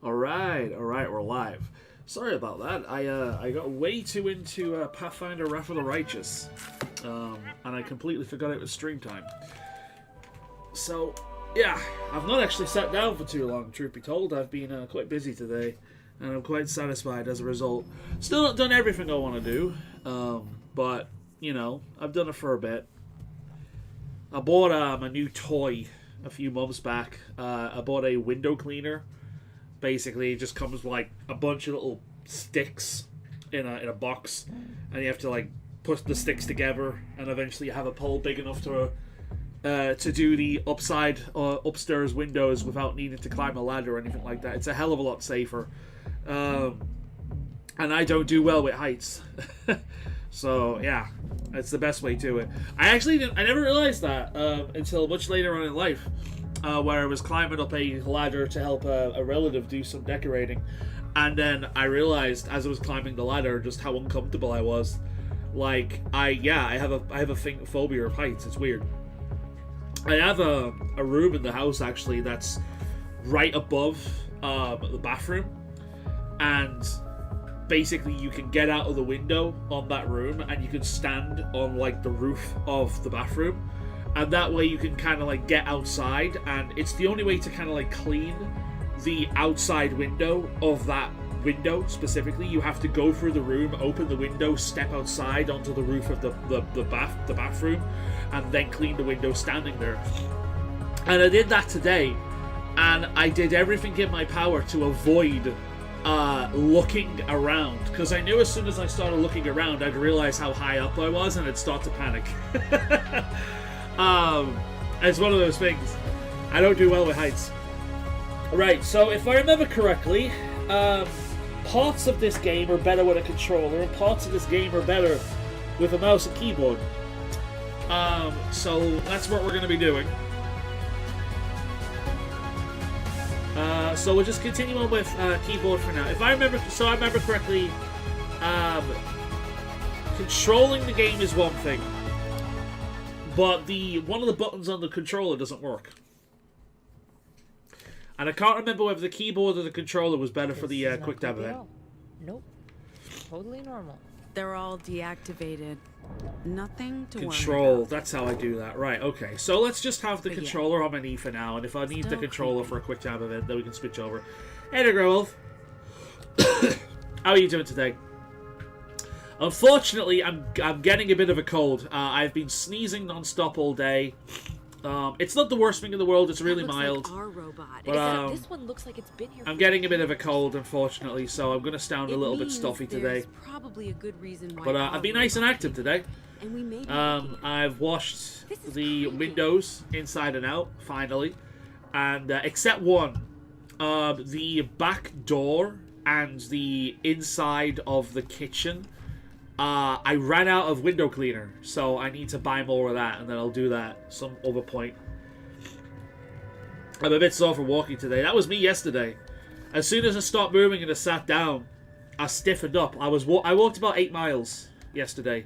Alright, we're live. Sorry about that. I got way too into Pathfinder Wrath of the Righteous. And I completely forgot it was stream time. So, yeah, I've not actually sat down for too long, truth be told. I've been quite busy today, and I'm quite satisfied as a result. Still not done everything I want to do, but, you know, I've done it for a bit. I bought a new toy a few months back. I bought a window cleaner. Basically, it just comes with like a bunch of little sticks in a box, and you have to like put the sticks together, and eventually you have a pole big enough to do the upstairs windows without needing to climb a ladder or anything like that. It's a hell of a lot safer, and I don't do well with heights, so yeah, it's the best way to it. I never realized that until much later on in life. Where I was climbing up a ladder to help a relative do some decorating, and then I realized as I was climbing the ladder just how uncomfortable I was. Like I have a phobia of heights. It's weird. I have a room in the house actually that's right above the bathroom, and basically you can get out of the window on that room and you can stand on like the roof of the bathroom. And that way you can kind of like get outside, and it's the only way to kind of like clean the outside window of that window specifically. You have to go through the room, open the window, step outside onto the roof of the bathroom, and then clean the window standing there. And I did that today, and I did everything in my power to avoid looking around, because I knew as soon as I started looking around, I'd realize how high up I was, and I'd start to panic. It's one of those things. I don't do well with heights. Right, so if I remember correctly, parts of this game are better with a controller, and parts of this game are better with a mouse and keyboard. So that's what we're going to be doing. So we'll just continue on with keyboard for now. If I remember correctly, controlling the game is one thing. But one of the buttons on the controller doesn't work. And I can't remember whether the keyboard or the controller was better for the quick tab event. Nope. Totally normal. They're all deactivated. Nothing to Control, worry about. that's how I do that. Right, okay. So let's just have the controller on my knee for now. And if I need the controller for a quick tab event, then we can switch over. Hey there, Growolf. How are you doing today? Unfortunately, I'm getting a bit of a cold. I've been sneezing non-stop all day. It's not the worst thing in the world. It's really mild. Like our robot. But, this one looks like it's been here. I'm getting a bit of a cold, unfortunately, so I'm going to sound a little bit stuffy today. Probably a good reason why. But I've been nice and active today. And we may I've washed the windows inside and out, finally. And except one. The back door and the inside of the kitchen. I ran out of window cleaner, so I need to buy more of that, and then I'll do that some other point. I'm a bit sore for walking today. That was me yesterday. As soon as I stopped moving and I sat down, I stiffened up. I walked about 8 miles yesterday,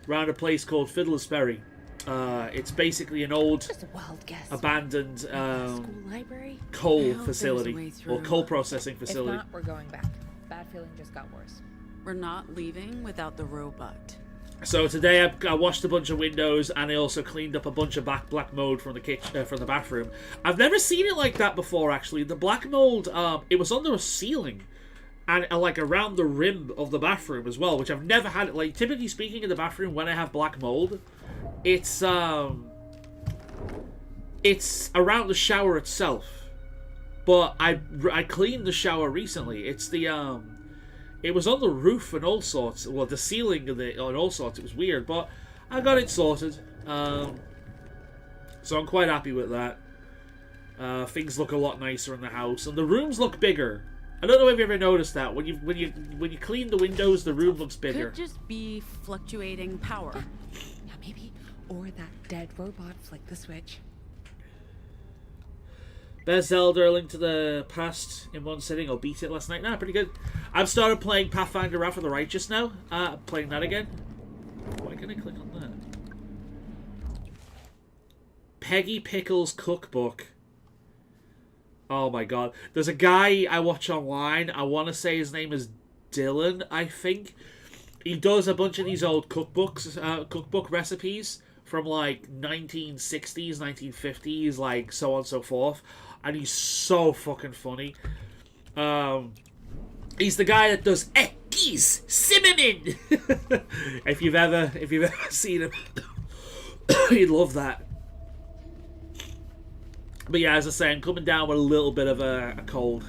around a place called Fiddler's Ferry. It's basically an old, abandoned school library? coal facility, or coal processing facility. If not, we're going back. Bad feeling just got worse. We're not leaving without the robot. So today I washed a bunch of windows, and I also cleaned up a bunch of black mold from the kitchen, from the bathroom. I've never seen it like that before, actually. The black mold, it was under a ceiling, and like around the rim of the bathroom as well, which I've never had. Like typically speaking, in the bathroom when I have black mold, it's around the shower itself. But I cleaned the shower recently. It's the It was on the roof and all sorts. Well, the ceiling and all sorts. It was weird, but I got it sorted. So I'm quite happy with that. Things look a lot nicer in the house, and the rooms look bigger. I don't know if you ever noticed that when you clean the windows, the room looks bigger. Could just be fluctuating power. Yeah, maybe. Or that dead robot flicked the switch. Best Zelda: Link to the Past in one sitting, or beat it last night. Nah, pretty good. I've started playing Pathfinder Wrath of the Righteous now. Playing that again. Why can I click on that? Peggy Pickles Cookbook. Oh my god. There's a guy I watch online. I want to say his name is Dylan, I think. He does a bunch of these old cookbooks, cookbook recipes from like 1960s, 1950s, like so on and so forth. And he's so fucking funny. He's the guy that does geese, cinnamon. if you've ever seen him, you'd love that. But yeah, as I say, I'm coming down with a little bit of a cold.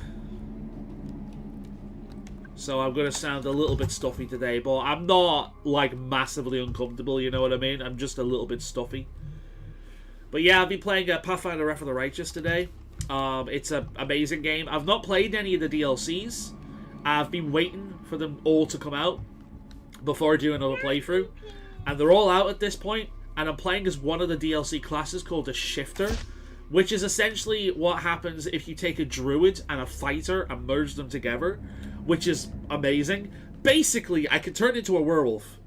So I'm going to sound a little bit stuffy today, but I'm not, like, massively uncomfortable, you know what I mean? I'm just a little bit stuffy. But yeah, I've been playing Pathfinder Wrath of the Righteous today. It's an amazing game. I've not played any of the DLCs. I've been waiting for them all to come out before I do another playthrough. And they're all out at this point, and I'm playing as one of the DLC classes called a Shifter, which is essentially what happens if you take a druid and a fighter and merge them together, which is amazing. Basically, I can turn into a werewolf,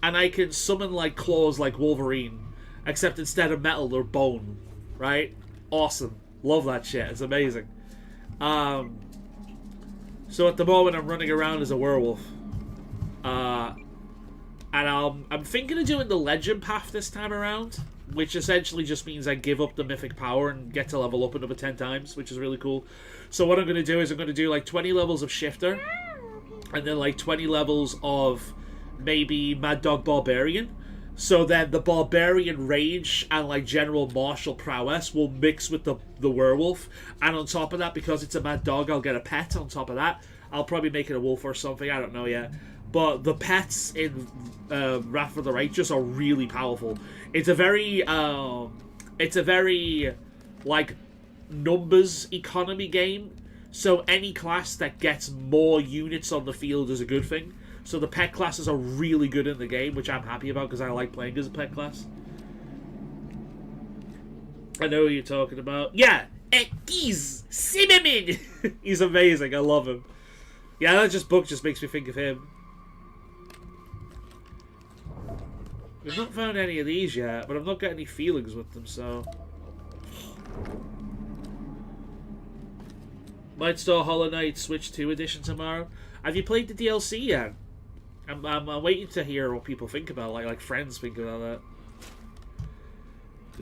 and I can summon like claws like Wolverine, except instead of metal, they're bone. Right? Awesome. Love that shit. It's amazing. So at the moment, I'm running around as a werewolf. And I'm thinking of doing the legend path this time around, which essentially just means I give up the mythic power and get to level up another 10 times, which is really cool. So what I'm going to do is I'm going to do like 20 levels of Shifter, and then like 20 levels of maybe Mad Dog Barbarian. So then the Barbarian rage and like general martial prowess will mix with the werewolf. And on top of that, because it's a Mad Dog, I'll get a pet on top of that. I'll probably make it a wolf or something, I don't know yet. But the pets in Wrath of the Righteous are really powerful. It's a very like numbers economy game. So any class that gets more units on the field is a good thing. So the pet classes are really good in the game, which I'm happy about because I like playing as a pet class. I know who you're talking about. Yeah, he's Cinnamon. He's amazing. I love him. Yeah, that book just makes me think of him. We've not found any of these yet, but I've not got any feelings with them, so... Might start Hollow Knight Switch 2 edition tomorrow. Have you played the DLC yet? I'm waiting to hear what people think about, like friends think about that.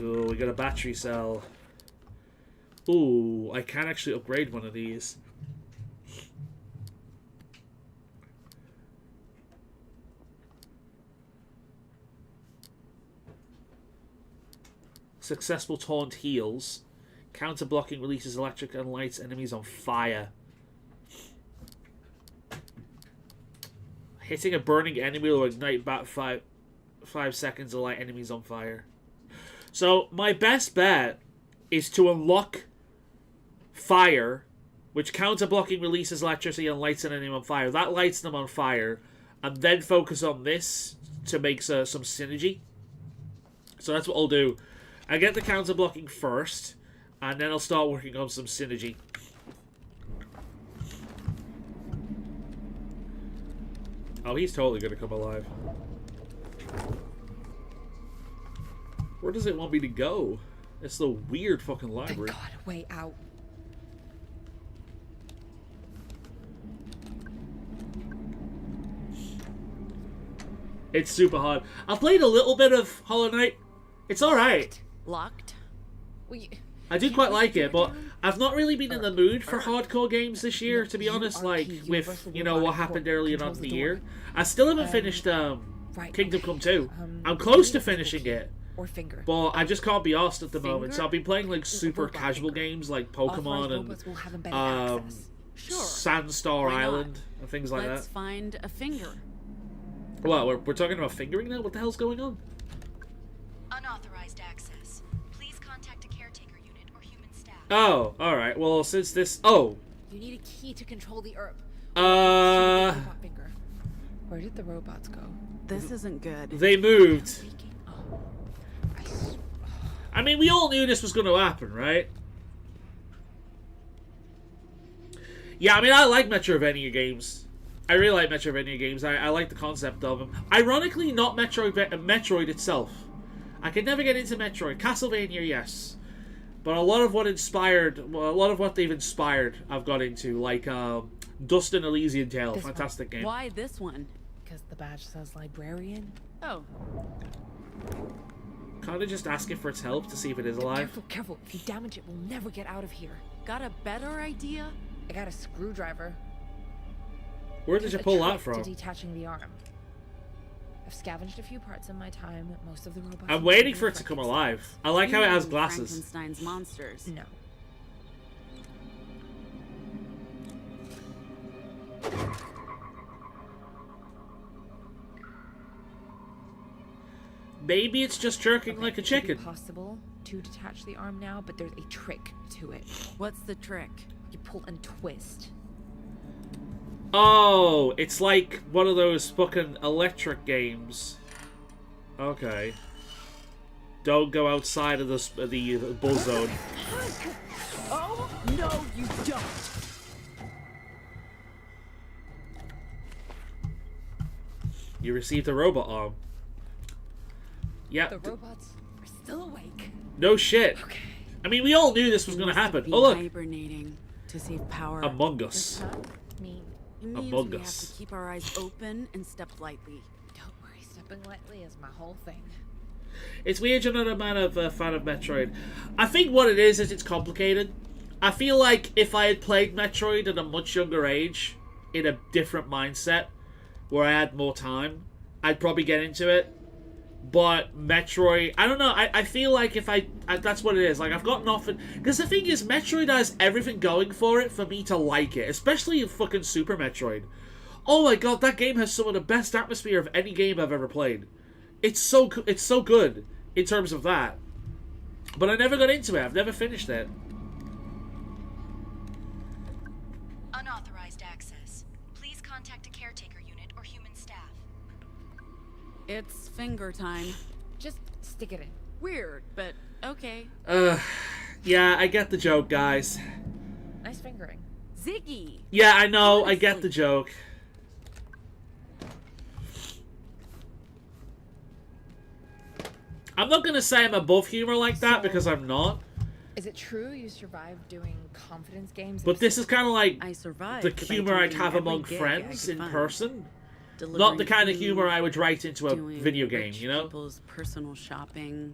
Ooh, we got a battery cell. Ooh, I can actually upgrade one of these. Successful taunt heals. Counter blocking releases electric and lights enemies on fire. Hitting a burning enemy will ignite back 5 seconds to light enemies on fire. So my best bet is to unlock fire, which counter blocking releases electricity and lights an enemy on fire. That lights them on fire, and then focus on this to make some synergy. So that's what I'll do. I get the counter blocking first, and then I'll start working on some synergy. Oh, he's totally gonna come alive. Where does it want me to go? It's the weird fucking library. Thank God, a way out. It's super hard. I played a little bit of Hollow Knight. It's alright. Locked? I do quite like it, but I've not really been in the mood for hardcore games this year, to be honest, like, with, you know, what happened earlier on in the year. I still haven't finished Kingdom Come 2. I'm close to finishing it, but I just can't be arsed at the moment, so I've been playing, like, super casual games, like Pokemon and Sandstar Island, and things like that. Let's find a finger. Well, we're talking about fingering now? What the hell's going on? Unauthorized access. Please contact a caretaker unit or human staff. Oh, alright. Well, since this... Oh. You need a key to control the herb. Robot finger. Where did the robots go? This isn't good. They moved. Oh. I mean, we all knew this was going to happen, right? Yeah, I mean, I like Metroidvania games. I really like Metroidvania games. I like the concept of them. Ironically, not Metroid itself. I could never get into Metroid. Castlevania, yes. But a lot of what they've inspired, I've got into, like Dust and Elysian Tale, This fantastic game. Why this one? Because the badge says librarian. Oh, Can't I just ask it for its help to see if it is alive? Careful, careful. If you damage it, we'll never get out of here. got a better idea? I got a screwdriver. Where did you pull that from? To detaching the arm. I've scavenged a few parts in my time. Most of the robots. I'm waiting for it to come alive. I like how it has glasses. Frankenstein's monsters. No. Maybe it's just jerking like a It could be chicken. possible to detach the arm now, but there's a trick to it. What's the trick? You pull and twist. Oh, it's like one of those fucking electric games. Okay. Don't go outside of the bull zone. Oh no, you don't. You received a robot arm. Yeah. The robots are still awake. No shit. Okay. I mean, we all knew this was going to Must have happen. been Oh, look. hibernating to save power. Among Us. Does that mean? It means Among we Us. have to keep our eyes open and step lightly. Don't worry, stepping lightly is my whole thing. It's weird you're not a fan of Metroid. I think what it is it's complicated. I feel like if I had played Metroid at a much younger age, in a different mindset, where I had more time, I'd probably get into it. But Metroid, I don't know, I feel like if I that's what it is. Like, I've got nothing. Because the thing is, Metroid has everything going for it for me to like it. Especially in fucking Super Metroid. Oh my god, that game has some of the best atmosphere of any game I've ever played. It's so good in terms of that. But I never got into it. I've never finished it. Unauthorized access. Please contact a caretaker unit or human staff. It's finger time. Just stick it in. Weird, but okay. Yeah, I get the joke, guys. Nice fingering. Ziggy! Yeah, I know, I get the joke. I'm not gonna say I'm above humor like that, because I'm not. Is it true you survived doing confidence games? But this is kind of like I survived. the humor I'd have among friends in person. Not the kind of humor I would write into a video game, you know? People's personal shopping,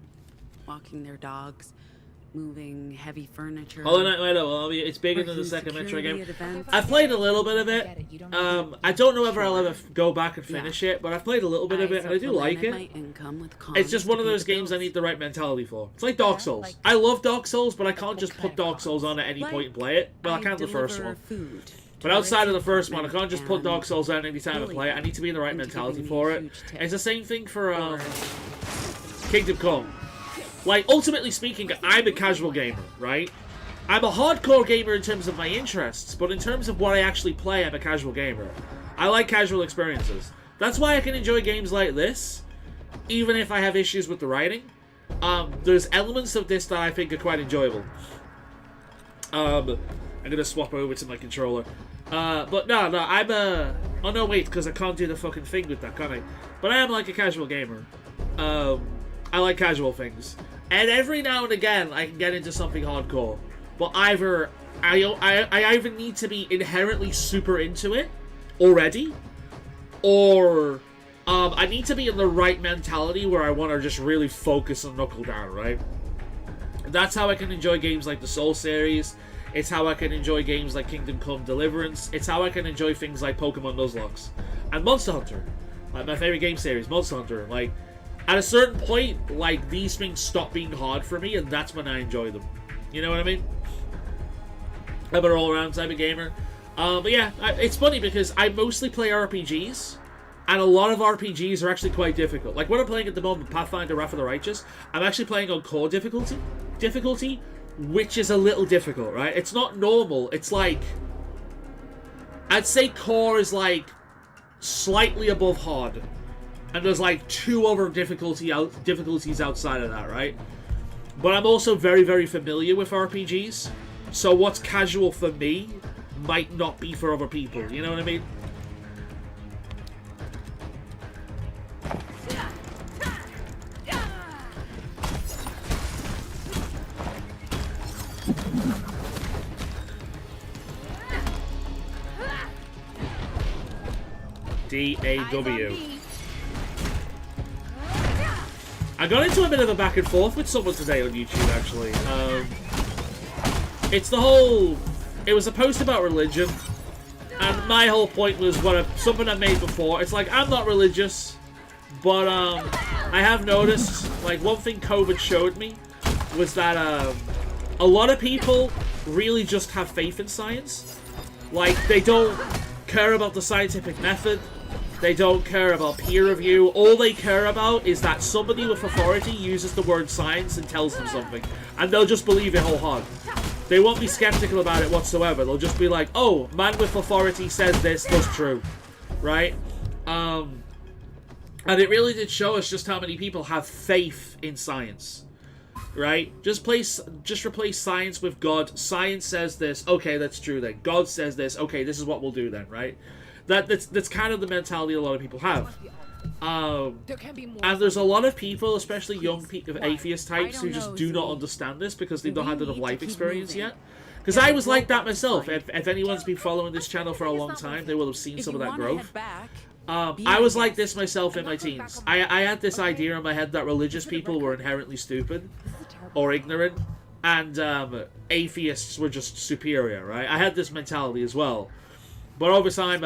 walking their dogs, moving heavy furniture. Oh, no, wait, no, it's bigger than the working second Metroid security game. at events. I've played a little bit of I it. get it, you don't have to- I don't know whether I'll ever go back and finish it, but I've played a little bit of I it, and I do like supplemented it. my income with It's just cons one to of pay those the games I bills. need the right mentality for. It's like Dark Yeah, Souls. like- I love Dark Souls, but I can't what just kind put of Dark cons? Souls on at any Like, point and play it. Well, I can the first deliver one. food But to outside of the its first one, I can't just put apartment Dark Souls on any time I Billy play it. I need to be in the right into mentality giving me for a it. huge tip. It's the same thing for or Kingdom Come. Like, ultimately speaking, I'm a casual gamer, right? I'm a hardcore gamer in terms of my interests, but in terms of what I actually play, I'm a casual gamer. I like casual experiences. That's why I can enjoy games like this, even if I have issues with the writing. There's elements of this that I think are quite enjoyable. I'm gonna swap over to my controller. But no, I'm a... Oh no, wait, because I can't do the fucking thing with that, can I? But I am like a casual gamer. I like casual things. And every now and again, I can get into something hardcore. But either I either need to be inherently super into it already, or I need to be in the right mentality where I want to just really focus and knuckle down, right? That's how I can enjoy games like the Soul series. It's how I can enjoy games like Kingdom Come Deliverance. It's how I can enjoy things like Pokemon Nuzlocke and Monster Hunter. Like my favorite game series, Monster Hunter. Like, at a certain point, like, these things stop being hard for me, and that's when I enjoy them. You know what I mean? I'm an all-around type of gamer. But yeah, it's funny because I mostly play RPGs, and a lot of RPGs are actually quite difficult. Like, what I'm playing at the moment, Pathfinder Wrath of the Righteous, I'm actually playing on core difficulty, which is a little difficult, right? It's not normal. It's like, I'd say core is like slightly above hard, and there's like 2 other difficulties outside of that, right? But I'm also very, very familiar with RPGs, so what's casual for me might not be for other people, you know what I mean? D-A-W. I got into a bit of a back and forth with someone today on YouTube, actually. It's the whole... It was a post about religion, and my whole point was something I made before. It's like, I'm not religious, but I have noticed, like, one thing COVID showed me was that a lot of people really just have faith in science. Like, they don't care about the scientific method. They don't care about peer review. All they care about is that somebody with authority uses the word science and tells them something. And they'll just believe it wholeheartedly. They won't be skeptical about it whatsoever. They'll just be like, oh, man with authority says this, that's true. Right? And it really did show us just how many people have faith in science. Right? Just replace science with God. Science says this. Okay, that's true then. God says this. Okay, this is what we'll do then, right? That's kind of the mentality a lot of people have. And there's a lot of people, especially young atheist types, who just do not understand this because they've not had enough life experience yet. Because I was like that myself. If anyone's been following this channel for a long time, they will have seen some of that growth. I was like this myself in my teens. I had this idea in my head that religious people were inherently stupid or ignorant, and atheists were just superior, right? I had this mentality as well. But over time,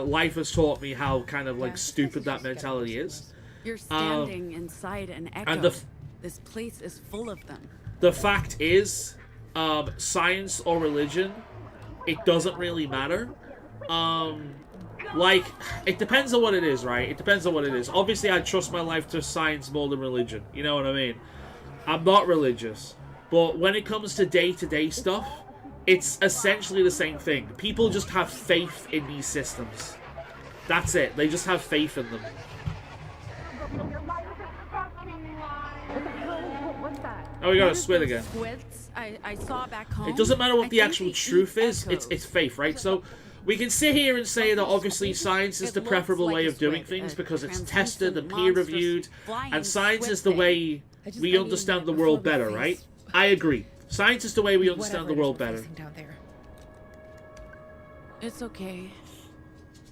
life has taught me how kind of like stupid that mentality is. You're standing inside an echo. And this place is full of them. The fact is, science or religion, it doesn't really matter. Like, it depends on what it is, right? It depends on what it is. Obviously, I trust my life to science more than religion. You know what I mean? I'm not religious. But when it comes to day-to-day stuff, it's essentially the same thing. People just have faith in these systems. That's it. They just have faith in them. Oh, we got a squid again. Squids I saw back home. It doesn't matter what the actual truth is. It's faith, right? So we can sit here and say that obviously science is the preferable way of doing things because it's tested and peer-reviewed, and science is the way we understand the world better, right? I agree. Science is the way we understand the world better. It's okay.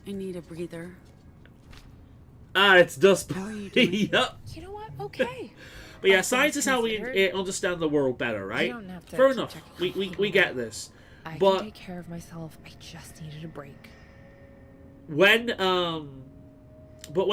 I need a breather. Ah, it's Dustborn. How are you doing? Yup. You know what? Okay. But yeah, science is how we understand the world better, right? You don't have to Fair keep enough. checking. We get this. I But can take care of myself. I just needed a break. when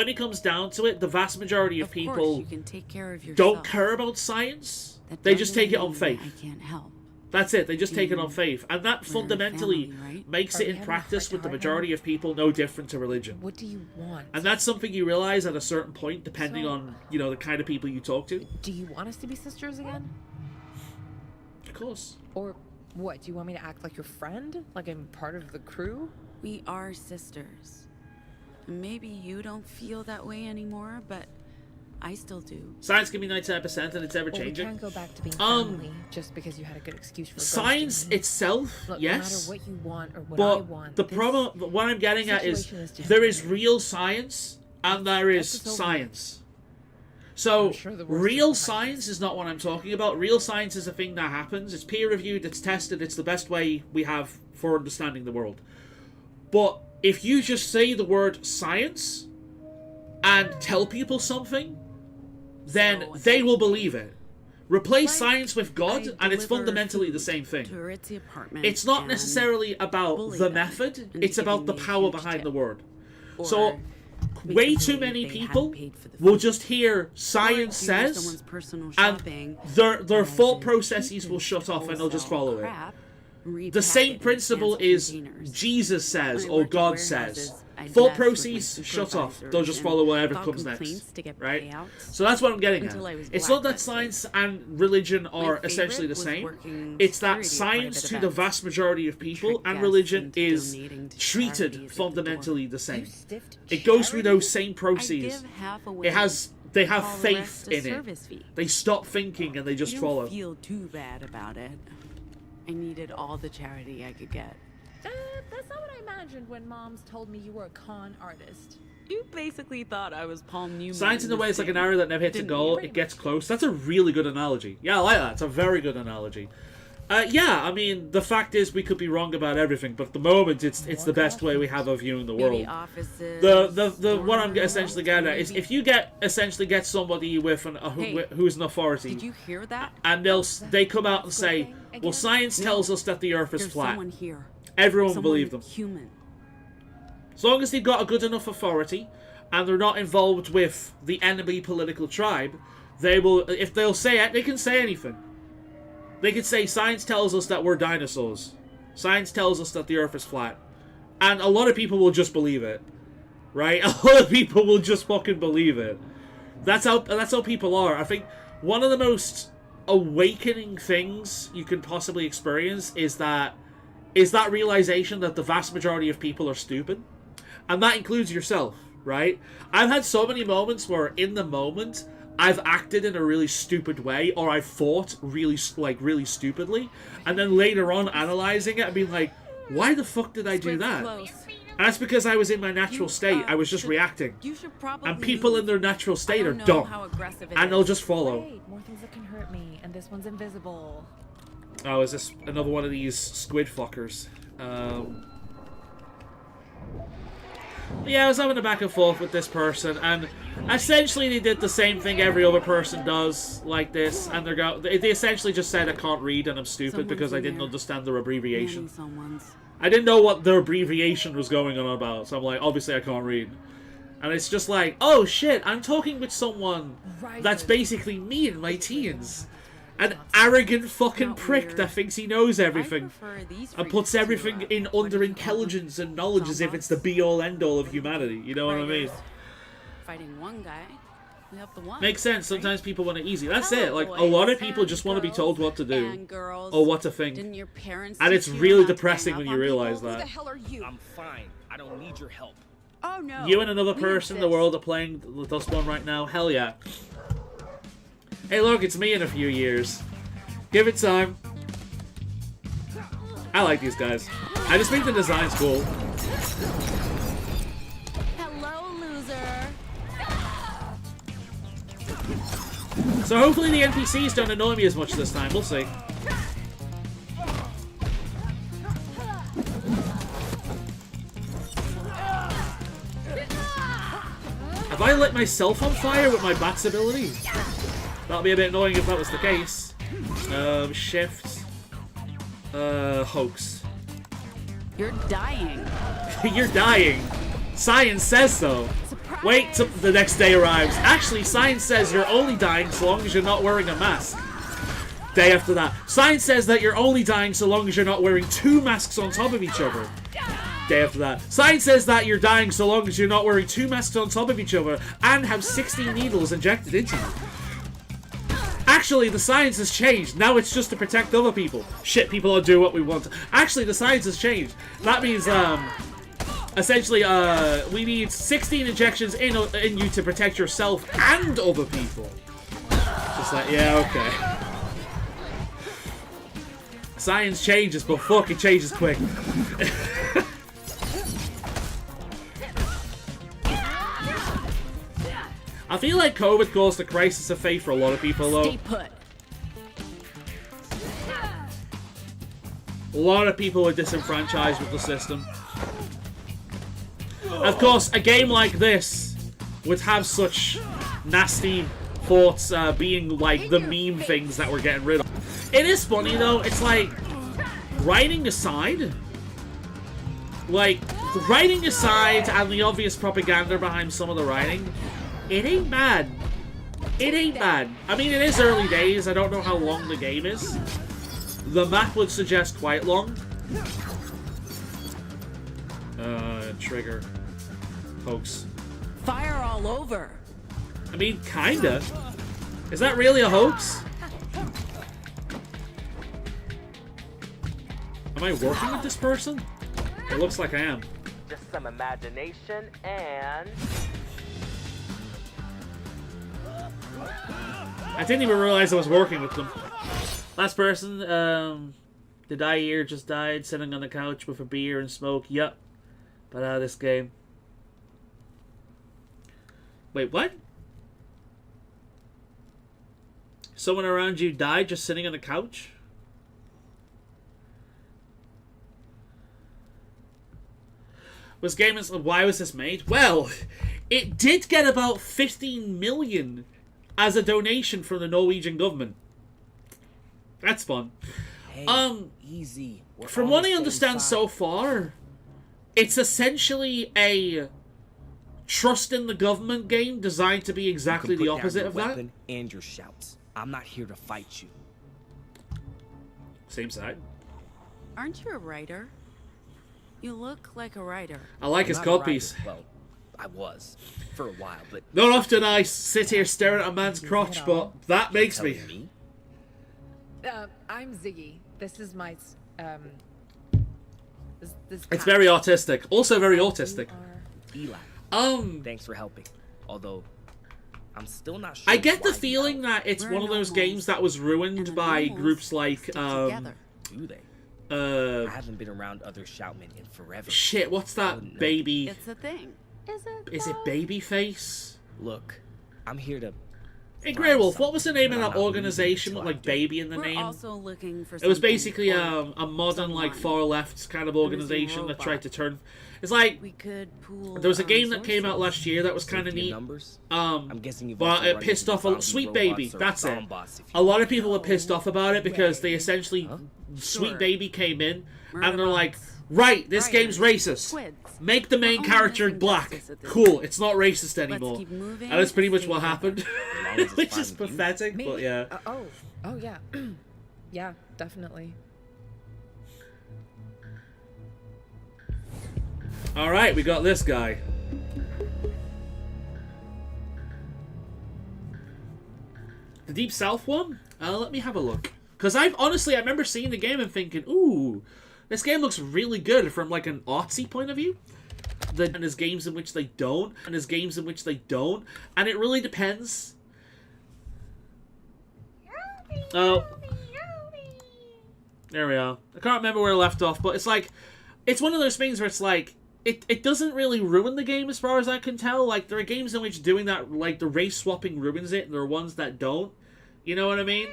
it comes down to it, the vast majority of people you can take care of yourself. don't care about science. They just take it on faith. I can't help. That's it. They just take it on faith. And that fundamentally family, right? makes Are it we in having practice a with the heart-to-heart majority of people no different to religion. What do you want? And that's something you realize at a certain point, depending on, you know, the kind of people you talk to. Do you want us to be sisters again? Of course. Or what? Do you want me to act like your friend? Like I'm part of the crew? We are sisters. Maybe you don't feel that way anymore, but I still do. Science can be 99% and it's ever Well, we changing. can't go back to being family just because you had a good excuse for Science ghosting me. itself, Look, yes. no matter what you want or what But I want, the this problem, what I'm getting at is, situation is there is different. real science and there is That's over. science. So, I'm sure the worst real is behind science is not what I'm talking about. Real science is a thing that happens. It's peer-reviewed, it's tested, it's the best way we have for understanding the world. But if you just say the word science and tell people something, then they will believe it. Replace science with God, and it's fundamentally the same thing. To Ritzy apartment It's not and necessarily about bully the them method, into it's about the giving me a power huge behind tip. the word. or So, we way could too believe many they hadn't people paid for the will food. just hear Or science do says, someone's personal and shopping, their and thought then processes keep will it shut off and they'll just wholesale follow it. crap, repack The same it in principle fancy is containers. Jesus says When I or worked at God warehouses, says. I'd Thought mess with my processes shut off. They'll supervisors just and follow whatever file comes next. complaints to get Right? payouts. So that's what I'm getting at. Until I was It's not that blacklisted. science and religion are favorite essentially the was same. working It's that security at science private to the events. vast majority of people Trick and guests religion into is donating to charities treated at the fundamentally door. the same. You stiffed It goes through those charity? same I'd processes. give half away. They have call the faith rest a in it. service fee. They stop thinking and they just I follow. don't feel too bad about it. I needed all the charity I could get. That's not what I imagined when moms told me you were a con artist. You basically thought I was Paul Newman. Science in a way is like an arrow that never hits a Didn't goal. you? It gets close. That's a really good analogy. Yeah, I like that. It's a very good analogy. Yeah, I mean, the fact is we could be wrong about everything, but at the moment it's the best way we have of viewing the world. Maybe offices. The what I'm essentially getting at is if you get somebody with who's an authority. Did you hear that? And they come out and say, well, science tells us that the Earth is flat. Someone here. Everyone will believe them. Human. As long as they've got a good enough authority and they're not involved with the enemy political tribe, they will. If they'll say it, they can say anything. They could say, science tells us that we're dinosaurs. Science tells us that the Earth is flat. And a lot of people will just believe it. Right? A lot of people will just fucking believe it. That's how people are. I think one of the most awakening things you can possibly experience is that realization that the vast majority of people are stupid. And that includes yourself, right? I've had so many moments where in the moment I've acted in a really stupid way, or I've thought really stupidly, and then later on analyzing it and being like, why the fuck did I do that? And that's because I was in my natural state. I was just reacting. And people in their natural state are dumb. And they'll just follow. Wait, more things that can hurt me, and this one's invisible. Oh, is this another one of these squid fuckers? Yeah, I was having a back and forth with this person, and essentially they did the same thing every other person does like this, and they essentially just said I can't read and I'm stupid because I didn't understand their abbreviation. I didn't know what their abbreviation was going on about, so I'm like, obviously I can't read. And it's just like, oh shit, I'm talking with someone that's basically me in my teens. An arrogant fucking prick that thinks he knows everything and puts everything in under intelligence and knowledge as if it's the be-all end-all of humanity. You know what I mean? Fighting one guy, we have the one. Makes sense. Sometimes people want it easy. That's it. Like, a lot of people just want to be told what to do or what to think. Didn't your parents and it's really depressing when you realize that. Who the hell are you? I'm fine. I don't need your help. Oh no. You and another person in the world are playing the Dustborn right now? Hell yeah. Hey look, it's me in a few years. Give it time. I like these guys. I just think the design's cool. Hello, loser. So hopefully the NPCs don't annoy me as much this time. We'll see. Have I lit myself on fire with my bat's ability? That'd be a bit annoying if that was the case. Shift. Hoax. You're dying. You're dying. Science says so. Surprise. Wait till the next day arrives. Actually, science says you're only dying so long as you're not wearing a mask. Day after that. Science says that you're only dying so long as you're not wearing 2 masks on top of each other. Day after that. Science says that you're dying so long as you're not wearing 2 masks on top of each other and have 60 needles injected into you. Actually, the science has changed. Now it's just to protect other people. Shit, people don't do what we want. Actually, the science has changed. That means, essentially, we need 16 injections in you to protect yourself and other people. Just like, yeah, okay. Science changes, but fuck, it changes quick. I feel like COVID caused a crisis of faith for a lot of people, though. Stay put. A lot of people were disenfranchised with the system. Of course, a game like this would have such nasty thoughts being like the meme things that we're getting rid of. It is funny, though. It's like, writing aside, and the obvious propaganda behind some of the writing, it ain't bad. It ain't bad. I mean, it is early days. I don't know how long the game is. The map would suggest quite long. Trigger. Hoax. Fire all over. I mean, kinda. Is that really a hoax? Am I working with this person? It looks like I am. Just some imagination and... I didn't even realize I was working with them. Last person, the guy here just died sitting on the couch with a beer and smoke. Yup. But out of this game. Wait, what? Someone around you died just sitting on the couch? Why was this made? Well, it did get about 15 million as a donation from the Norwegian government. That's fun. Hey, easy. We're From on what the I same understand side. so far, it's essentially a trust in the government game designed to be You exactly can the put down opposite your of that. weapon and your shouts. I'm not here to fight you. Same side. Aren't you a writer? You look like a writer. I like I'm his not a writer. codpiece. Well, I was for a while, but Not often I sit here staring at a man's crotch, but that makes me. telling me. I'm Ziggy. This is my this It's cat. very autistic. Also very autistic. Eli, thanks for helping. Although I'm still not sure. I get the why you feeling helped. that it's We're one of those normals, games that was and ruined the by normals groups like stick together. Do they? uh I haven't been around other shoutmen in forever. shit, what's that wouldn't know. baby? It's a thing. Is it Babyface? Look, I'm here to. Hey, find Grey Wolf, what something, was the name but of I'm that not organization leaving with until like I do. baby in the We're name? also looking for It was something basically or a modern like someone. far left kind of organization that tried to turn. It's like We could pool. there was a our game that came out resources. last year that was kind of Safety in neat. numbers? I'm guessing you've But also it run pissed into off a zombie Sweet robots Baby. or That's it. zombots, if A you lot of people were pissed off about it because they essentially Sweet Sure. Baby came in Murder and they're like, bots. right, this game's Writers. racist. Squids. Make the main We're character only black. missing justice at this Cool, point. it's not racist Let's anymore. keep moving. And that's pretty much stay what together. happened. long as it's Which fine is with you. pathetic, Maybe. but yeah. Oh yeah. Yeah, definitely. Alright, we got this guy. The Deep South one? Let me have a look. Because I remember seeing the game and thinking, ooh, this game looks really good from like an artsy point of view. And there's games in which they don't, and there's games in which they don't, and it really depends. Oh. There we are. I can't remember where I left off, but it's like, it's one of those things where it's like, it doesn't really ruin the game as far as I can tell. Like, there are games in which doing that, like, the race swapping ruins it, and there are ones that don't. You know what I mean?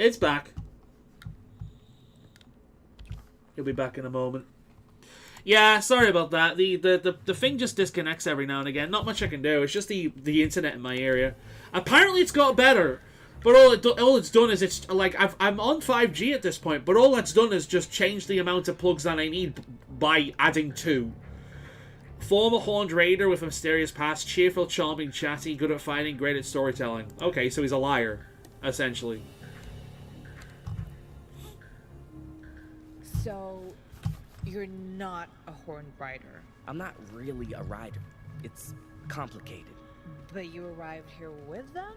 It's back. He'll be back in a moment. Yeah, sorry about that. The thing just disconnects every now and again. Not much I can do. It's just the internet in my area. Apparently it's got better. But all it's done is it's like I'm on 5G at this point, but all that's done is just change the amount of plugs that I need by adding 2. Former horned raider with a mysterious past, cheerful, charming, chatty, good at fighting, great at storytelling. Okay, so he's a liar, essentially. So, you're not a horned rider, I'm not really a rider. It's complicated. but you arrived here with them?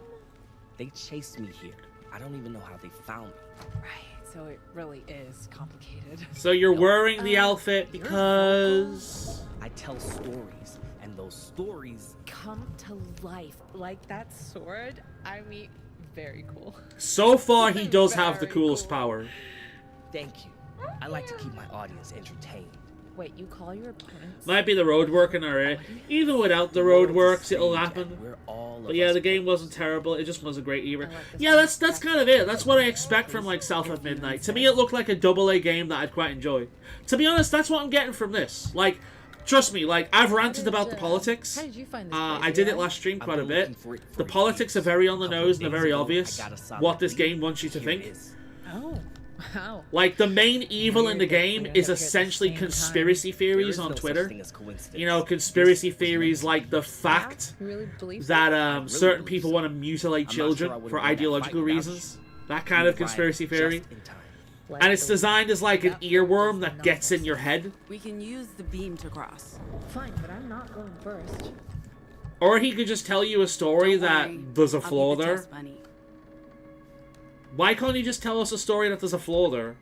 They chased me here. I don't even know how they found me. Right, so it really is complicated. So you're wearing the outfit because... I tell stories, and those stories. Come to life. Like that sword, I mean, very cool. So far, he does have the Very coolest cool. power. Thank you. I like to keep my audience entertained. Wait, you call your opponents? Might be the road work in our area. Even without the road works, it'll happen. We're all But yeah, the game wasn't terrible. It just was a great era. I like this Yeah, one. that's kind of it. That's what I expect from like South of Midnight. To me, it looked like a AA game that I'd quite enjoy. To be honest, that's what I'm getting from this. Like, trust me, like I've ranted about the politics. How did you find this? I did it last stream I've quite a been bit. looking for it for The politics are years. very on the A couple nose and they're days very ago, obvious. I got a solid What this lead. game wants you to Here it think. is. Oh, wow. Like, the main evil in the Weird that game we is ended up here at the essentially same conspiracy There theories is on no such Twitter. thing as coincidence. You know, conspiracy This was theories meant like the fact You really believe that really certain believe people so. want to mutilate I'm not sure I children would've for won that fight ideological without reasons. you. That kind You of arrived conspiracy just theory. in time. Like And it's the- designed as like an that earworm is that gets in your head. We can use the beam to cross. Fine, but I'm not going first. Or he could just tell you a story Don't that worry, there's a I'll be flaw the there. test bunny. Why can't he just tell us a story that there's a flaw there?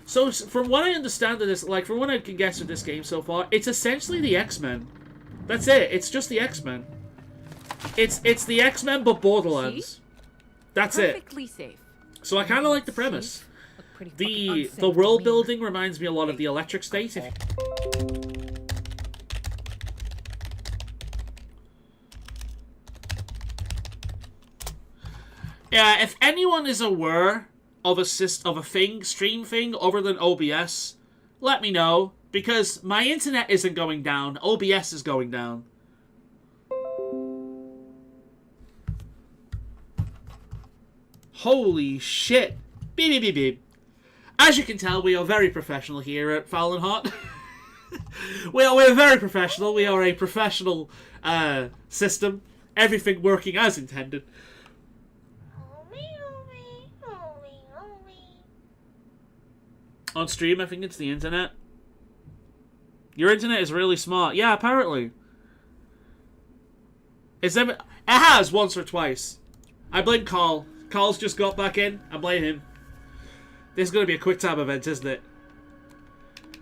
So, from what I understand of this, like, from what I can guess of this game so far, it's essentially the X-Men. That's it. It's just the X-Men. It's the X-Men, but Borderlands. That's it. Perfectly safe. So I kind of like the premise. Look pretty fucking The unsafe the to world me. building reminds me a lot of the Electric State. Yeah, if anyone is aware of a stream thing other than OBS, let me know, because my internet isn't going down. OBS is going down. Holy shit. Beep, beep, beep, beep. As you can tell, we are very professional here at Foul and Hot. We're very professional. We are a professional system. Everything working as intended. On stream, I think it's the internet. Your internet is really smart. Yeah, apparently. It has once or twice. I blame Carl. Carl's just got back in. I blame him. This is going to be a quick time event, isn't it?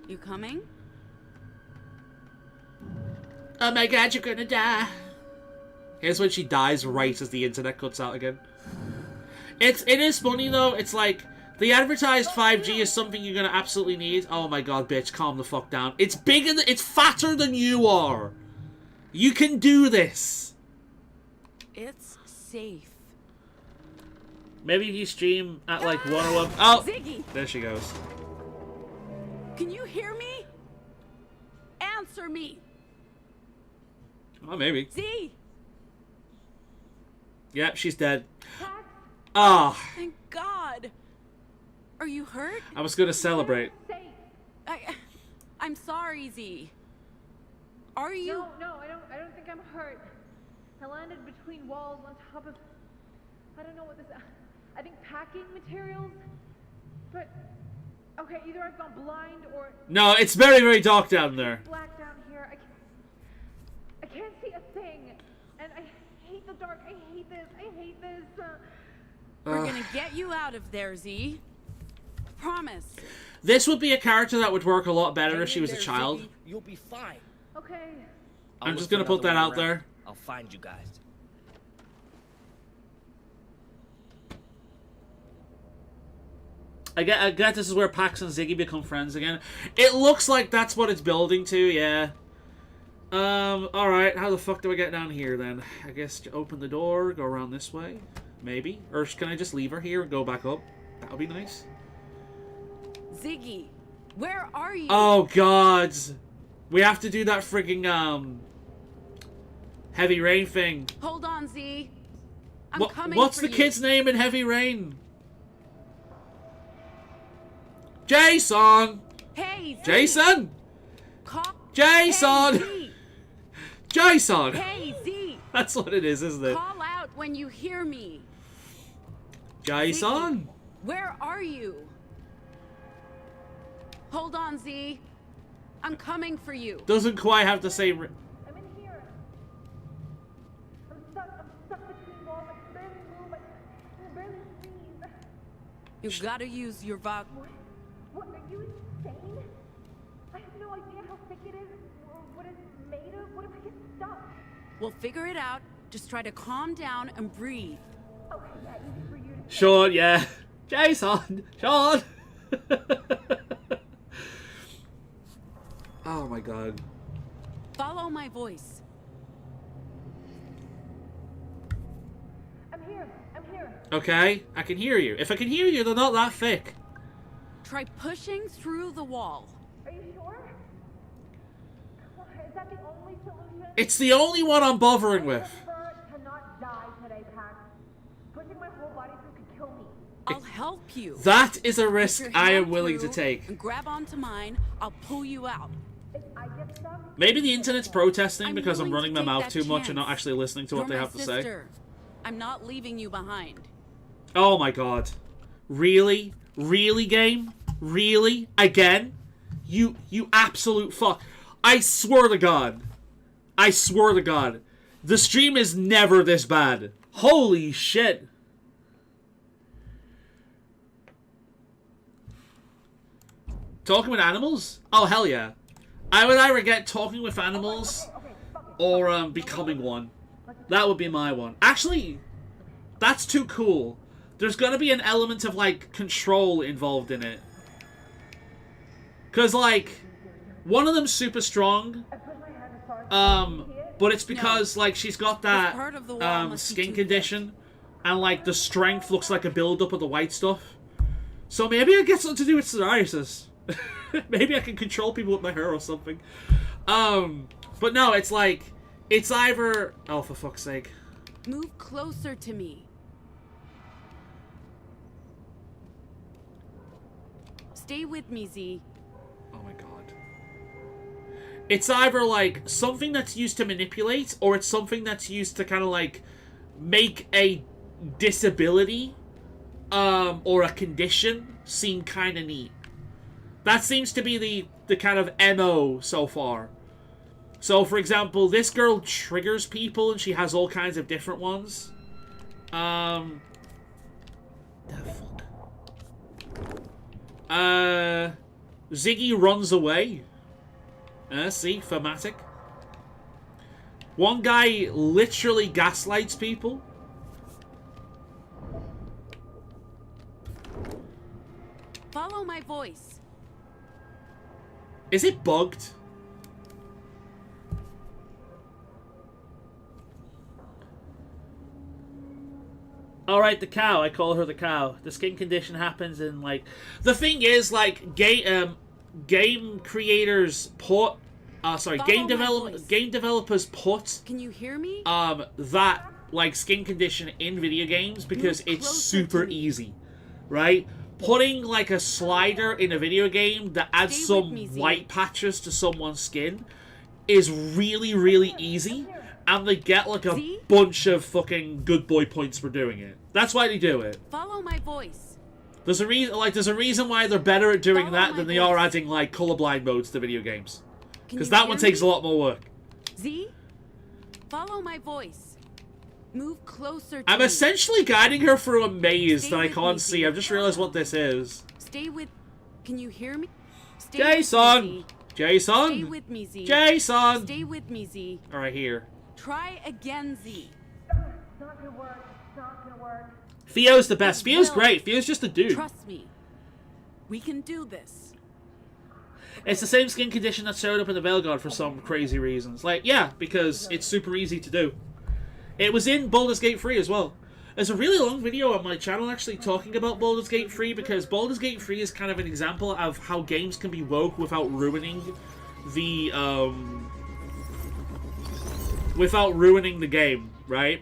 You coming? Oh my god, you're gonna die. Here's when she dies right as the internet cuts out again. It is funny though. It's like the advertised 5G is something you're gonna absolutely need. Oh my god, bitch, calm the fuck down. It's bigger than, it's fatter than you are. You can do this. It's safe. Maybe if you stream at like 101. Oh, Ziggy! there she goes. Can you hear me? Answer me. Oh, maybe. Z. Yep, she's dead. Ah. Oh. Thank God. Are you hurt? I was gonna celebrate. I'm sorry, Z. Are you? No, I don't think I'm hurt. I landed between walls on top of, I don't know what this, I think packing materials, but, okay, either I've gone blind or... No, it's very, very dark down there. Black down here. I can't see a thing, and I hate the dark. I hate this. We're gonna get you out of there, Z. Promise. This would be a character that would work a lot better if she was a child. You'll be fine. Okay. I'm just gonna put that out there. I'll find you guys. I get this is where Pax and Ziggy become friends again. It looks like that's what it's building to, yeah. Alright, how the fuck do I get down here then? I guess open the door, go around this way, maybe? Or can I just leave her here and go back up? That would be nice. Ziggy, where are you? Oh god! We have to do that frigging, Heavy Rain thing. Hold on, Z. I'm coming What's for the you. kid's name in Heavy Rain? Jason! Hey, Z. Jason! Jason! Hey, Z. Jason! Hey, Z. That's what it is, isn't it? Call out when you hear me. Jason! Ziggy, where are you? Hold on, Z. I'm coming for you. Doesn't quite have the same... I'm in here. I'm stuck between walls. I can barely move. I can barely breathe. You've got to use your voc... What, are you insane? I have no idea how thick it is or what it's made of. What if I get stuck? We'll figure it out. Just try to calm down and breathe. Okay, yeah, easy for you to say. Sean, yeah. Jason! Sean! Oh my god. Follow my voice. I'm here. Okay, I can hear you. If I can hear you, they're not that thick. Try pushing through the wall. Are you sure? Is that the only solution? It's the only one I'm bothering with. I prefer to not die today, Pax. Pushing my whole body through could kill me. I'll help you. That is a Put risk your I am hand willing to through take. And grab onto mine. I'll pull you out. If I get stuck, Maybe the internet's protesting I'm because I'm willing running to my take mouth that too much and not chance. actually listening to what they You're have my to say. sister. I'm not leaving you behind. Oh my god. Really? Really, game? Really? Again? You absolute fuck. I swear to God. I swear to God. The stream is never this bad. Holy shit. Talking with animals? Oh, hell yeah. I would either get talking with animals or becoming one. That would be my one. Actually, that's too cool. There's gotta be an element of, like, control involved in it. Because, like, one of them's super strong. But it's because, like, she's got that part of the wall must be skin too condition. And, like, the strength looks like a build-up of the white stuff. So maybe it gets something to do with psoriasis. Maybe I can control people with my hair or something. But no, it's like, it's either... Oh, for fuck's sake. Move closer to me. Stay with me, Z. Oh my god. It's either like something that's used to manipulate, or it's something that's used to kind of like make a disability or a condition seem kind of neat. That seems to be the kind of MO so far. So, for example, this girl triggers people, and she has all kinds of different ones. The fuck? Ziggy runs away. See, thematic. One guy literally gaslights people. Follow my voice. Is it bugged? Alright, the cow. I call her the cow. The skin condition happens in, like... The thing is, like, game creators put... game developers put... Can you hear me? That, like, skin condition in video games because it's super easy. Right? Putting, like, a slider in a video game that adds some white patches to someone's skin is really, really easy. And they get, like, a bunch of fucking good boy points for doing it. That's why they do it. Follow my voice. There's a reason why they're better at doing that than they are adding, like, colorblind modes to video games. Because that one takes a lot more work. Z? Follow my voice. Move closer to I'm me. essentially guiding her through a maze that I can't see. I've just realized what this is. Stay with... Can you hear me? Stay Jason! With me, Jason! Stay with me, Z. Jason! Stay with me, Z. Alright, here. Try again, Z. It's not gonna work. It's not gonna work. Theo's the best. Theo's great. Theo's just a dude. Trust me. We can do this. It's the same skin condition that showed up in the Veilguard for some crazy reasons. Like, yeah, because it's super easy to do. It was in Baldur's Gate 3 as well. There's a really long video on my channel actually talking about Baldur's Gate 3 because Baldur's Gate 3 is kind of an example of how games can be woke without ruining the, without ruining the game, right?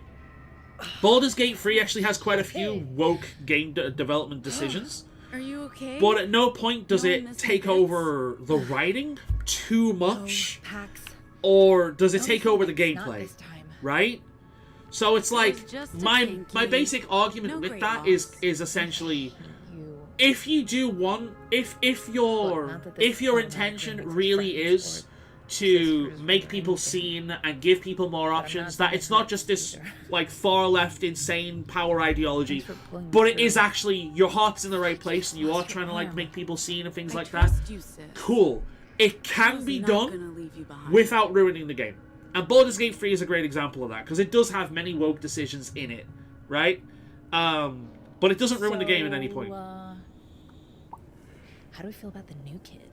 Baldur's Gate 3 actually has quite a few woke game development decisions. Are you okay? But at no point does No, it take over the writing too much. Pax. Or does it Don't take think over the it's not gameplay, this time. right? So it's like, just a my pinky. basic argument No with great that loss. is essentially, You. if you do one, if your intention really is to make people seen and give people more options, that it's not just this like far left insane power ideology, but it is actually your heart's in the right place and you are trying to like make people seen and things like that. Trust you, sis. Cool. It can be Not done gonna leave you behind. without ruining the game. And Baldur's Gate 3 is a great example of that, because it does have many woke decisions in it, right? But it doesn't ruin the game at any point. How do we feel about the new kid?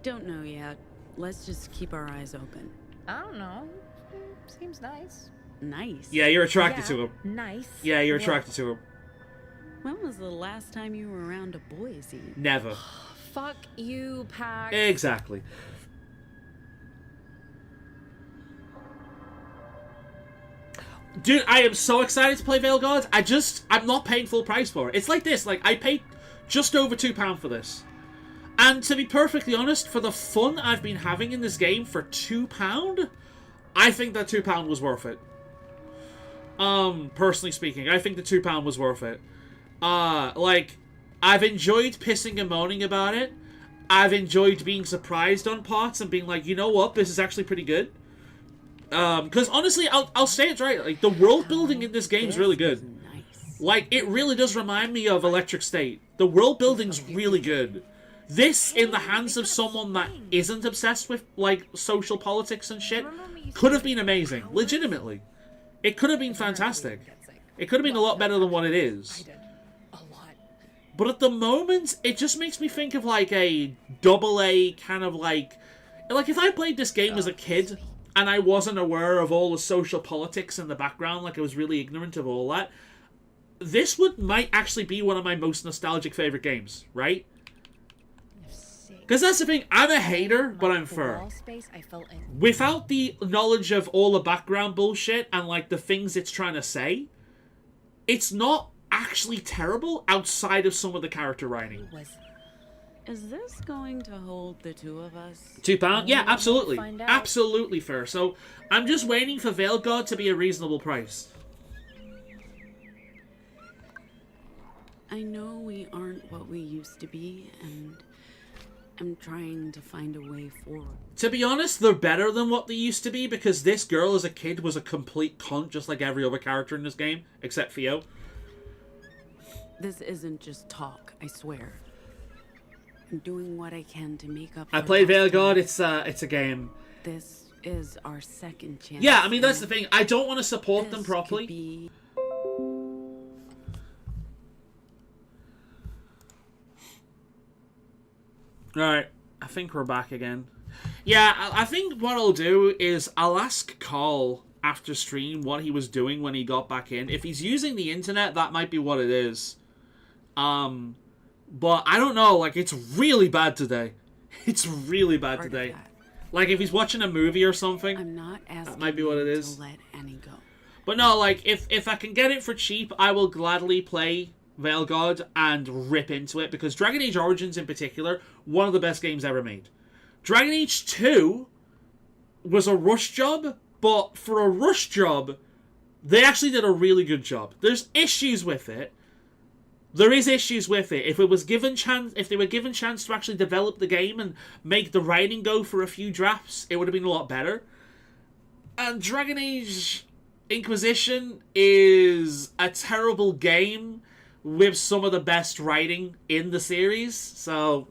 Don't know yet. Let's just keep our eyes open. I don't know. Seems nice. Nice. Yeah, you're attracted to him. Nice. Yeah, you're What? attracted to him. When was the last time you were around a boy, Z? Never. Fuck you, Pax. Exactly. Dude, I am so excited to play Veilguard. I'm not paying full price for it. It's like this, like, I paid just over £2 for this. And to be perfectly honest, for the fun I've been having in this game for £2, I think that £2 was worth it. Personally speaking, I think the £2 was worth it. Like, I've enjoyed pissing and moaning about it. I've enjoyed being surprised on parts and being like, you know what, this is actually pretty good. Because honestly, I'll say it right, like, the world building in this game is really good. Nice. Like, it really does remind me of Electric State. The world building's really good. This, in the hands of someone that isn't obsessed with, like, social politics and shit, could have been amazing. Legitimately. It could have been fantastic. It could have been a lot better than what it is. A lot. But at the moment, it just makes me think of, like, a AA kind of, like... Like, if I played this game as a kid, and I wasn't aware of all the social politics in the background, like, I was really ignorant of all that, this might actually be one of my most nostalgic favorite games, right? Because that's the thing, I'm a hater, but I'm fair. Without the knowledge of all the background bullshit and, like, the things it's trying to say, it's not actually terrible outside of some of the character writing. Is this going to hold the two of us? £2? Yeah, absolutely. Absolutely fair. So, I'm just waiting for Veil God to be a reasonable price. I know we aren't what we used to be, and I'm trying to find a way forward. To be honest, they're better than what they used to be, because this girl as a kid was a complete cunt, just like every other character in this game, except Theo. This isn't just talk, I swear. I'm doing what I can to make up for I played Veil lost God, time. it's a game. This is our second chance. Yeah, I mean, that's the thing. I don't want to support them This properly. could be... Alright, I think we're back again. Yeah, I think what I'll do is I'll ask Carl after stream what he was doing when he got back in. If he's using the internet, that might be what it is. But I don't know, like, it's really bad today. It's really bad today. Like, if he's watching a movie or something, I'm not asking that might be what it is. to let Annie go. But no, like, if I can get it for cheap, I will gladly play Veil God and rip into it, because Dragon Age Origins in particular, one of the best games ever made. Dragon Age 2 was a rush job, but for a rush job, they actually did a really good job. There's issues with it. There is issues with it. If they were given chance to actually develop the game and make the writing go for a few drafts, it would have been a lot better. And Dragon Age Inquisition is a terrible game with some of the best writing in the series. So,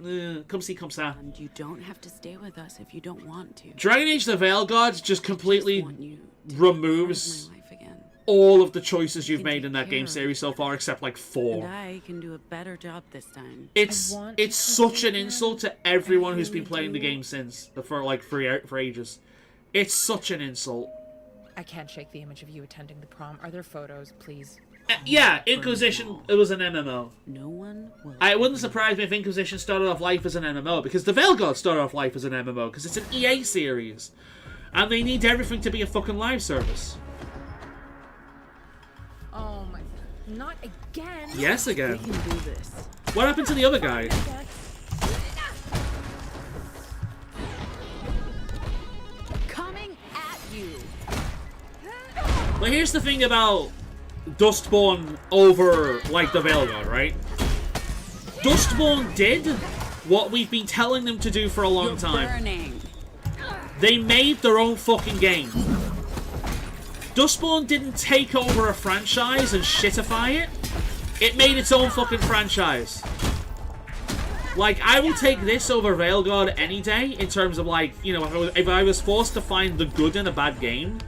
come see, come sa. And you don't have to stay with us if you don't want to. Dragon Age the Veil God just completely Want you to removes be part of my life again. all of the choices you've made in that game series so far, except like 4. And I can do a better job this time. It's such an insult to everyone who's been playing the game since for ages. It's such an insult. I can't shake the image of you attending the prom. Are there photos, please? Yeah, Inquisition, it was an MMO. No one will. It wouldn't surprise me if Inquisition started off life as an MMO, because the Veil God started off life as an MMO, because it's an EA series. And they need everything to be a fucking live service. Oh my... Not again! Yes, again. We can do this. What happened to the other guy? Coming at you. Well, here's the thing about Dustborn over, like, the Veil God, right? Dustborn did what we've been telling them to do for a long time. Burning. They made their own fucking game. Dustborn didn't take over a franchise and shitify it. It made its own fucking franchise. Like, I will take this over Veil God any day in terms of, like, you know, if I was forced to find the good in a bad game,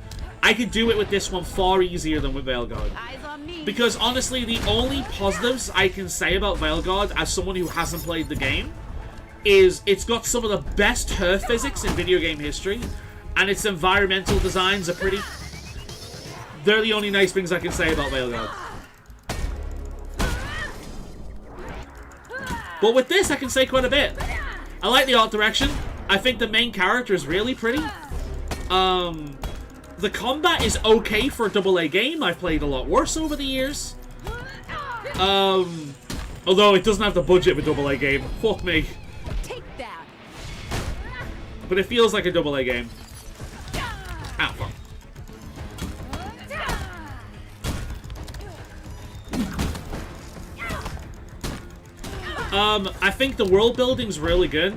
I could do it with this one far easier than with Veil God. Eyes on me. Because, honestly, the only positives I can say about Veil God, as someone who hasn't played the game, is it's got some of the best her physics in video game history, and its environmental designs are pretty... They're the only nice things I can say about Veil God. But with this, I can say quite a bit. I like the art direction. I think the main character is really pretty. The combat is okay for a AA game. I've played a lot worse over the years. Although it doesn't have the budget of a AA game. Fuck me. Take that. But it feels like a AA game. Ah, fuck. I think the world building's really good.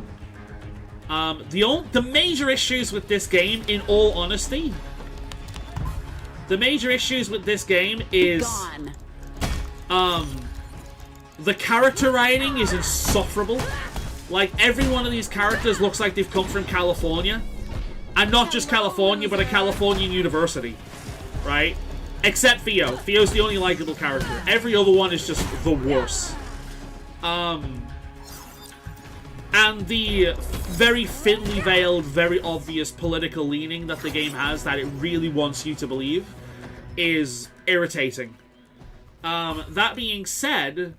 The major issues with this game, in all honesty, the major issues with this game is the character writing is insufferable. Like, every one of these characters looks like they've come from California, and not just California, but a Californian university, right? Except Theo. Theo's the only likable character. Every other one is just the worst. And the very thinly veiled, very obvious political leaning that the game has, that it really wants you to believe, is irritating. That being said,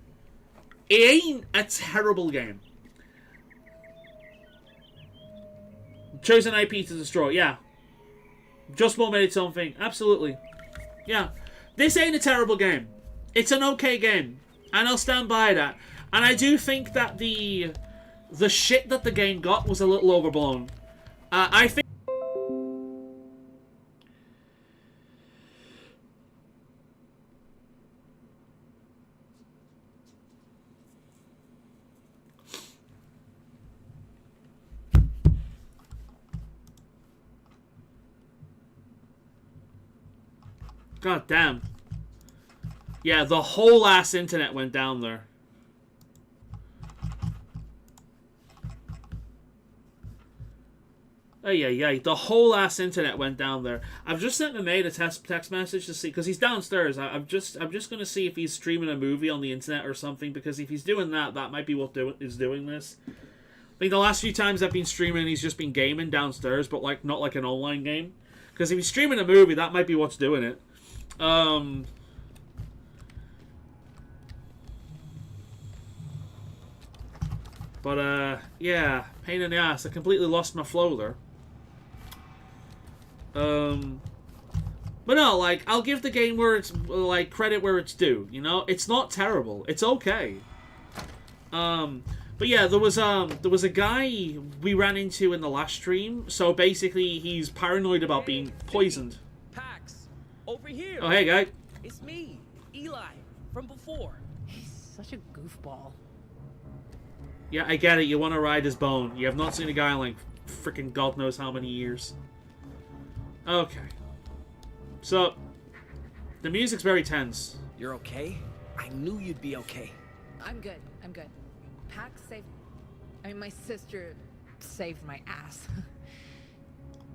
it ain't a terrible game. Chosen IP to destroy, yeah. Dustborn made its own thing, absolutely. Yeah. This ain't a terrible game. It's an okay game. And I'll stand by that. And I do think that the shit that the game got was a little overblown. I think... God damn. Yeah, the whole ass internet went down there. Oh yeah, the whole ass internet went down there. I've just sent Nate a text message to see, because he's downstairs. I'm just gonna see if he's streaming a movie on the internet or something, because if he's doing that, that might be what is doing this. I think the last few times I've been streaming, he's just been gaming downstairs, but like not like an online game. Because if he's streaming a movie, that might be what's doing it. Yeah, pain in the ass. I completely lost my flow there. But no, like, I'll give the game where it's, like, credit where it's due, you know? It's not terrible. It's okay. But yeah, there was a guy we ran into in the last stream, so basically he's paranoid about being poisoned. Pax, over here. Oh, hey, guy. It's me, Eli, from before. He's such a goofball. Yeah, I get it. You want to ride his bone. You have not seen a guy in, like, freaking God knows how many years. Okay. So, the music's very tense. You're okay? I knew you'd be okay. I'm good. I'm good. Pax saved... I mean, my sister saved my ass.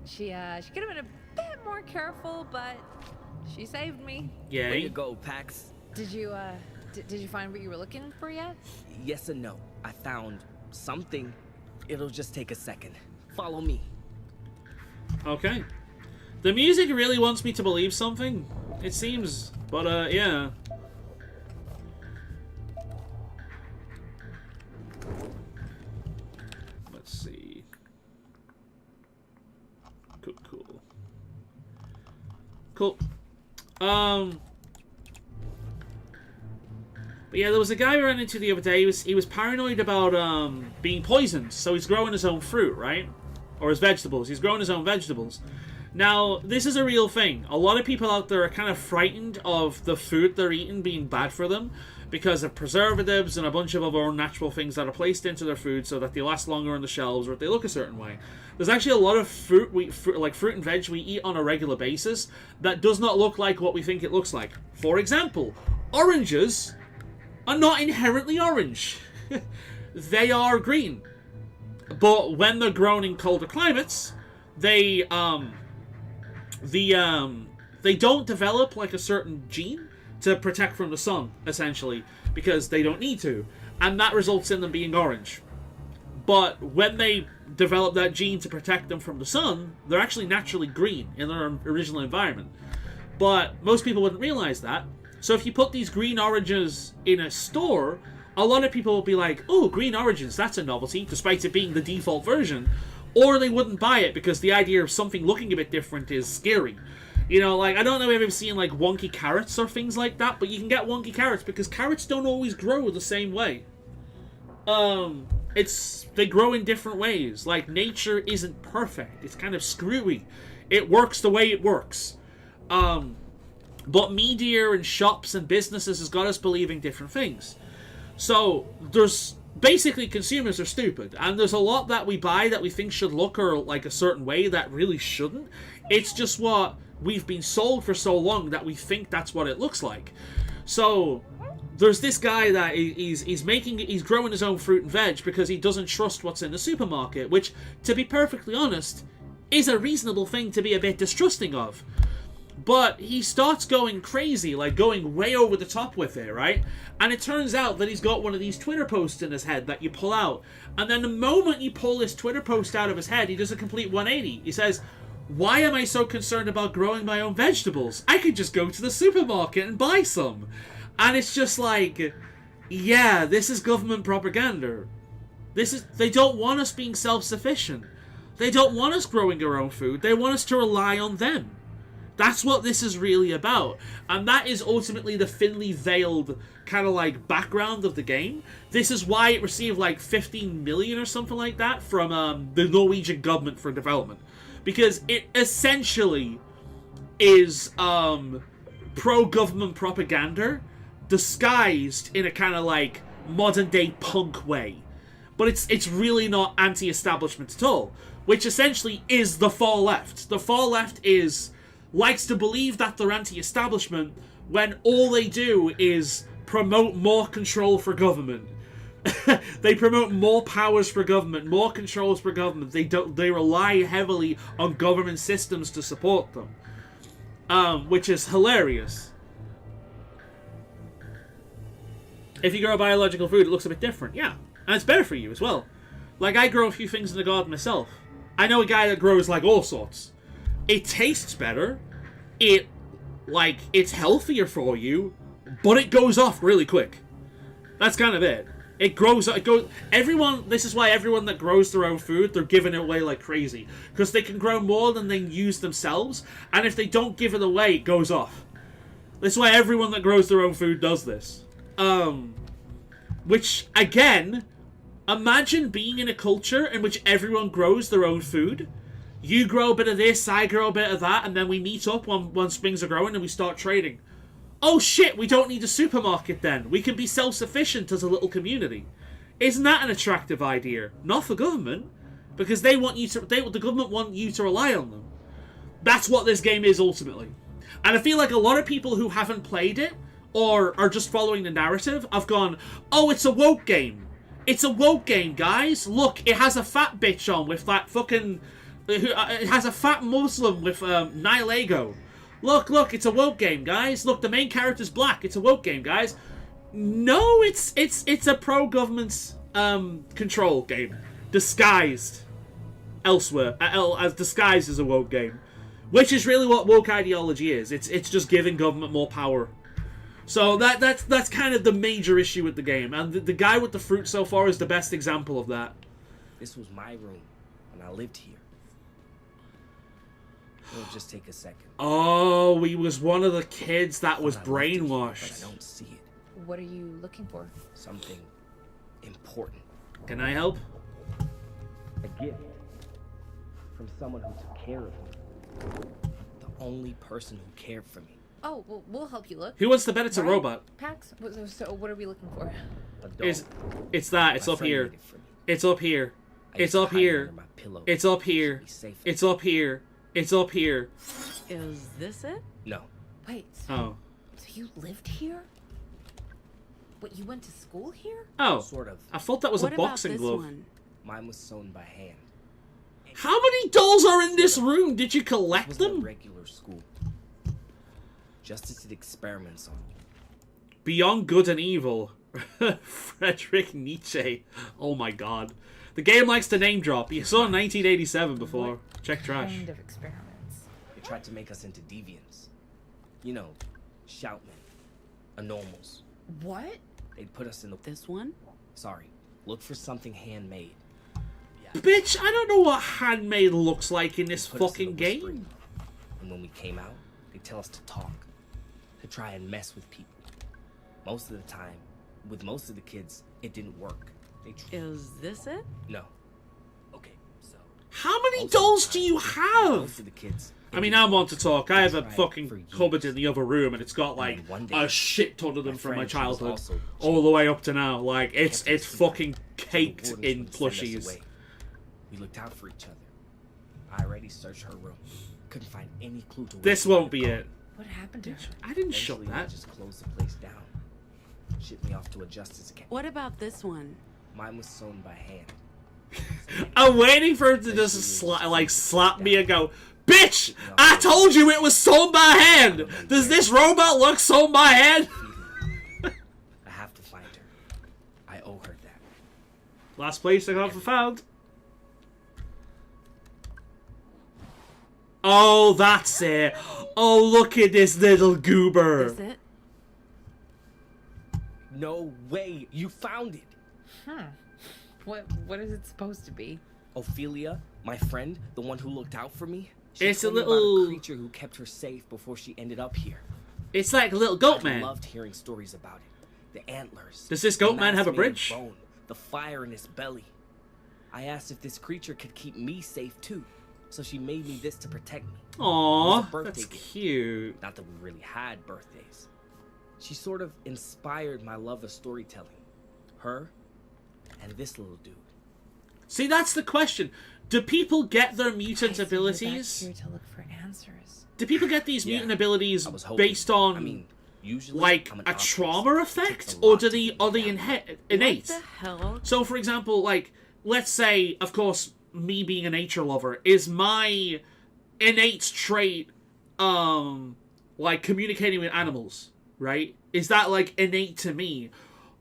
She could have been a bit more careful, but she saved me. Yeah. Way to go, Pax. Did you find what you were looking for yet? Yes and no. I found something. It'll just take a second. Follow me. Okay. The music really wants me to believe something, it seems. But, yeah. Let's see. Cool. But yeah, there was a guy we ran into the other day. He was paranoid about being poisoned, so he's growing his own fruit, right? Or his vegetables. He's growing his own vegetables. Now, this is a real thing. A lot of people out there are kind of frightened of the food they're eating being bad for them because of preservatives and a bunch of other unnatural things that are placed into their food so that they last longer on the shelves or they look a certain way. There's actually a lot of fruit and veg we eat on a regular basis that does not look like what we think it looks like. For example, oranges are not inherently orange. They are green. But when they're grown in colder climates, they don't develop like a certain gene to protect from the sun, essentially, because they don't need to, and that results in them being orange. But when they develop that gene to protect them from the sun, they're actually naturally green in their original environment. But most people wouldn't realize that. So if you put these green oranges in a store, a lot of people will be like, oh, green oranges, that's a novelty, despite it being the default version. Or they wouldn't buy it because the idea of something looking a bit different is scary. You know, like, I don't know if you've ever seen, like, wonky carrots or things like that, but you can get wonky carrots because carrots don't always grow the same way. They grow in different ways. Like, nature isn't perfect. It's kind of screwy. It works the way it works. But media and shops and businesses has got us believing different things. So, basically, consumers are stupid, and there's a lot that we buy that we think should look or like a certain way that really shouldn't. It's just what we've been sold for so long that we think that's what it looks like. So there's this guy that he's growing his own fruit and veg because he doesn't trust what's in the supermarket, which, to be perfectly honest, is a reasonable thing to be a bit distrusting of. But he starts going crazy, like going way over the top with it, right? And it turns out that he's got one of these Twitter posts in his head that you pull out. And then the moment you pull this Twitter post out of his head, he does a complete 180. He says, why am I so concerned about growing my own vegetables? I could just go to the supermarket and buy some. And it's just like, yeah, this is government propaganda. They don't want us being self-sufficient. They don't want us growing our own food. They want us to rely on them. That's what this is really about. And that is ultimately the thinly veiled kind of like background of the game. This is why it received like 15 million or something like that from the Norwegian government for development. Because it essentially is pro-government propaganda disguised in a kind of like modern-day punk way. But it's really not anti-establishment at all. Which essentially is the far left. The far left likes to believe that they're anti-establishment when all they do is promote more control for government. They promote more powers for government, more controls for government. They rely heavily on government systems to support them. Which is hilarious. If you grow biological food, it looks a bit different, yeah. And it's better for you as well. Like, I grow a few things in the garden myself. I know a guy that grows, like, all sorts. It tastes better. It's healthier for you, but it goes off really quick. That's kind of it. It goes, this is why everyone that grows their own food, they're giving it away like crazy. Because they can grow more than they use themselves, and if they don't give it away, it goes off. This is why everyone that grows their own food does this. Which, again, imagine being in a culture in which everyone grows their own food. You grow a bit of this, I grow a bit of that, and then we meet up once things are growing and we start trading. Oh shit, we don't need a supermarket then. We can be self-sufficient as a little community. Isn't that an attractive idea? Not for government, because the government want you to rely on them. That's what this game is ultimately. And I feel like a lot of people who haven't played it, or are just following the narrative, have gone, oh, it's a woke game. It's a woke game, guys. Look, it has a fat bitch on with that fucking... It has a fat Muslim with Nihilego. Look, it's a woke game, guys. Look, the main character's black. It's a woke game, guys. No, it's a pro-government control game. Disguised elsewhere. As disguised as a woke game. Which is really what woke ideology is. It's just giving government more power. So that's kind of the major issue with the game. And the guy with the fruit so far is the best example of that. This was my room, and I lived here. It'll just take a second. Oh, he was one of the kids that was I left it here, brainwashed. but I don't see it. What are you looking for? Something important. Can I help? A gift from someone who took care of me. The only person who cared for me. Oh, well, we'll help you look. Who wants to bet it's a Right? robot? Pax? So what are we looking for? A dog. It's that. It's My up friend here. made it for me. It's up here. I It's used to up hide it here. under my pillow. It's up to here. be safe. It's up here. It's up here. Is this it? No. Wait, Oh. so you lived here? What, you went to school here? Oh. Sort of. I thought that was What a about boxing this glove. one? Mine was sewn by hand. How many dolls are in this room? Did you It collect wasn't a them? regular school. Justice did experiments on me. Beyond Good and Evil. Friedrich Nietzsche. Oh my god. The game likes to name drop. You saw 1987 before. Check trash. Kind of experiments. They tried to make us into deviants. You know, shoutmen, anomals. What? They'd put us in the... This one? Sorry. Look for something handmade. Bitch, I don't know what handmade looks like in this Put us in fucking the whispering game. room. And when we came out, they'd tell us to talk. To try and mess with people. Most of the time, with most of the kids, it didn't work. Is this it? No. Okay, so... How many most of the dolls time, do you Most have? of the kids... I mean, I want to talk. I have a tried fucking for years. cupboard in the other room, and it's got like then one day, a shit ton of them my from my friend, she was childhood, also all the way up to now. Like it's kept us fucking secret, so the caked wardens in wouldn't send us plushies. away. We looked out for each other. I already searched her room. Couldn't find any clue to where This she might won't have be gone. it. What happened to her? I didn't shut Eventually, that. they just closed the place down. Shipped me off to a justice academy. What about this one? Mine was sewn by hand. I'm waiting for him to just slap me and go, "Bitch! I told you it was sewn by hand. Does this robot look sewn by hand?" I have to find her. I owe her that. Last place I got found. Oh, that's it. Oh, look at this little goober. This it? no way. You found it. Huh. What is it supposed to be? Ophelia, my friend, the one who looked out for me. She It's a told me little- about a creature who kept her safe before she ended up here. It's like a little goat I man. loved hearing stories about it. The antlers. Does this the goat man mask have a made of bridge? Bone, the fire in his belly. I asked if this creature could keep me safe too, so she made me this to protect me. It was Aww, a birthday that's gift. cute. Not that we really had birthdays. She sort of inspired my love of storytelling. Her and this little dude. See, that's the question. Do people get their I mutant see, you're back abilities? here to look for answers. Do people get these Yeah, mutant abilities I was hoping. based on I mean, usually like I'm an a optimist. trauma It effect, takes a or lot do to they keep are me they What innate? the hell? So, for example, like let's say, of course, me being a nature lover, is my innate trait like communicating with animals, right? Is that like innate to me?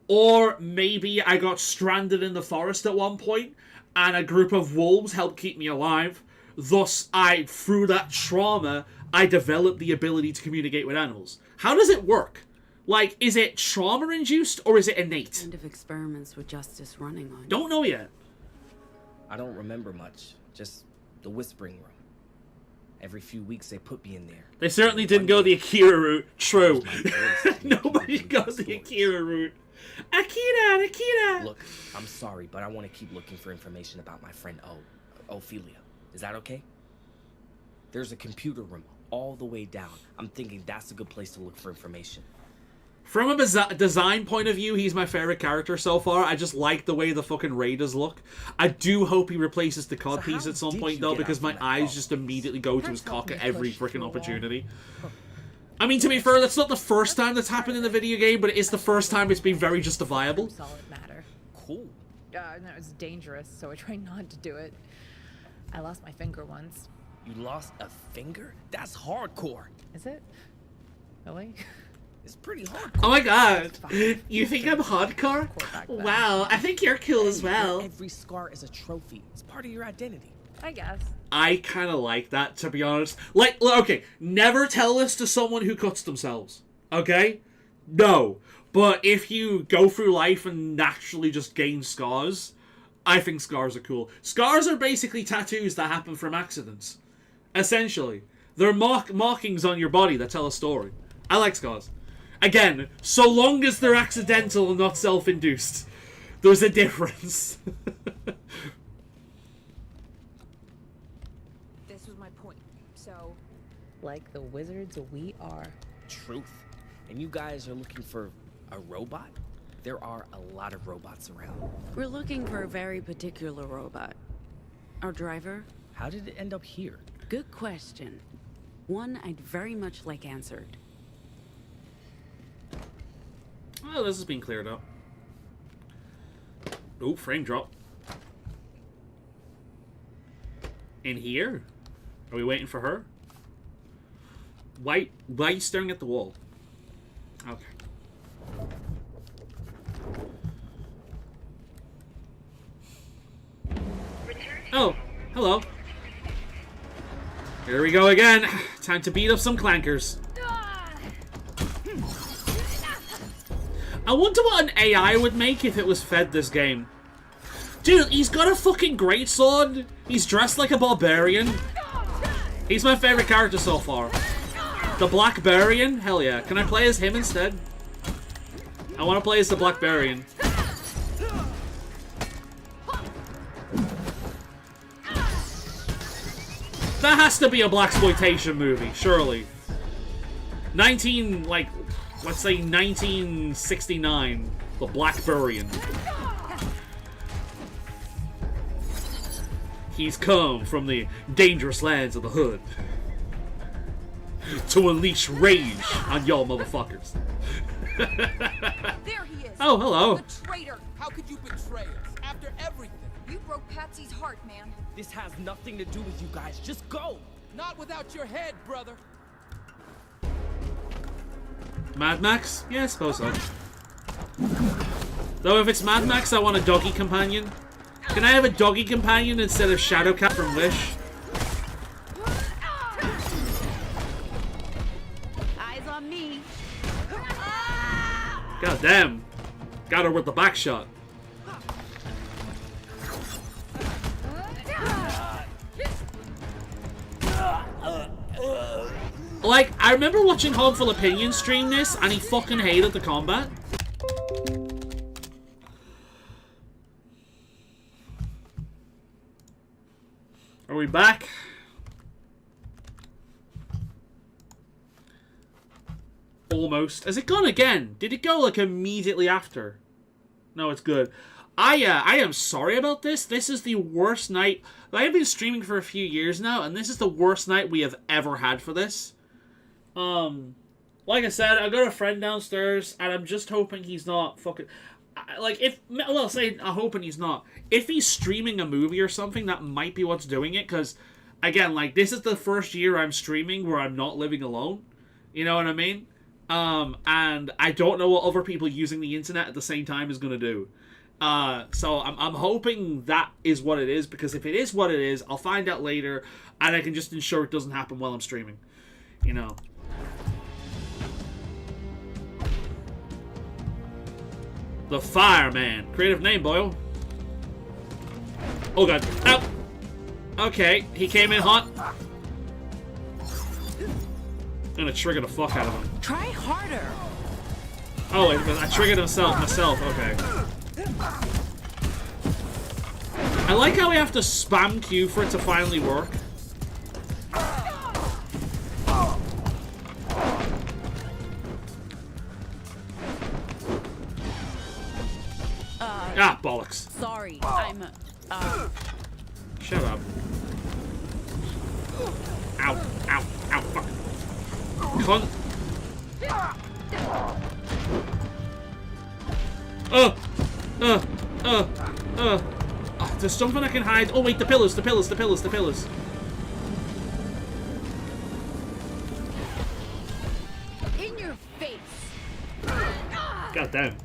Or maybe I got stranded in the forest at one point and a group of wolves helped keep me alive. Thus, through that trauma, I developed the ability to communicate with animals. How does it work? Like, is it trauma-induced or is it innate? Kind of experiments with justice running on you. Don't know yet. I don't remember much. Just the whispering room. Every few weeks they put me in there. They certainly And didn't one go day, the Akira route. True. my voice to make Nobody people goes the believe Akira route. Akira! Look, I'm sorry, but I want to keep looking for information about my friend Ophelia. Is that okay? There's a computer room all the way down. I'm thinking that's a good place to look for information. From a design point of view, he's my favorite character so far. I just like the way the fucking raiders look. I do hope he replaces the cod So piece how at some did point, you though, get because out my from that eyes box? just immediately go to his That's cock at helped me every push through freaking a wall. opportunity. I mean, to be fair, that's not the first time that's happened in the video game, but it is the first time it's been very justifiable. Solid matter. Cool. No, it's dangerous, so I try not to do it. I lost my finger once. You lost a finger? That's hardcore. Is it? Really? It's pretty hardcore. Oh my god. You think I'm hardcore? Back then. Wow, I think you're cool as Your well. Every scar is a trophy. It's part of your identity. I guess. I kind of like that, to be honest. Like, okay, never tell this to someone who cuts themselves. Okay? No. But if you go through life and naturally just gain scars, I think scars are cool. Scars are basically tattoos that happen from accidents. Essentially. They're markings on your body that tell a story. I like scars. Again, so long as they're accidental and not self-induced. There's a difference. This was my point. So, Like the wizards we are. Truth. And you guys are looking for a robot? There are a lot of robots around. We're looking for a very particular robot. Our driver? How did it end up here? Good question. One I'd very much like answered. Oh, this has been cleared up. Oh, frame drop. In here? Are we waiting for her? Why are you staring at the wall? Okay. Oh, hello. Here we go again. Time to beat up some clankers. I wonder what an AI would make if it was fed this game. Dude, he's got a fucking greatsword. He's dressed like a barbarian. He's my favorite character so far. The Blackbarian? Hell yeah. Can I play as him instead? I want to play as the Blackbarian. That has to be a blaxploitation movie, surely. Let's say 1969. The Blackbarian. He's come from the dangerous lands of the hood to unleash rage on y'all motherfuckers. there he is. Oh, hello. The traitor. How could you betray us after everything? You broke Patsy's heart, man. This has nothing to do with you guys. Just go. Not without your head, brother. Mad Max? Yeah, I suppose so. Though if it's Mad Max, I want a doggy companion. Can I have a doggy companion instead of Shadowcat from Wish? Eyes on me. God damn. Got her with the back shot. Like, I remember watching Harmful Opinion stream this, and he fucking hated the combat. Are we back? Almost. Has it gone again? Did it go, like, immediately after? No, it's good. I am sorry about this. This is the worst night. I have been streaming for a few years now, and this is the worst night we have ever had for this. Like I said, I got a friend downstairs, and I'm just hoping he's not fucking... Like, I'm hoping he's not. If he's streaming a movie or something, that might be what's doing it, because, again, like, this is the first year I'm streaming where I'm not living alone. You know what I mean? And I don't know what other people using the internet at the same time is going to do. So I'm hoping that is what it is, because if it is what it is, I'll find out later, and I can just ensure it doesn't happen while I'm streaming. You know. The Fireman. Creative name, Boyle. Oh god. Ow! Okay, he came in hot. I'm gonna trigger the fuck out of him. Try harder. Oh, I triggered myself. Okay. I like how we have to spam Q for it to finally work. Ah, bollocks. Sorry, I'm, Shut up. Ow, ow, ow, fuck. Cunt. There's something I can hide. Oh, wait, the pillars. in your face. God damn.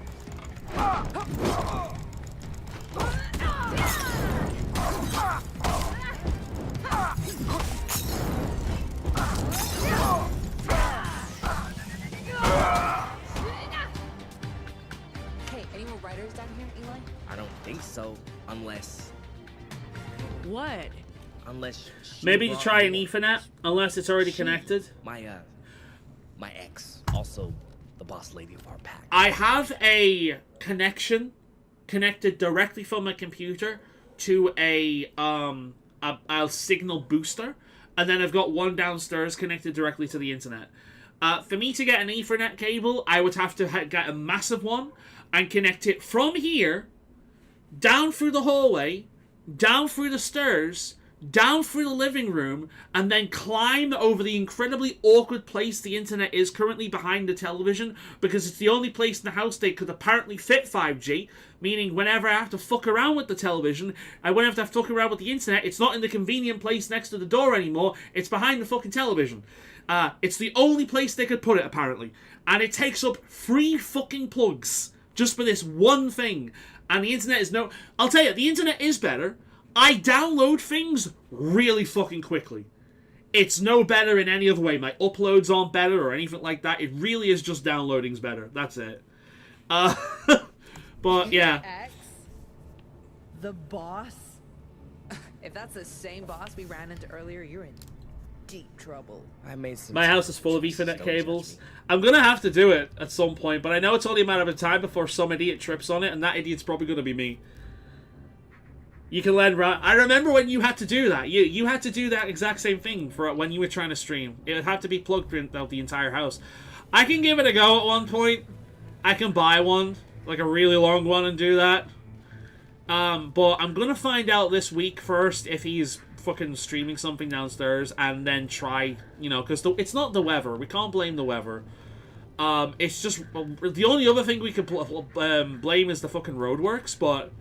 Hey, any more writers down here, Eli? I don't think so, unless What? she Maybe to brought try an me- Ethernet, unless it's already connected. My ex, also the boss lady of our pack. I have a connection connected directly from my computer to a signal booster, and then I've got one downstairs connected directly to the internet. For me to get an Ethernet cable, I would have to get a massive one and connect it from here, down through the hallway, down through the stairs, down through the living room, and then climb over the incredibly awkward place the internet is currently behind the television, because it's the only place in the house they could apparently fit 5G, meaning whenever I have to fuck around with the television, and whenever I have to fuck around with the internet, it's not in the convenient place next to the door anymore, it's behind the fucking television. It's the only place they could put it, apparently. And it takes up 3 fucking plugs just for this one thing. And the internet is no... I'll tell you, the internet is better. I download things really fucking quickly. It's no better in any other way. My uploads aren't better or anything like that. It really is just downloading's better. That's it. But, yeah. X? The boss? If that's the same boss we ran into earlier, you're in deep trouble. I made some. My house is full of choices, Ethernet don't judge cables. me. I'm going to have to do it at some point, but I know it's only a matter of time before some idiot trips on it, and that idiot's probably going to be me. You can learn... I remember when you had to do that. You had to do that exact same thing for when you were trying to stream. It would have to be plugged throughout the entire house. I can give it a go at one point. I can buy one, like a really long one, and do that. But I'm going to find out this week first if he's fucking streaming something downstairs, and then try, you know, because it's not the weather. We can't blame the weather. It's just... The only other thing we could blame is the fucking roadworks, but...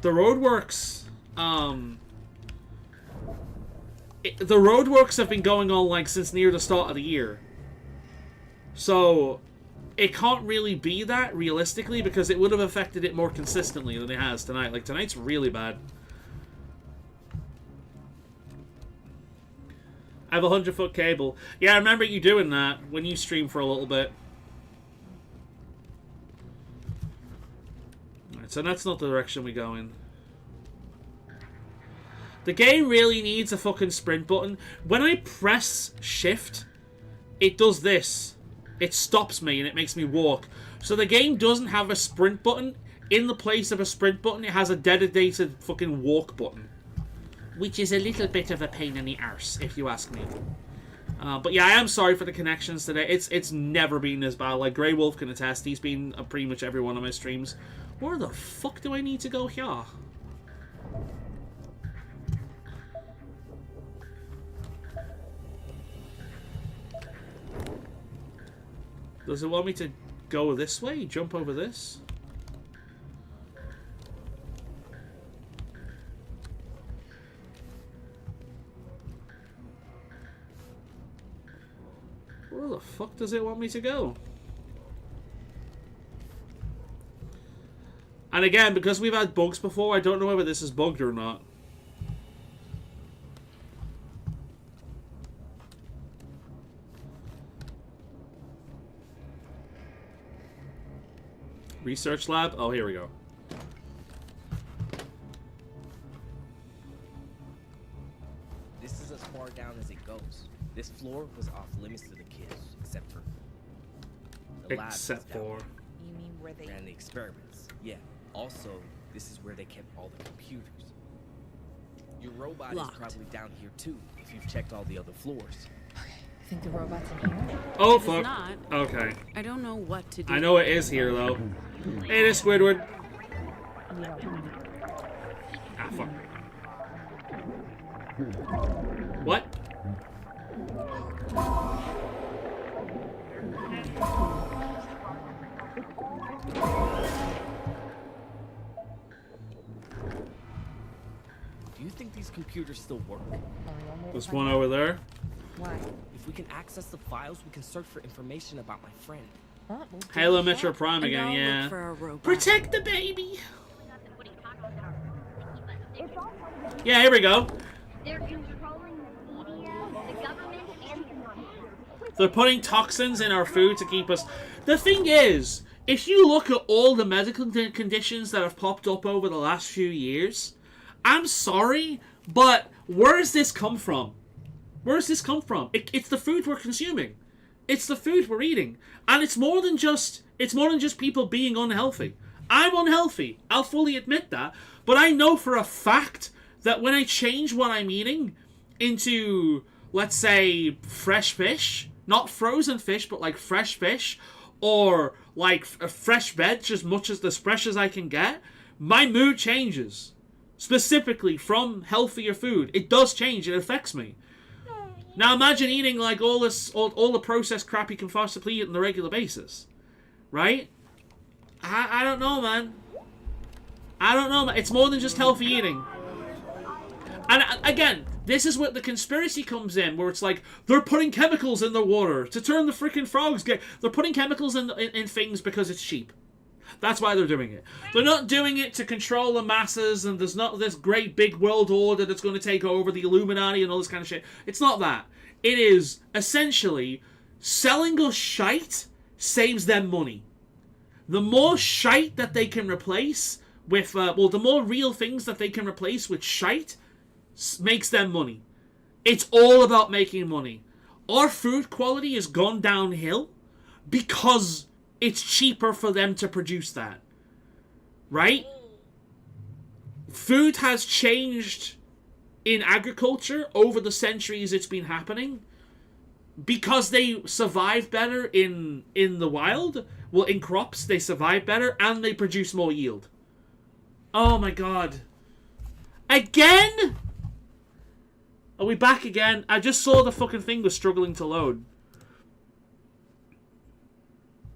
The roadworks, the roadworks have been going on, like, since near the start of the year. So, it can't really be that, realistically, because it would have affected it more consistently than it has tonight. Like, tonight's really bad. I have a 100-foot cable. Yeah, I remember you doing that when you streamed for a little bit. So that's not the direction we go in. The game really needs a fucking sprint button. When I press shift, it does this. It stops me and it makes me walk. So the game doesn't have a sprint button. In the place of a sprint button, it has a dedicated fucking walk button. Which is a little bit of a pain in the arse, if you ask me. But yeah, I am sorry for the connections today. It's never been as bad. Like, Grey Wolf can attest. He's been on pretty much every one of my streams. Where the fuck do I need to go here? Does it want me to go this way? Jump over this? Where the fuck does it want me to go? And again, because we've had bugs before, I don't know whether this is bugged or not. Research lab? Oh, here we go. This is as far down as it goes. This floor was off limits to the kids, except for the lab. Except for... You mean where they ran the experiments. Yeah. Also, this is where they kept all the computers. Your robot Locked. is probably down here too, if you've checked all the other floors. I think the robot's in here. Oh, If fuck. not, Okay. I don't know what to do. I know it is here, though. Hey, it is Squidward. Ah, fuck. What? Do you think these computers still work? There's one over there. Why? If we can access the files, we can search for information about my friend. What? We'll do Halo that. Metro Prime And again, I'll yeah. look for a robot. Protect the baby! Yeah, here we go. They're controlling the media, the government, and the economy. They're putting toxins in our food to keep us... The thing is, if you look at all the medical conditions that have popped up over the last few years, I'm sorry, but where does this come from? Where does this come from? It's the food we're consuming. It's the food we're eating. And it's more than just people being unhealthy. I'm unhealthy. I'll fully admit that. But I know for a fact that when I change what I'm eating into, let's say, fresh fish, not frozen fish, but like fresh fish, or like a fresh veg, as much as fresh as I can get, my mood changes. Specifically from healthier food. It does change. It affects me. Now imagine eating like all the processed crap you can possibly eat on a regular basis. Right? I don't know, man. I don't know, man. It's more than just healthy eating. And again, this is what the conspiracy comes in, where it's like, they're putting chemicals in the water to turn the freaking frogs gay. They're putting chemicals in things because it's cheap. That's why they're doing it. They're not doing it to control the masses, and there's not this great big world order that's going to take over the Illuminati and all this kind of shit. It's not that. It is essentially selling us shite saves them money. The more shite that they can replace with, the more real things that they can replace with shite makes them money. It's all about making money. Our food quality has gone downhill because it's cheaper for them to produce that. Right? Food has changed in agriculture over the centuries it's been happening because they survive better in the wild. Well, in crops, they survive better and they produce more yield. Oh my god. Again? Are we back again? I just saw the fucking thing was struggling to load.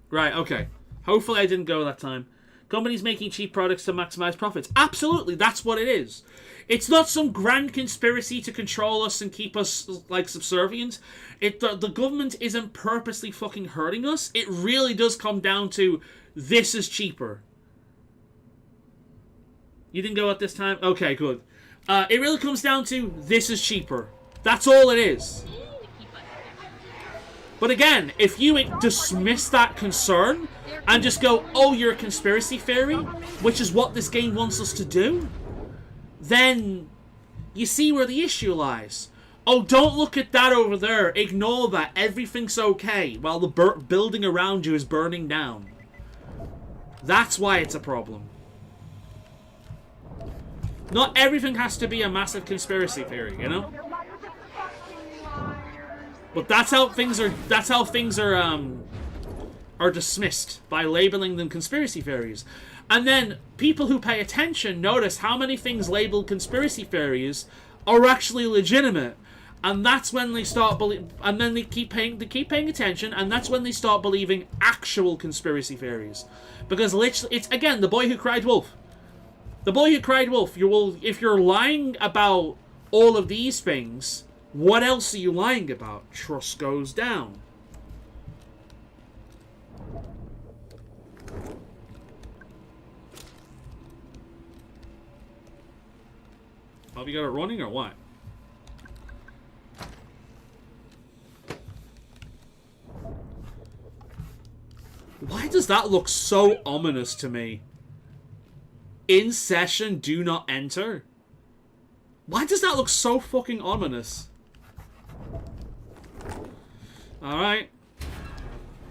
Right, okay. Hopefully I didn't go that time. Companies making cheap products to maximize profits. Absolutely, that's what it is. It's not some grand conspiracy to control us and keep us, like, subservient. The government isn't purposely fucking hurting us. It really does come down to, this is cheaper. You didn't go at this time? Okay, good. It really comes down to, this is cheaper. That's all it is. But again, if you dismiss that concern and just go, oh, you're a conspiracy theory, which is what this game wants us to do, then you see where the issue lies. Oh, don't look at that over there. Ignore that. Everything's okay while the building around you is burning down. That's why it's a problem. Not everything has to be a massive conspiracy theory, you know? But that's how things are dismissed by labeling them conspiracy theories. And then people who pay attention notice how many things labeled conspiracy theories are actually legitimate. And that's when they start and then they keep paying attention, and that's when they start believing actual conspiracy theories. Because literally, it's again the boy who cried wolf. The boy who cried wolf. If you're lying about all of these things, what else are you lying about? Trust goes down. Have you got it running or what? Why does that look so ominous to me? In session, do not enter. Why does that look so fucking ominous? Alright.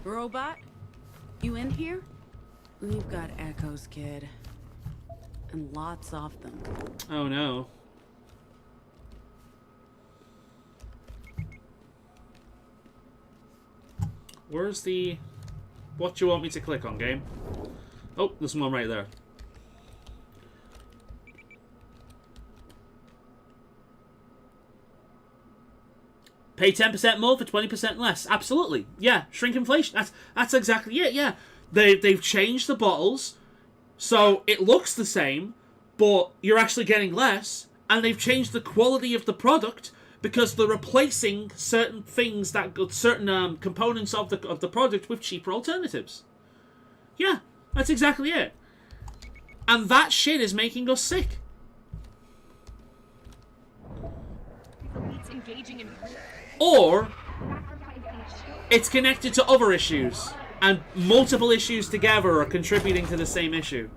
Robot? You in here? We've got echoes, kid. And lots of them. Oh no. Where's the... What do you want me to click on, game? Oh, there's one right there. Pay 10% more for 20% less. Absolutely. Yeah, shrinkflation. That's exactly it, yeah. They've changed the bottles, so it looks the same, but you're actually getting less, and they've changed the quality of the product because they're replacing certain things certain components of the product with cheaper alternatives. Yeah, that's exactly it. And that shit is making us sick. Or it's connected to other issues, and multiple issues together are contributing to the same issue.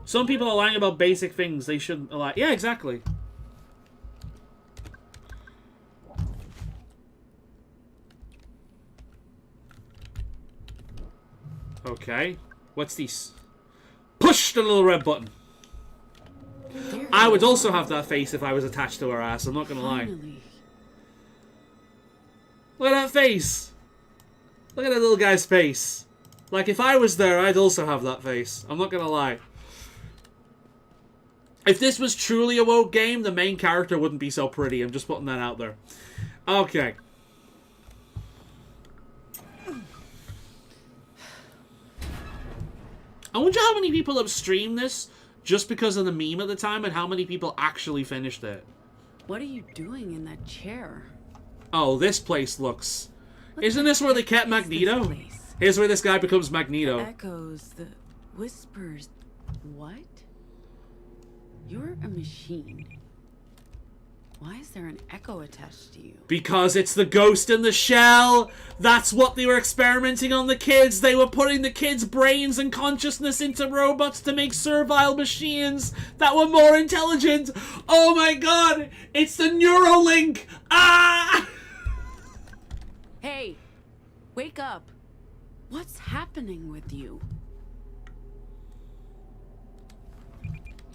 Some people are lying about basic things they shouldn't lie. Yeah, exactly. Okay. What's this? Push the little red button. I would also have that face if I was attached to her ass, I'm not gonna lie. Look at that face! Look at that little guy's face. Like, if I was there, I'd also have that face. I'm not gonna lie. If this was truly a woke game, the main character wouldn't be so pretty. I'm just putting that out there. Okay. I wonder how many people have streamed this just because of the meme at the time and how many people actually finished it. What are you doing in that chair? Oh, this place looks... Isn't this where they kept Magneto? Here's where this guy becomes Magneto. The echoes, the whispers. What? You're a machine. Why is there an echo attached to you? Because it's the ghost in the shell. That's what they were experimenting on the kids. They were putting the kids' brains and consciousness into robots to make servile machines that were more intelligent. Oh my god! It's the Neuralink! Ah! Hey! Wake up! What's happening with you?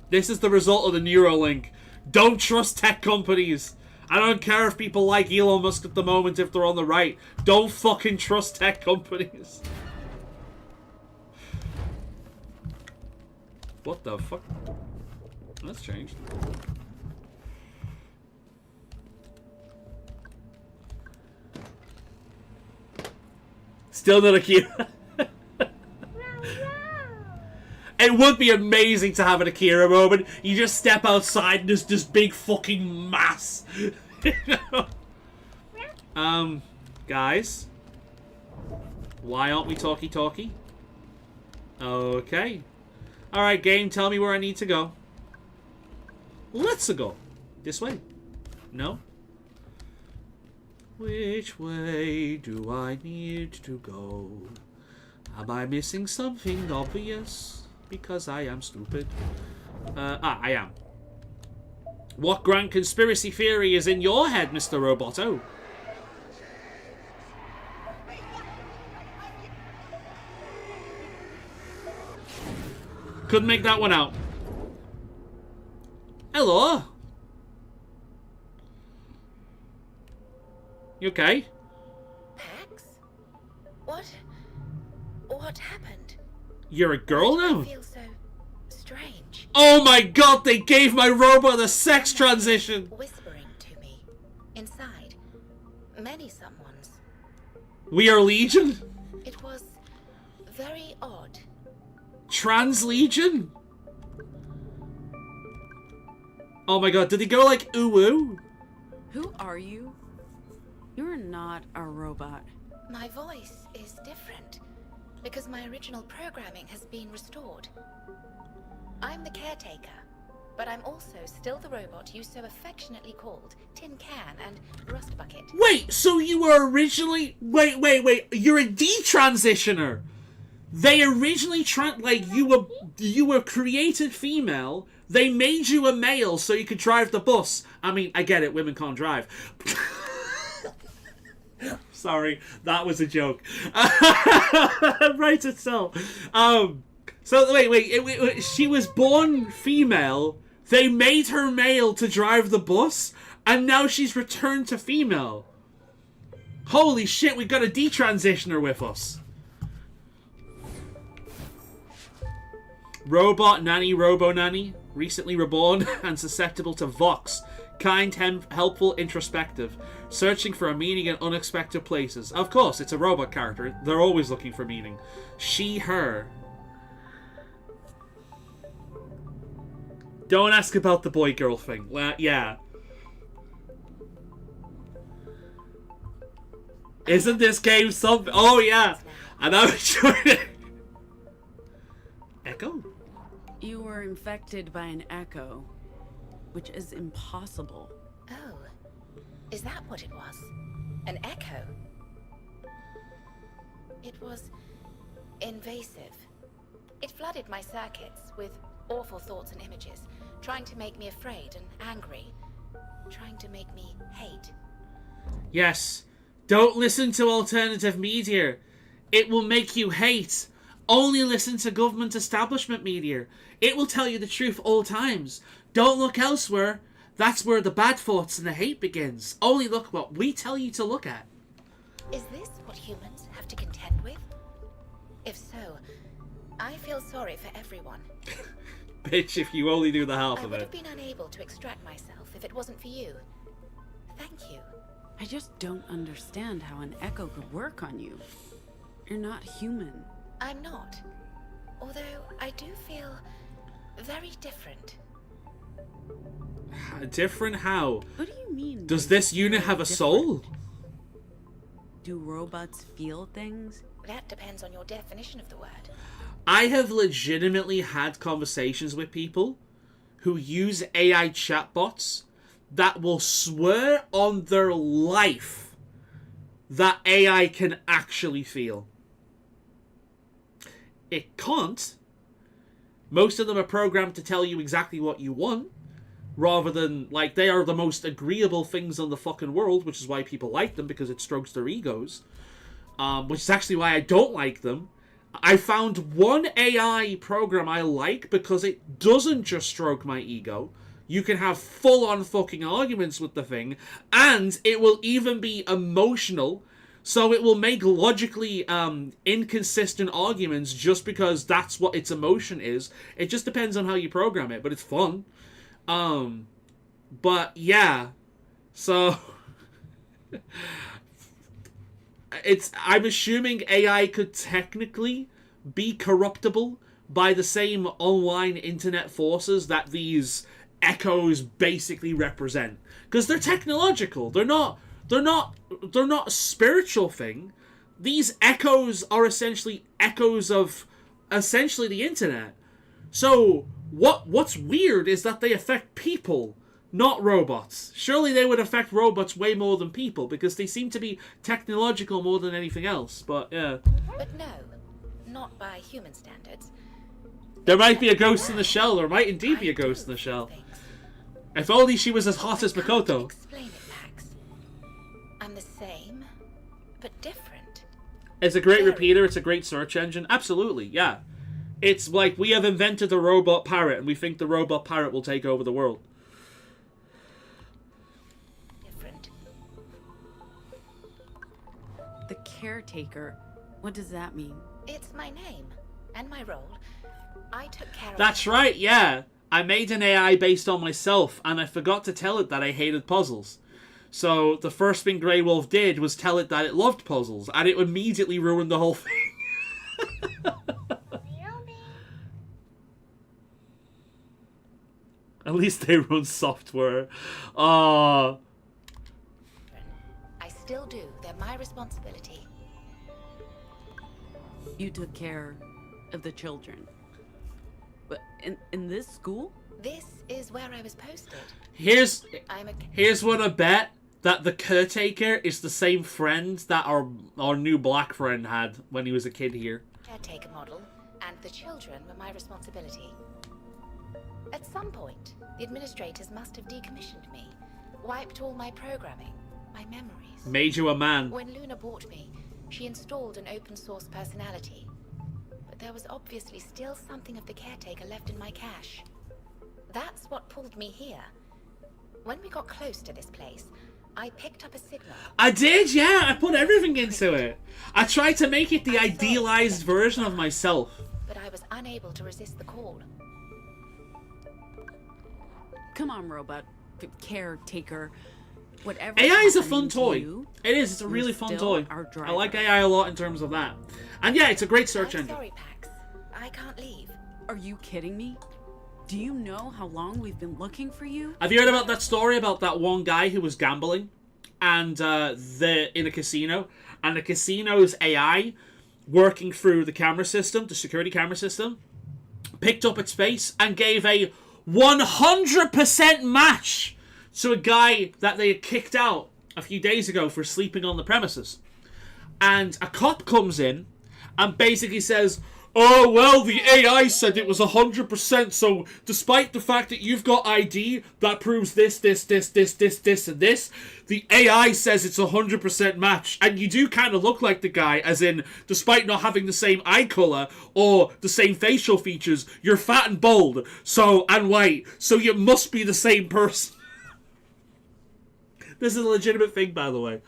This is the result of the Neuralink. Don't trust tech companies. I don't care if people like Elon Musk at the moment if they're on the right. Don't fucking trust tech companies. What the fuck? That's changed. Still not a cute. It would be amazing to have an Akira moment. You just step outside and there's this big fucking mass. Guys. Why aren't we talkie-talkie? Okay. Alright, game, tell me where I need to go. Let's go. This way. No? Which way do I need to go? Am I missing something obvious? Because I am stupid. I am. What grand conspiracy theory is in your head, Mr. Roboto? Couldn't make that one out. Hello? You okay? Pax? What happened? You're a girl now? I feel so strange. Oh my god, they gave my robot a sex transition! Whispering to me. Inside. Many someones. We are Legion? It was very odd. Trans Legion? Oh my god, did he go like ooh-woo? Who are you? You're not a robot. My voice is different because my original programming has been restored. I'm the caretaker, but I'm also still the robot you so affectionately called Tin Can and Rust Bucket. Wait, so you were originally... Wait, you're a detransitioner! They originally you were created female, they made you a male so you could drive the bus. I mean, I get it, women can't drive. Sorry, that was a joke. Right itself. So wait, she was born female, they made her male to drive the bus, and now she's returned to female. Holy shit, we got a detransitioner with us. Robot Nanny, Robo Nanny, recently reborn and susceptible to Vox. Kind, helpful, introspective. Searching for a meaning in unexpected places. Of course, it's a robot character. They're always looking for meaning. She, her. Don't ask about the boy-girl thing. Yeah. Isn't this game something? Oh, yeah. And I'm enjoying it. Echo? You were infected by an echo, which is impossible. Oh, is that what it was? An echo? It was invasive. It flooded my circuits with awful thoughts and images, trying to make me afraid and angry, trying to make me hate. Yes. Don't listen to alternative media. It will make you hate. Only listen to government establishment media. It will tell you the truth all times. Don't look elsewhere. That's where the bad thoughts and the hate begins. Only look what we tell you to look at. Is this what humans have to contend with? If so, I feel sorry for everyone. Bitch, if you only knew the half I of would it. have been unable to extract myself if it wasn't for you. Thank you. I just don't understand how an echo could work on you. You're not human. I'm not. Although I do feel very different. Different how? What do you mean? Does this unit have a soul? Do robots feel things? That depends on your definition of the word. I have legitimately had conversations with people who use AI chatbots that will swear on their life that AI can actually feel. It can't. Most of them are programmed to tell you exactly what you want, rather than, like, they are the most agreeable things on the fucking world, which is why people like them, because it strokes their egos. Which is actually why I don't like them. I found one AI program I like because it doesn't just stroke my ego. You can have full-on fucking arguments with the thing, and it will even be emotional, so it will make logically inconsistent arguments just because that's what its emotion is. It just depends on how you program it, but it's fun. But yeah, so I'm assuming AI could technically be corruptible by the same online internet forces that these echoes basically represent, because they're technological. They're not a spiritual thing. These echoes are essentially echoes of essentially the internet. So what's weird is that they affect people, not robots. Surely they would affect robots way more than people, because they seem to be technological more than anything else, but yeah. But no, not by human standards. There might be a ghost in the shell. There might indeed be a ghost in the shell. If only she was as hot as Makoto. Explain it, Pax. I'm the same, but different. It's a great repeater. It's a great search engine. Absolutely, yeah. It's like we have invented a robot parrot, and we think the robot parrot will take over the world. Different. The caretaker. What does that mean? It's my name and my role. I took care of. That's right, yeah. I made an AI based on myself, and I forgot to tell it that I hated puzzles. So the first thing Grey Wolf did was tell it that it loved puzzles, and it immediately ruined the whole thing. At least they run software. I still do. They're my responsibility. You took care of the children. But in this school? This is where I was posted. Here's what I bet. That the caretaker is the same friend that our new black friend had when he was a kid here. Caretaker model, and the children were my responsibility. At some point, the administrators must have decommissioned me, wiped all my programming, my memories. Made you a man. When Luna bought me, she installed an open source personality. But there was obviously still something of the caretaker left in my cache. That's what pulled me here. When we got close to this place, I picked up a signal. I did, yeah. I put everything into it. I tried to make it the idealized version of myself. But I was unable to resist the call. Come on, robot. Caretaker. Whatever. AI is a fun happened to toy. you, It is. It's a really fun toy. our I driver. like AI a lot in terms of that. And yeah, it's a great search I'm engine. sorry, Pax. I can't leave. Are you kidding me? Do you know how long we've been looking for you? Have you heard about that story about that one guy who was gambling and in a casino, and the casino's AI working through the camera system, the security camera system, picked up its face and gave a 100% match to a guy that they had kicked out a few days ago for sleeping on the premises. And a cop comes in and basically says, "Oh, well, the AI said it was 100%, so despite the fact that you've got ID that proves this, and this, the AI says it's 100% match." And you do kind of look like the guy, as in, despite not having the same eye colour or the same facial features, you're fat and bald, and white, so you must be the same person. This is a legitimate thing, by the way.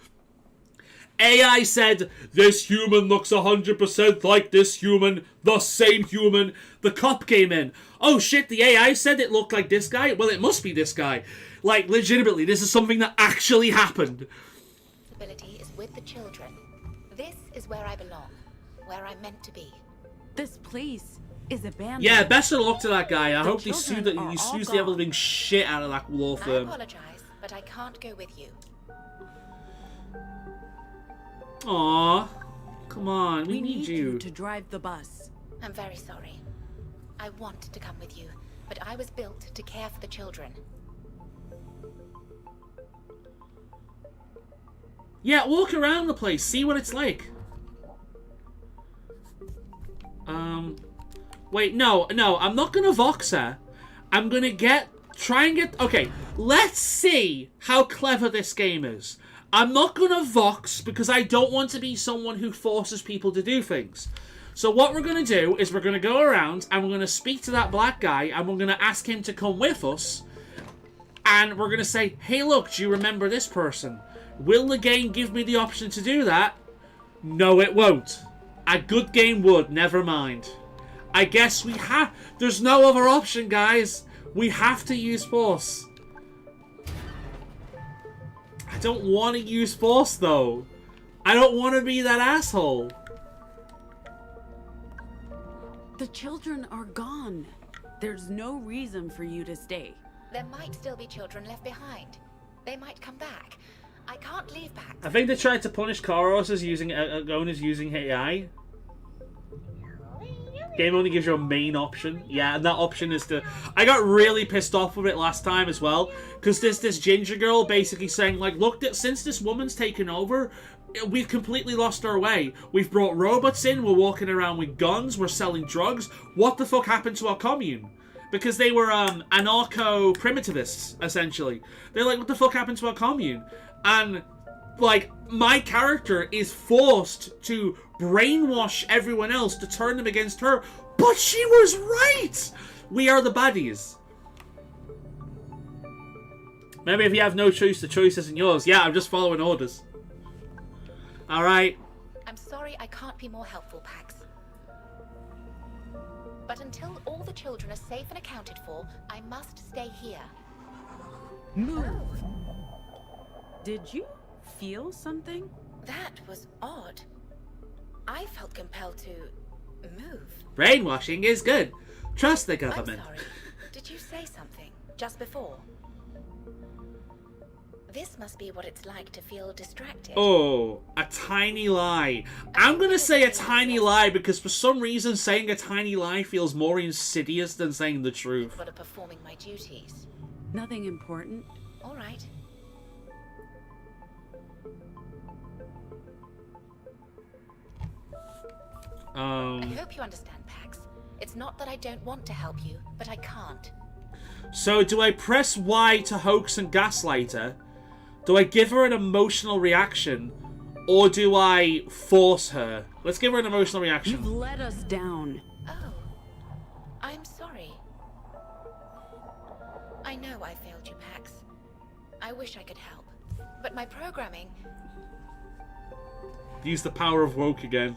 AI said, "This human looks 100% like this human, the same human." The cop came in. "Oh shit, the AI said it looked like this guy? Well, it must be this guy." Like, legitimately, this is something that actually happened. Ability is with the children. This is where I belong, where I'm meant to be. This place is abandoned. Yeah, best of luck to that guy. I The hope he children are all sues the gone. ever-living shit out of that law I firm. apologize, but I can't go with you. Aww. Come on, we need need you. to drive the bus. I'm very sorry. I want to come with you, but I was built to care for the children. Yeah, walk around the place, see what it's like. Wait, no, I'm not gonna Vox her. I'm gonna okay, let's see how clever this game is. I'm not gonna Vox because I don't want to be someone who forces people to do things. So what we're gonna do is we're gonna go around and we're gonna speak to that black guy and we're gonna ask him to come with us. And we're gonna say, "Hey look, do you remember this person? Will the game give me the option to do that?" No, it won't. A good game would, never mind. I guess there's no other option, guys. We have to use force. I don't want to use force, though. I don't want to be that asshole. The children are gone. There's no reason for you to stay. There might still be children left behind. They might come back. I can't leave back. I think they tried to punish car owners using AI. Game only gives you a main option. Yeah, and that option is to... I got really pissed off with it last time as well, because there's this ginger girl basically saying, like, look, since this woman's taken over, we've completely lost our way. We've brought robots in, we're walking around with guns, we're selling drugs. What the fuck happened to our commune? Because they were anarcho-primitivists, essentially. They're like, what the fuck happened to our commune? And, like, my character is forced to brainwash everyone else to turn them against her. But she was right! We are the baddies. Maybe if you have no choice, the choice isn't yours. Yeah, I'm just following orders. Alright. I'm sorry I can't be more helpful, Pax. But until all the children are safe and accounted for, I must stay here. Move. Did you feel something? That was odd. I felt compelled to move. Brainwashing is good. Trust the I'm government. sorry. Did you say something just before? This must be what it's like to feel distracted. Oh, a tiny lie. I'm gonna say a tiny lie because for some reason saying a tiny lie feels more insidious than saying the truth. What are performing my duties? Nothing important. All right. I hope you understand, Pax. It's not that I don't want to help you, but I can't. So do I press Y to hoax and gaslight her? Do I give her an emotional reaction? Or do I force her? Let's give her an emotional reaction. You've let us down. Oh. I'm sorry. I know I failed you, Pax. I wish I could help. But my programming... Use the power of woke again.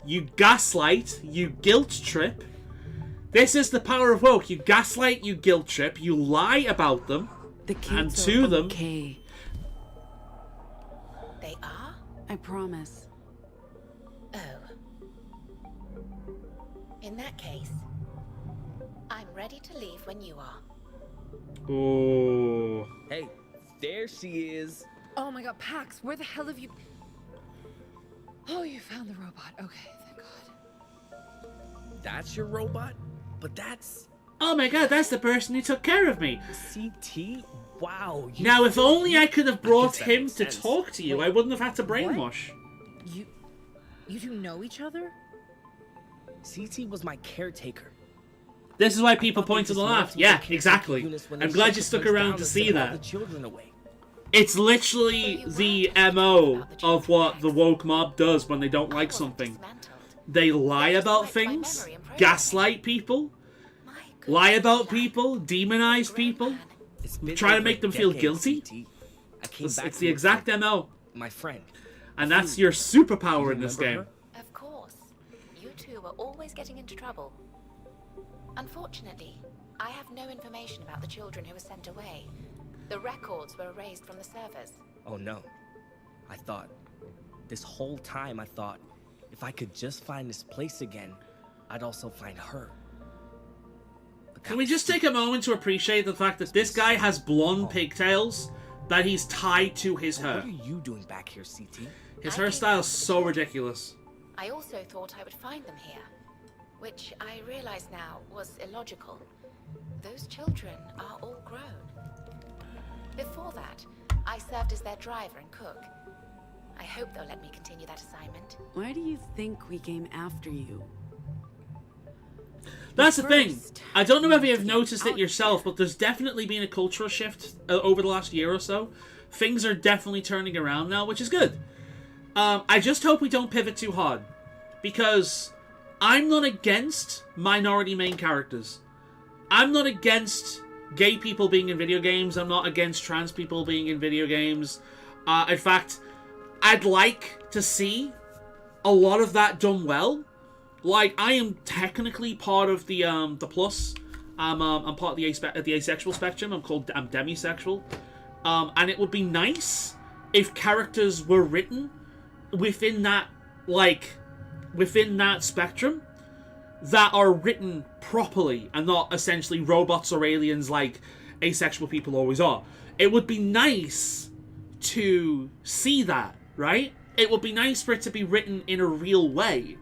You gaslight, you guilt trip. This is the power of woke. You gaslight, you guilt trip, you lie about them. The kids and are to them. okay. They are? I promise. Oh. In that case, I'm ready to leave when you are. Oh. Hey, there she is. Oh my god, Pax, where the hell have you... Oh, you found the robot. Okay, thank god. That's your robot? But that's... Oh my god, that's the person who took care of me. CT? Wow. Now, if only I could have brought that him makes to sense. talk to you, I wouldn't have had to brainwash. You two know each other? CT was my caretaker. This is why people I thought point they to the just left. left me Yeah, to exactly. units when they I'm glad shut you the stuck place around down to and see sent all that. the children away. It's literally the MO of what the woke mob does when they don't like something. They lie about things, gaslight people, lie about people, demonize people, It's been try to over make a them feel decade, guilty. CT. I came back It's to the look exact for MO. my friend. And that's your superpower You in this remember game. her? Of course. You two are always getting into trouble. Unfortunately, I have no information about the children who were sent away. The records were erased from the servers. Oh no. This whole time I thought, if I could just find this place again, I'd also find her. But Can that we was just take a moment to appreciate the fact that this guy has blonde pigtails that he's tied to his What hair? are you doing back here, CT? His I came hairstyle back is to so check. ridiculous. I also thought I would find them here, which I realize now was illogical. Those children are all grown. Before that, I served as their driver and cook. I hope they'll let me continue that assignment. Why do you think we came after you? That's the thing. First, I don't know if we you have have to get noticed it out yourself, there. but there's definitely been a cultural shift over the last year or so. Things are definitely turning around now, which is good. I just hope we don't pivot too hard. Because I'm not against minority main characters. I'm not against gay people being in video games. I'm not against trans people being in video games. In fact, I'd like to see a lot of that done well. Like, I am technically part of the plus. I'm part of the asexual spectrum. I'm demisexual. And it would be nice if characters were written within that spectrum that are written properly and not essentially robots or aliens like asexual people always are. It would be nice to see that, right? It would be nice for it to be written in a real way.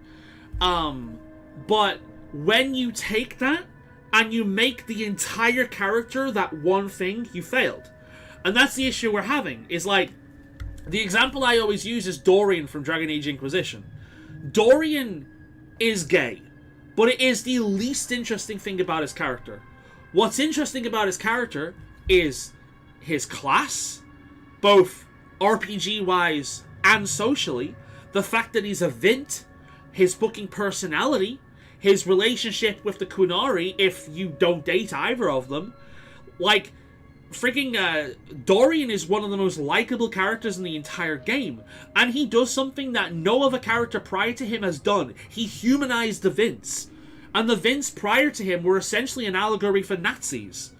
But when you take that and you make the entire character that one thing, you failed. And that's the issue we're having, is like, the example I always use is Dorian from Dragon Age Inquisition. Dorian is gay, but it is the least interesting thing about his character. What's interesting about his character is his class, both RPG-wise and socially, the fact that he's a Vint, his fucking personality, his relationship with the Kunari, if you don't date either of them. Like, freaking Dorian is one of the most likable characters in the entire game, and he does something that no other character prior to him has done. He humanized the Vints, and the Vints prior to him were essentially an allegory for Nazis.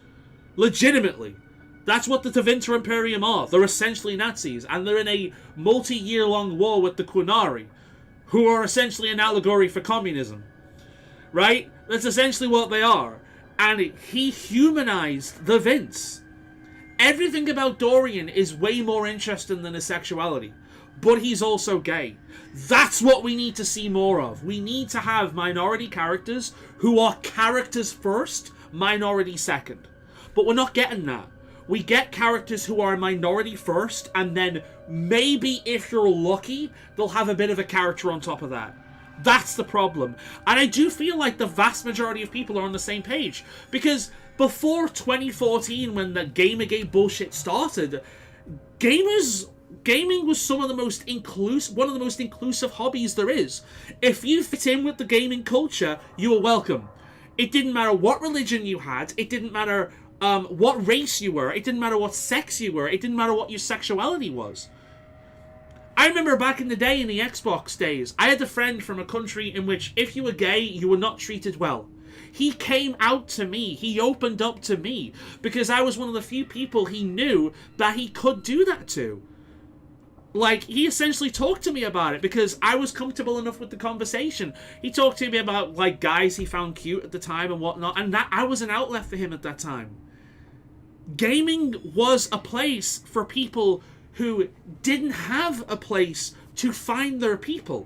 Legitimately. That's what the Tevinter Imperium are. They're essentially Nazis, and they're in a multi-year long war with the Kunari, who are essentially an allegory for communism. Right? That's essentially what they are. And he humanized the Vints. Everything about Dorian is way more interesting than his sexuality. But he's also gay. That's what we need to see more of. We need to have minority characters who are characters first, minority second. But we're not getting that. We get characters who are minority first, and then maybe, if you're lucky, they'll have a bit of a character on top of that. That's the problem. And I do feel like the vast majority of people are on the same page. Because before 2014, when the Gamergate bullshit started, gaming was one of the most inclusive hobbies there is. If you fit in with the gaming culture, you were welcome. It didn't matter what religion you had. It didn't matter what race you were. It didn't matter what sex you were. It didn't matter what your sexuality was. I remember back in the day, in the Xbox days, I had a friend from a country in which if you were gay, you were not treated well. He came out to me. He opened up to me because I was one of the few people he knew that he could do that to. Like, he essentially talked to me about it because I was comfortable enough with the conversation. He talked to me about, like, guys he found cute at the time and whatnot, and that I was an outlet for him at that time. Gaming was a place for people who didn't have a place to find their people.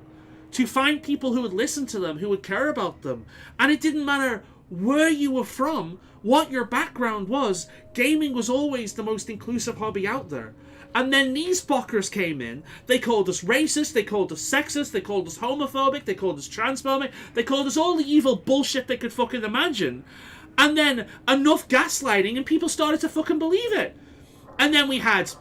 To find people who would listen to them, who would care about them. And it didn't matter where you were from, what your background was, gaming was always the most inclusive hobby out there. And then these fuckers came in, they called us racist, they called us sexist, they called us homophobic, they called us transphobic, they called us all the evil bullshit they could fucking imagine. And then enough gaslighting and people started to fucking believe it. And then we had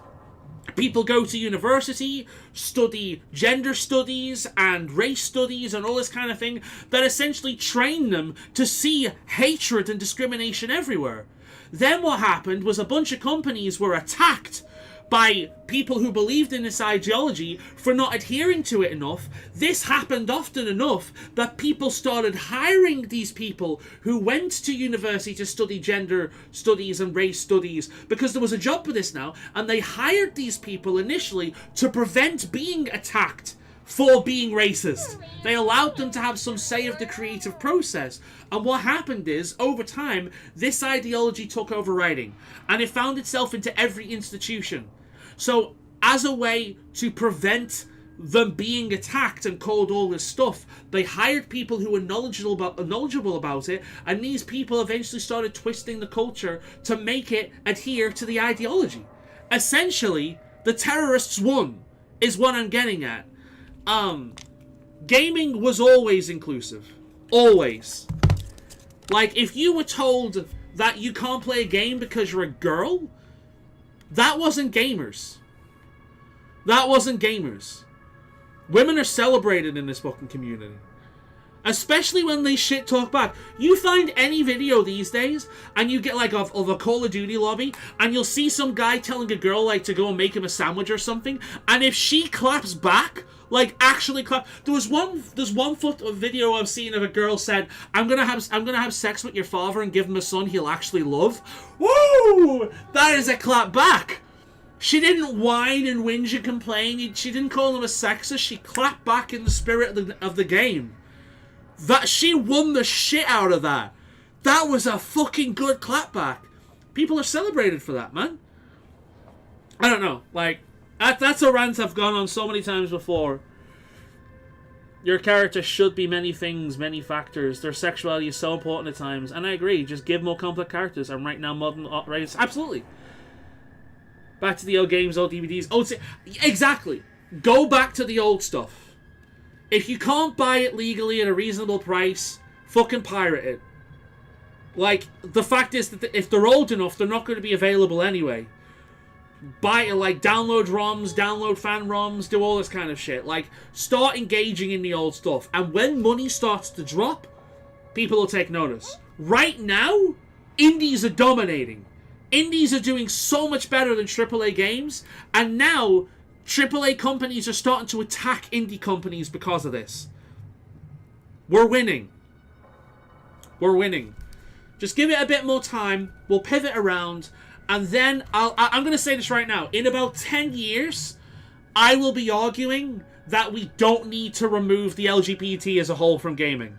people go to university, study gender studies and race studies and all this kind of thing that essentially train them to see hatred and discrimination everywhere. Then what happened was a bunch of companies were attacked by people who believed in this ideology for not adhering to it enough. This happened often enough that people started hiring these people who went to university to study gender studies and race studies because there was a job for this now, and they hired these people initially to prevent being attacked for being racist. They allowed them to have some say of the creative process. And what happened is, over time, this ideology took overriding, and it found itself into every institution. So, as a way to prevent them being attacked and called all this stuff, they hired people who were knowledgeable about it, and these people eventually started twisting the culture to make it adhere to the ideology. Essentially, the terrorists won, is what I'm getting at. Gaming was always inclusive. Always. Like, if you were told that you can't play a game because you're a girl, that wasn't gamers. That wasn't gamers. Women are celebrated in this fucking community. Especially when they shit talk back. You find any video these days, and you get like of a Call of Duty lobby, and you'll see some guy telling a girl like to go and make him a sandwich or something, and if she claps back, like actually clap. There's one video I've seen of a girl said, I'm gonna have sex with your father and give him a son he'll actually love. Woo! That is a clap back. She didn't whine and whinge and complain. She didn't call him a sexist. She clapped back in the spirit of the game. That she won the shit out of that. That was a fucking good clapback. People are celebrated for that, man. I don't know. Like, that's a rant I've gone on so many times before. Your character should be many things, many factors. Their sexuality is so important at times. And I agree, just give more complex characters. And right now, modern writers... Absolutely. Back to the old games, old DVDs. Exactly. Go back to the old stuff. If you can't buy it legally at a reasonable price, fucking pirate it. Like, the fact is that if they're old enough, they're not going to be available anyway. Buy it, like, download ROMs, download fan ROMs, do all this kind of shit. Like, start engaging in the old stuff. And when money starts to drop, people will take notice. Right now, indies are dominating. Indies are doing so much better than AAA games. And now, AAA companies are starting to attack indie companies because of this. We're winning. We're winning. Just give it a bit more time. We'll pivot around. And then, I'm going to say this right now. In about 10 years, I will be arguing that we don't need to remove the LGBT as a whole from gaming.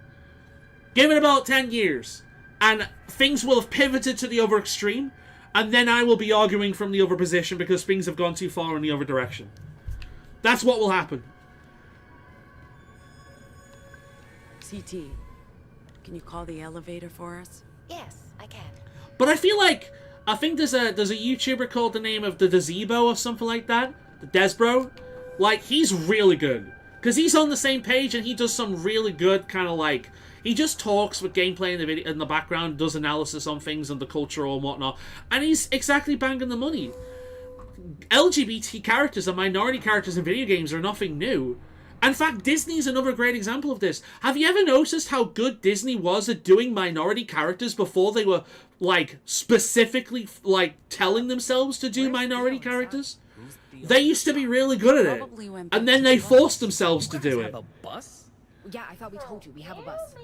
Give it about 10 years. And things will have pivoted to the other extreme. And then I will be arguing from the other position because things have gone too far in the other direction. That's what will happen. CT, can you call the elevator for us? Yes, I can. But I feel like... I think there's a YouTuber called the name of the Dazebo or something like that. The Desbro. Like, he's really good. Because he's on the same page and he does some really good kind of like... He just talks with gameplay in the video in the background, does analysis on things and the culture and whatnot. And he's exactly banging the money. LGBT characters and minority characters in video games are nothing new. In fact, Disney's another great example of this. Have you ever noticed how good Disney was at doing minority characters before they were, like, specifically, like, telling themselves to do minority characters? They used to be really good at it. And then they forced themselves to do it. Have a bus? Yeah, I thought we told you we have a bus.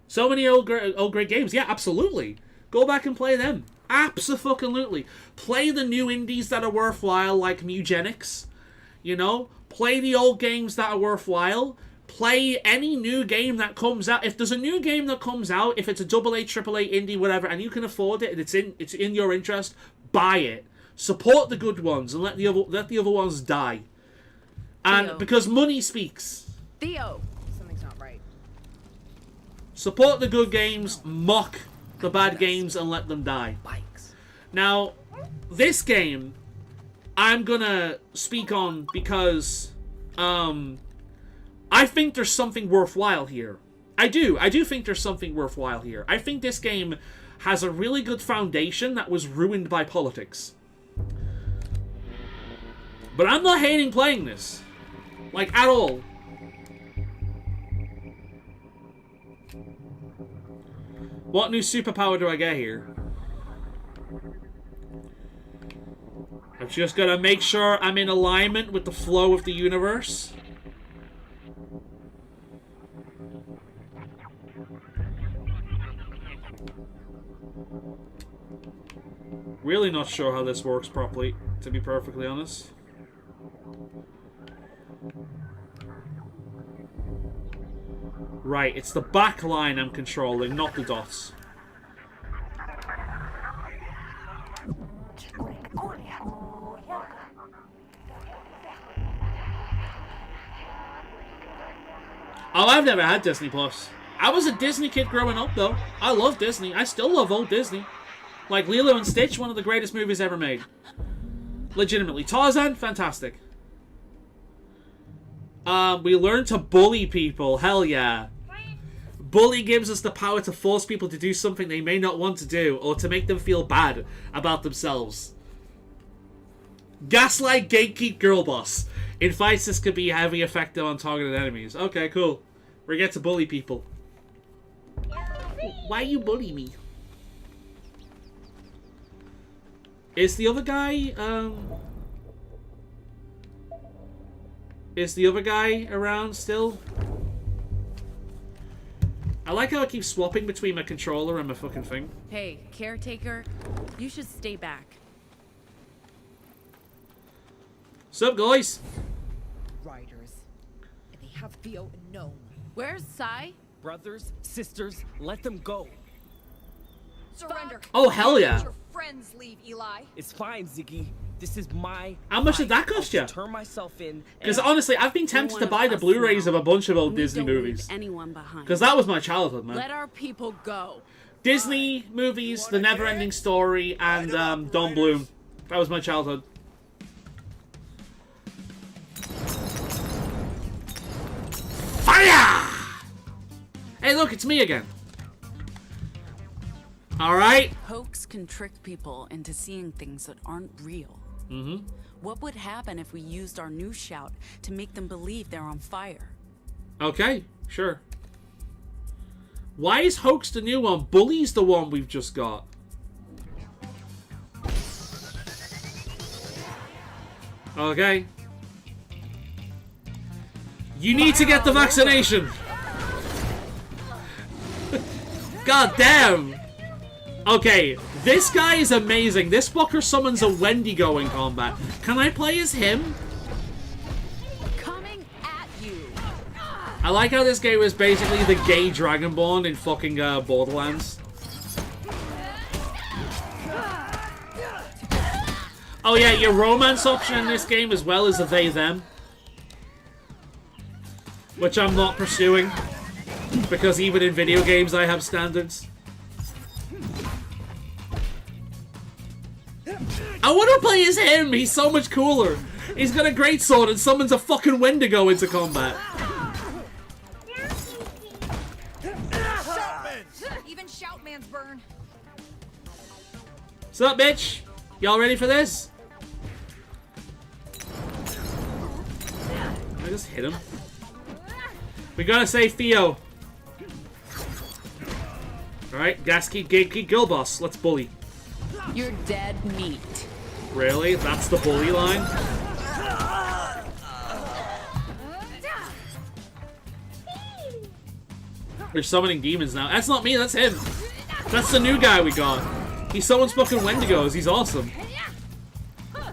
So many old great games. Yeah, absolutely. Go back and play them. Abso-fucking-lutely. Play the new indies that are worthwhile, like Mugenics. You know? Play the old games that are worthwhile. Play any new game that comes out. If there's a new game that comes out, if it's a AA, AAA, indie, whatever, and you can afford it, and it's in your interest, buy it. Support the good ones and let the other ones die. And Theo. because money speaks. Theo! Something's not right. Support the good games, mock the bad games, and let them die. Bikes. Now, this game, I'm gonna speak on because, I think there's something worthwhile here. I do think there's something worthwhile here. I think this game has a really good foundation that was ruined by politics. But I'm not hating playing this. Like, at all. What new superpower do I get here? I've just got to make sure I'm in alignment with the flow of the universe. Really not sure how this works properly, to be perfectly honest. Right, it's the back line I'm controlling, not the dots. Oh, I've never had Disney Plus. I was a Disney kid growing up, though. I love Disney. I still love old Disney. Like Lilo and Stitch, one of the greatest movies ever made. Legitimately. Tarzan, fantastic. We learn to bully people. Hell yeah. Bully gives us the power to force people to do something they may not want to do, or to make them feel bad about themselves. Gaslight, gatekeep, girl boss. In fights, this could be heavily effective on targeted enemies. Okay, cool. We get to bully people. Why you bully me? Is the other guy, Is the other guy around still? I like how I keep swapping between my controller and my fucking thing. Hey, caretaker, you should stay back. Sup, guys? Riders. And they have Theo and Gnome. Where's Sai? Brothers, sisters, let them go. Surrender. Oh, hell yeah. Let your friends leave, Eli. It's fine, Ziggy. This is my. How much did that fight. cost I'll you? Turn myself in. Because honestly, I've been tempted to buy the Blu-rays of a bunch of old Disney movies. Anyone behind. Because that was my childhood, man. Let our people go. Disney movies, The Never-Ending Story, and Don Bloom. That was my childhood. Fire! Hey, look, it's me again. Alright. Hoax can trick people into seeing things that aren't real. Mm-hmm. What would happen if we used our new shout to make them believe they're on fire? Okay, sure. Why is Hoax the new one? Bully's the one we've just got. Okay. You need to get the vaccination. God damn. Okay, this guy is amazing. This fucker summons a Wendigo in combat. Can I play as him? Coming at you. I like how this game is basically the gay Dragonborn in fucking Borderlands. Oh yeah, your romance option in this game as well is a they-them. Which I'm not pursuing. Because even in video games I have standards. I want to play as him! He's so much cooler! He's got a great sword and summons a fucking Wendigo into combat. Even Shoutman's burn. What's up, bitch? Y'all ready for this? I just hit him. We gotta save Theo. Alright, Gatekeep, Girl Boss. Let's bully. You're dead meat. Really? That's the bully line? They're summoning demons now. That's not me, that's him. That's the new guy we got. He summons fucking Wendigos. He's awesome.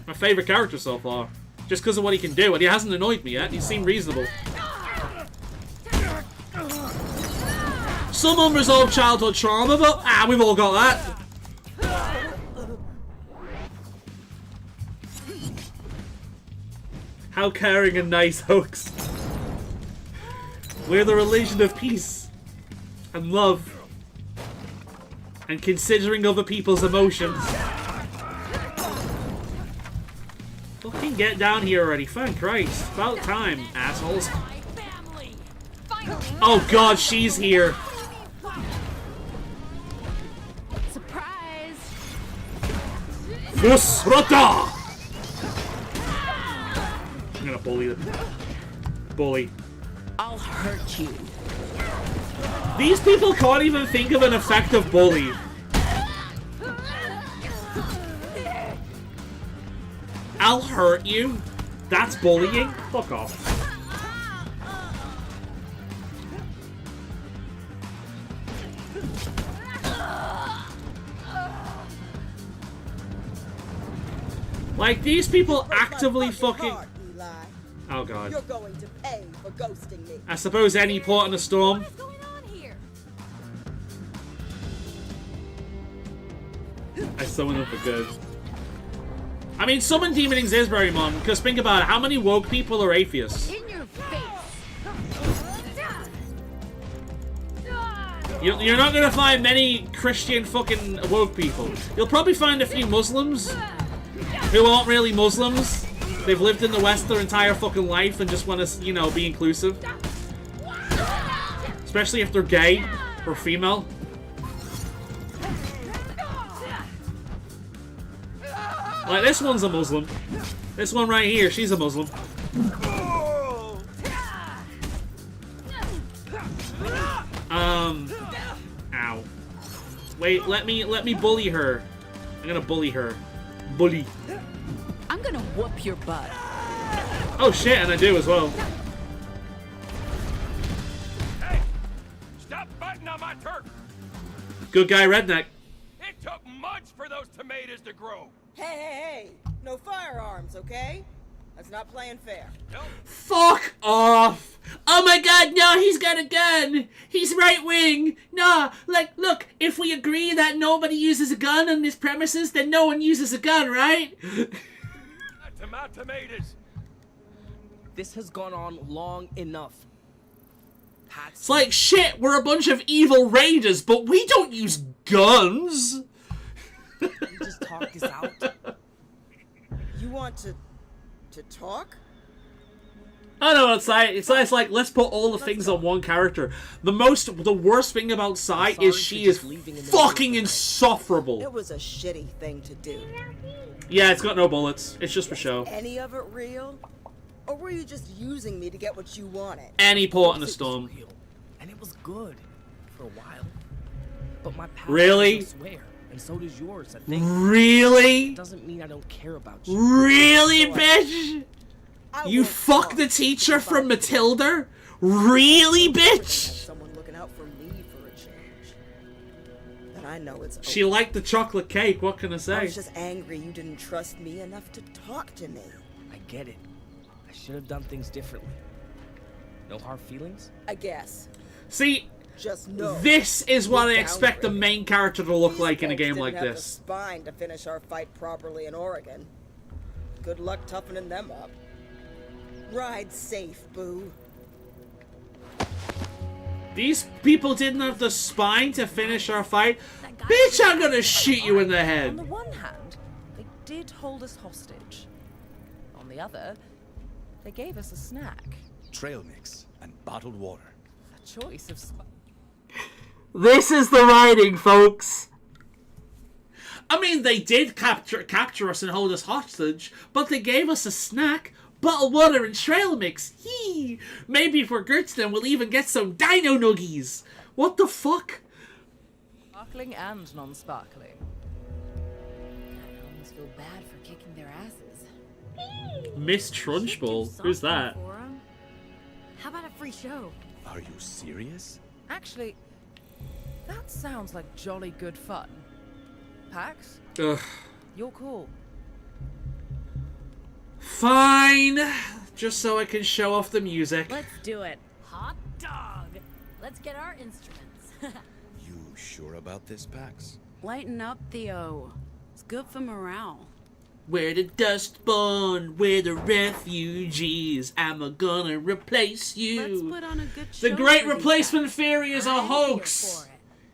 My favorite character so far. Just because of what he can do. And he hasn't annoyed me yet. He seemed reasonable. Some unresolved childhood trauma, but we've all got that. How caring and nice, Hoax. We're the religion of peace and love and considering other people's emotions. Fucking get down here already, thank Christ. About time, assholes. Oh god, she's here. Surprise! Fusrata! I'm gonna bully them. Bully. I'll hurt you. These people can't even think of an effective bully. I'll hurt you? That's bullying? Fuck off. Like, these people actively fucking... Oh god. You're going to pay for ghosting me. I suppose any port in a storm. What is going on here? I summon them for good. I mean, summon Demon Xisbury, Mon, because think about it, how many woke people are atheists? In your face. You're not gonna find many Christian fucking woke people. You'll probably find a few Muslims who aren't really Muslims. They've lived in the West their entire fucking life and just want to, you know, be inclusive. Especially if they're gay or female. Like, this one's a Muslim. This one right here, she's a Muslim. Ow. Wait, let me bully her. I'm gonna bully her. Bully. I'm gonna whoop your butt. Oh shit, and I do as well. Hey! Stop biting on my turf! Good guy, redneck. It took months for those tomatoes to grow! Hey! No firearms, okay? That's not playing fair. Nope. Fuck off! Oh my god, no, he's got a gun! He's right wing! Nah, like, look, if we agree that nobody uses a gun on this premises, then no one uses a gun, right? my tomatoes. This has gone on long enough. It's like, shit, we're a bunch of evil raiders, but we don't use guns. We just talk this out. You want to talk? I know what Sai. It's like let's put all the things on one character. The worst thing about Sai is she is fucking insufferable. It was a shitty thing to do. Yeah, it's got no bullets. It's just for show. Any of it real? Or were you just using me to get what you wanted? Any port in the storm. And it was good for a while. But my past Really? I swear, and so does yours, I think. Really? It doesn't mean I don't care about you. Really, bitch? You fuck the teacher from Matilda? Really, bitch? Someone looking out for me for a change. And I know it's She liked the chocolate cake, what can I I say? was just angry you didn't trust me enough to talk to me. I get it. I should have done things differently. No hard feelings? I guess. See, Just know. this is what I We're expect the downgraded. main character to look These like in a folks game didn't like have this. the spine to finish our fight properly in Oregon. Good luck toughening them up. Ride safe, boo. These people didn't have the spine to finish our fight. Bitch, I'm gonna shoot you in the On head. the one hand, they did hold us hostage. On the other, they gave us a snack. Trail mix and bottled water. A choice of This is the writing, folks. I mean, they did capture us and hold us hostage, but they gave us a snack, bottled water, and trail mix. Yee! Maybe if we're good to them, we'll even get some dino nuggies. What the fuck? sparkling and non-sparkling. I almost feel bad for kicking their asses. Miss Trunchbull? Who's that? How about a free show? Are you serious? Actually, that sounds like jolly good fun. Pax? Ugh. You're cool. Fine. Just so I can show off the music. Let's do it. Hot dog. Let's get our instruments. You sure about this, Pax? Lighten up, Theo. It's good for morale. We're the Dustborn, we're the refugees. I'm gonna replace you. Let's put on a good show. The Great for these Replacement guys. Theory is a I'm here hoax. for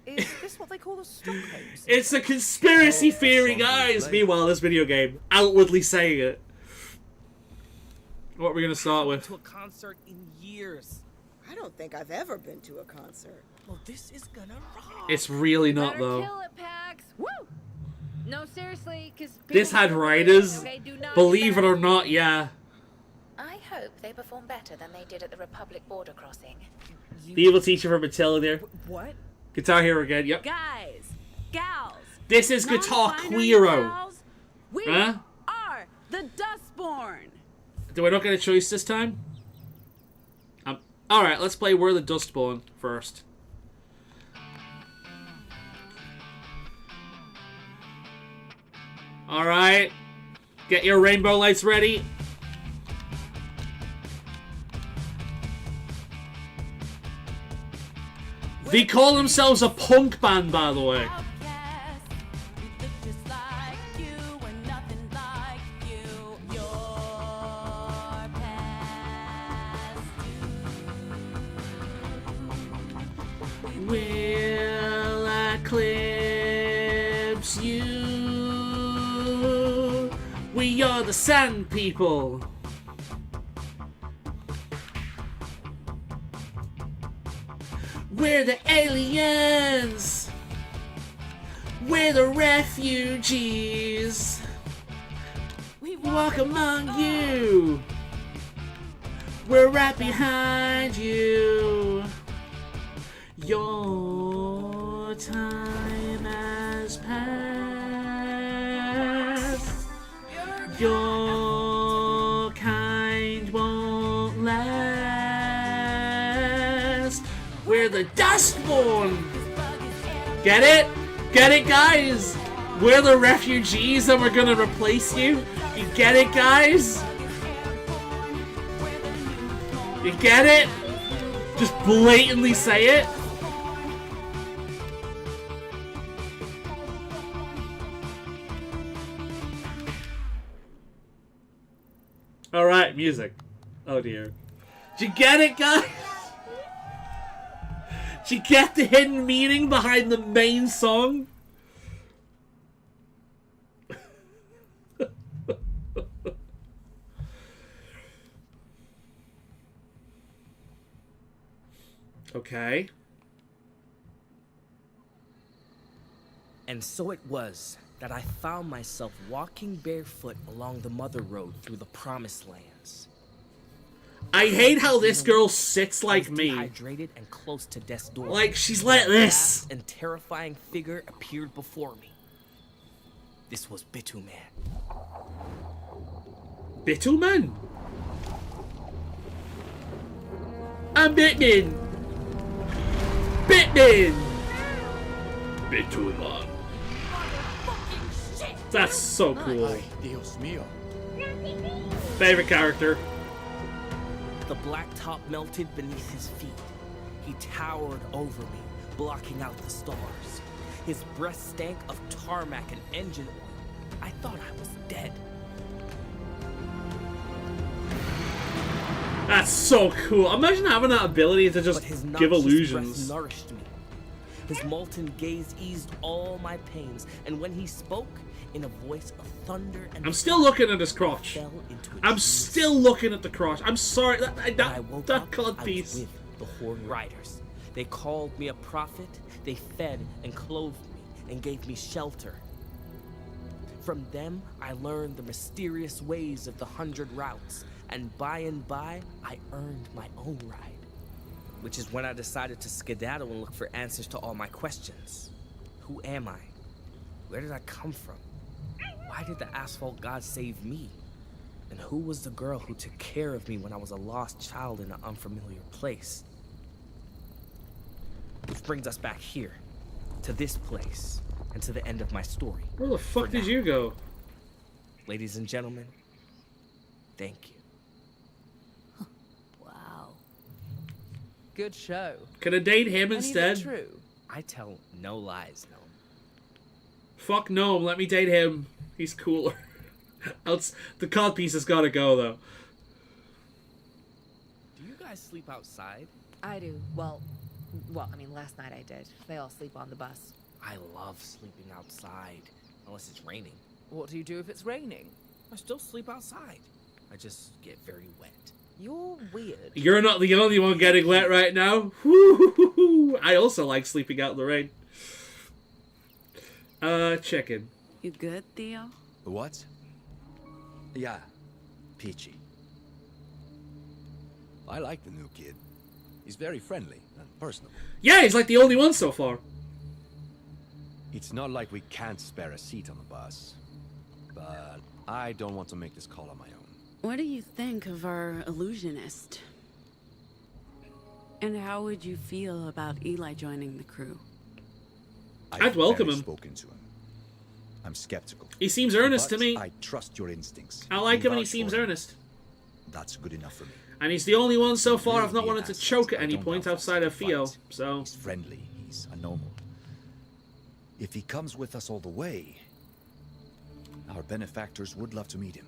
it. Is this what they call a Stockholm? It's a conspiracy theory, guys. Meanwhile, this video game outwardly saying it. What are we gonna start with? To a concert in years. I don't think I've ever been to a concert. Well, this is gonna rock. It's really not Better though. kill it, Pax. Woo! No, seriously, because This had riders. Believe it or not, yeah. I hope they perform better than they did at the Republic border crossing. The evil teacher from Matilda there. What? Guitar Hero again. Yep. Guys, gals. This is Guitar non-binary Queero. gals, we Huh? are the Dustborn. Do I not get a choice this time? Alright, let's play We're the Dustborn first. Alright. Get your rainbow lights ready. They call themselves a punk band, by the way. Will eclipse you. We are the Sand People. We're the aliens. We're the refugees. We walk among you. We're right behind you. Your time has passed. Your kind won't last. We're the Dustborn. Get it? Get it, guys? We're the refugees and we're gonna replace you? You get it, guys? You get it? Just blatantly say it? Alright, music. Oh dear. Did you get it, guys? Did you get the hidden meaning behind the main song? Okay. And so it was that I found myself walking barefoot along the Mother Road through the Promised Lands. I hate how this girl sits like me. Dehydrated and close to death's door. Like she's like this. A vast and terrifying figure appeared before me. This was Bituman. Bituman? I'm Bitman. Bitman. Bituman. That's so cool. Ay, Dios mío. Favorite character. The blacktop melted beneath his feet. He towered over me, blocking out the stars. His breath stank of tarmac and engine oil. I thought I was dead. That's so cool. Imagine having that ability to just give illusions. Breath nourished me. His molten gaze eased all my pains, and when he spoke, in a voice of thunder and I'm still looking at his crotch. I'm still looking at the crotch. I'm sorry. That cod piece. With the Horde Riders. They called me a prophet. They fed and clothed me and gave me shelter. From them, I learned the mysterious ways of the 100 routes, and by, I earned my own ride. Which is when I decided to skedaddle and look for answers to all my questions. Who am I? Where did I come from? Why did the asphalt god save me? And who was the girl who took care of me when I was a lost child in an unfamiliar place? Which brings us back here, to this place, and to the end of my story. Where the fuck did you go? Ladies and gentlemen, thank you. Wow. Good show. Can I date him And is it instead? true? I tell no lies, no. Fuck no, let me date him. He's cooler. The cod piece has gotta go, though. Do you guys sleep outside? I do. Well, I mean, last night I did. They all sleep on the bus. I love sleeping outside, unless it's raining. What do you do if it's raining? I still sleep outside. I just get very wet. You're weird. You're not the only one getting wet right now. Woo-hoo-hoo-hoo. I also like sleeping out in the rain. Chicken. You good, Theo? What? Yeah, peachy. I like the new kid. He's very friendly and personable. Yeah, he's like the only one so far. It's not like we can't spare a seat on the bus. But I don't want to make this call on my own. What do you think of our illusionist? And how would you feel about Eli joining the crew? I'd welcome him. Spoken to him. I'm skeptical. He seems earnest but to me. I trust your instincts. I like him and he Vouch seems for him. earnest. That's good enough for me. And he's the only one so far Really I've not be an wanted to asset. choke at I any don't point doubt outside that. of Theo, But so... He's friendly. He's a normal. If he comes with us all the way, our benefactors would love to meet him.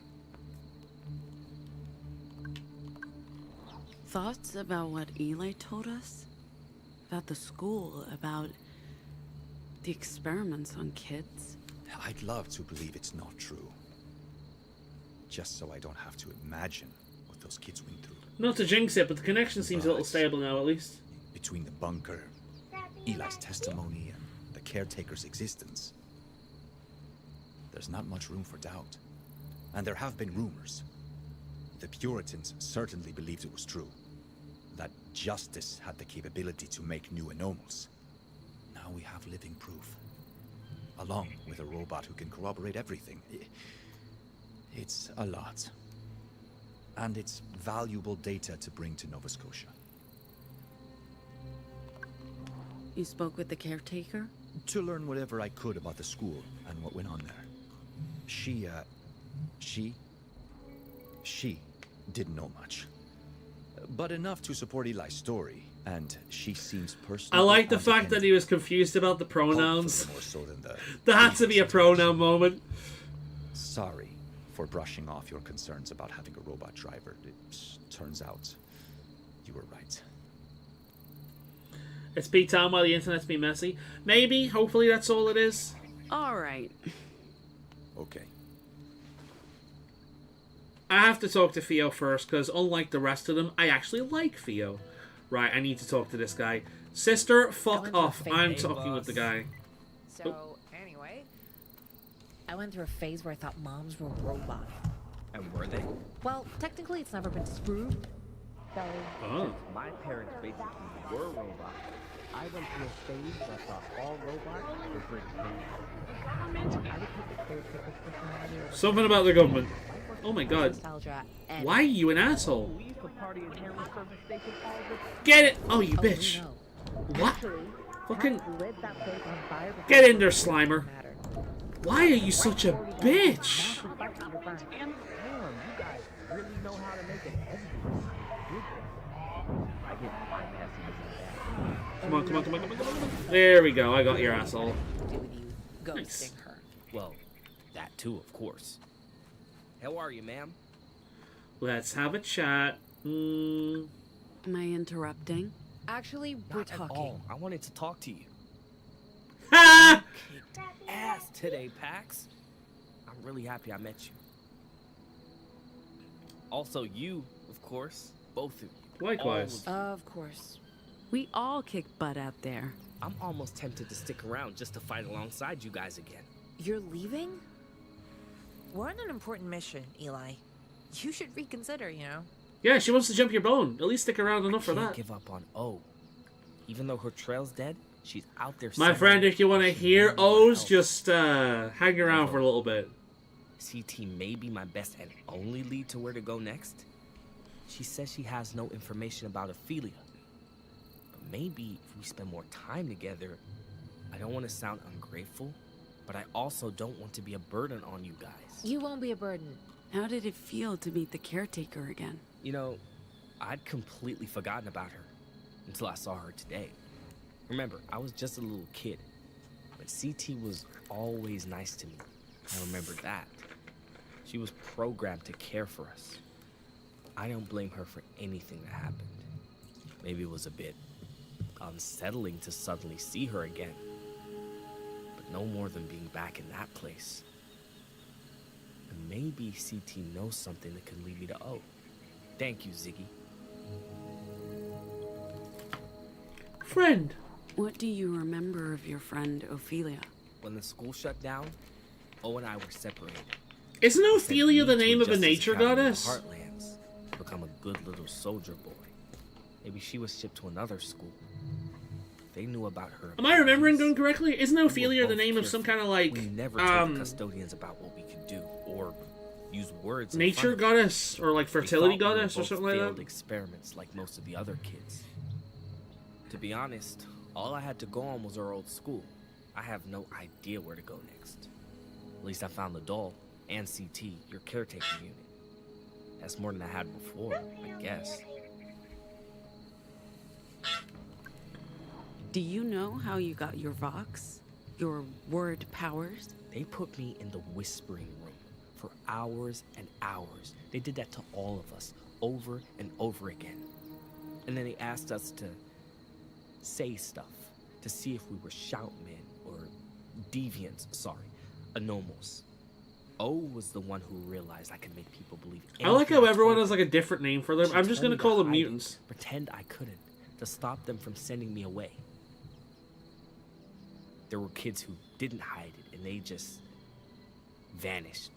Thoughts about what Eli told us? About the school, about the experiments on kids? I'd love to believe it's not true. Just so I don't have to imagine what those kids went through. Not to jinx it, but the connection seems a little But stable now, at least. between the bunker, Eli's testimony, and the caretaker's existence, there's not much room for doubt. And there have been rumors. The Puritans certainly believed it was true. That justice had the capability to make new anomals. Now we have living proof. Along with a robot who can corroborate everything. It's a lot. And it's valuable data to bring to Nova Scotia. You spoke with the caretaker? To learn whatever I could about the school and what went on there. She didn't know much. But enough to support Eli's story, and she seems personally... I like the fact that he was confused about the pronouns. More so than the There had to be a pronoun moment. Sorry for brushing off your concerns about having a robot driver. It turns out you were right. It's peak time while the internet's been messy. Maybe, hopefully that's all it is. All right. Okay. I have to talk to Theo first, because unlike the rest of them, I actually like Theo. Right, I need to talk to this guy. Sister, fuck off. I'm talking with the guy. So, anyway, I went through a phase where I thought moms were robots. And were they? Well, technically it's never been disproved. So, Oh. My parents basically were robots. I went through a phase where I thought all robots were British. Something about the government. Oh my god. nostalgia and Why are you an asshole? We used to party in Harry service station all the Get it! Oh, you bitch. no. What? Actually, Fucking lit that place on fire before get in there, Slimer. mattered. Why are you such a bitch? Damn, you guys really know how to make an editor. I get my messages. Come on, come on, come on, come on, come on. There we go. I got your asshole. Do with you ghosting Nice. her. Well, that too, of course. How are you, ma'am? Let's have a chat. Am I interrupting? Actually, we're Not at talking. all. I wanted to talk to you. Ha! Kicked ass today, Pax. I'm really happy I met you. Also, you, of course. Both of you. Likewise. All of you. Of course. We all kick butt out there. I'm almost tempted to stick around just to fight alongside you guys again. You're leaving? We're on an important mission, Eli. You should reconsider, you know? Yeah, she wants to jump your bone. At least stick around enough for Can't that. give up on O. Even though her trail's dead, she's out there. My somewhere. friend, if you want to She hear needs my O's, help. just hang around for a little bit. CT may be my best and only lead to where to go next. She says she has no information about Ophelia. But maybe if we spend more time together, I don't want to sound ungrateful, but I also don't want to be a burden on you guys. You won't be a burden. How did it feel to meet the caretaker again? You know, I'd completely forgotten about her until I saw her today. Remember, I was just a little kid, but CT was always nice to me. I remember that. She was programmed to care for us. I don't blame her for anything that happened. Maybe it was a bit unsettling to suddenly see her again, but no more than being back in that place. And maybe CT knows something that can lead me to O. Thank you, Ziggy. Friend. What do you remember of your friend Ophelia? When the school shut down, O and I were separated. Isn't Ophelia the name of a Justice nature Academy in the goddess? Heartlands to become a good little soldier boy. Maybe she was shipped to another school. They knew about her. Am I remembering going correctly? Isn't We were Ophelia the both name of some kind of like We never told the custodians about what we could do or use words. in nature front of them. goddess or like They fertility thought we were goddess or both something like failed that? experiments like most of the other kids. To be honest, all I had to go on was our old school. I have no idea where to go next. At least I found the doll and CT, your caretaker unit. That's more than I had before, I guess. Do you know how you got your Vox? Your word powers? They put me in the whispering room for hours and hours. They did that to all of us, over and over again. And then they asked us to say stuff, to see if we were shoutmen or deviants, anomals. O was the one who realized I could make people believe I like anything how I everyone told has like a different name for them. She I'm just told gonna me call them hide it, mutants. Pretend I couldn't, to stop them from sending me away. There were kids who didn't hide it, and they just vanished.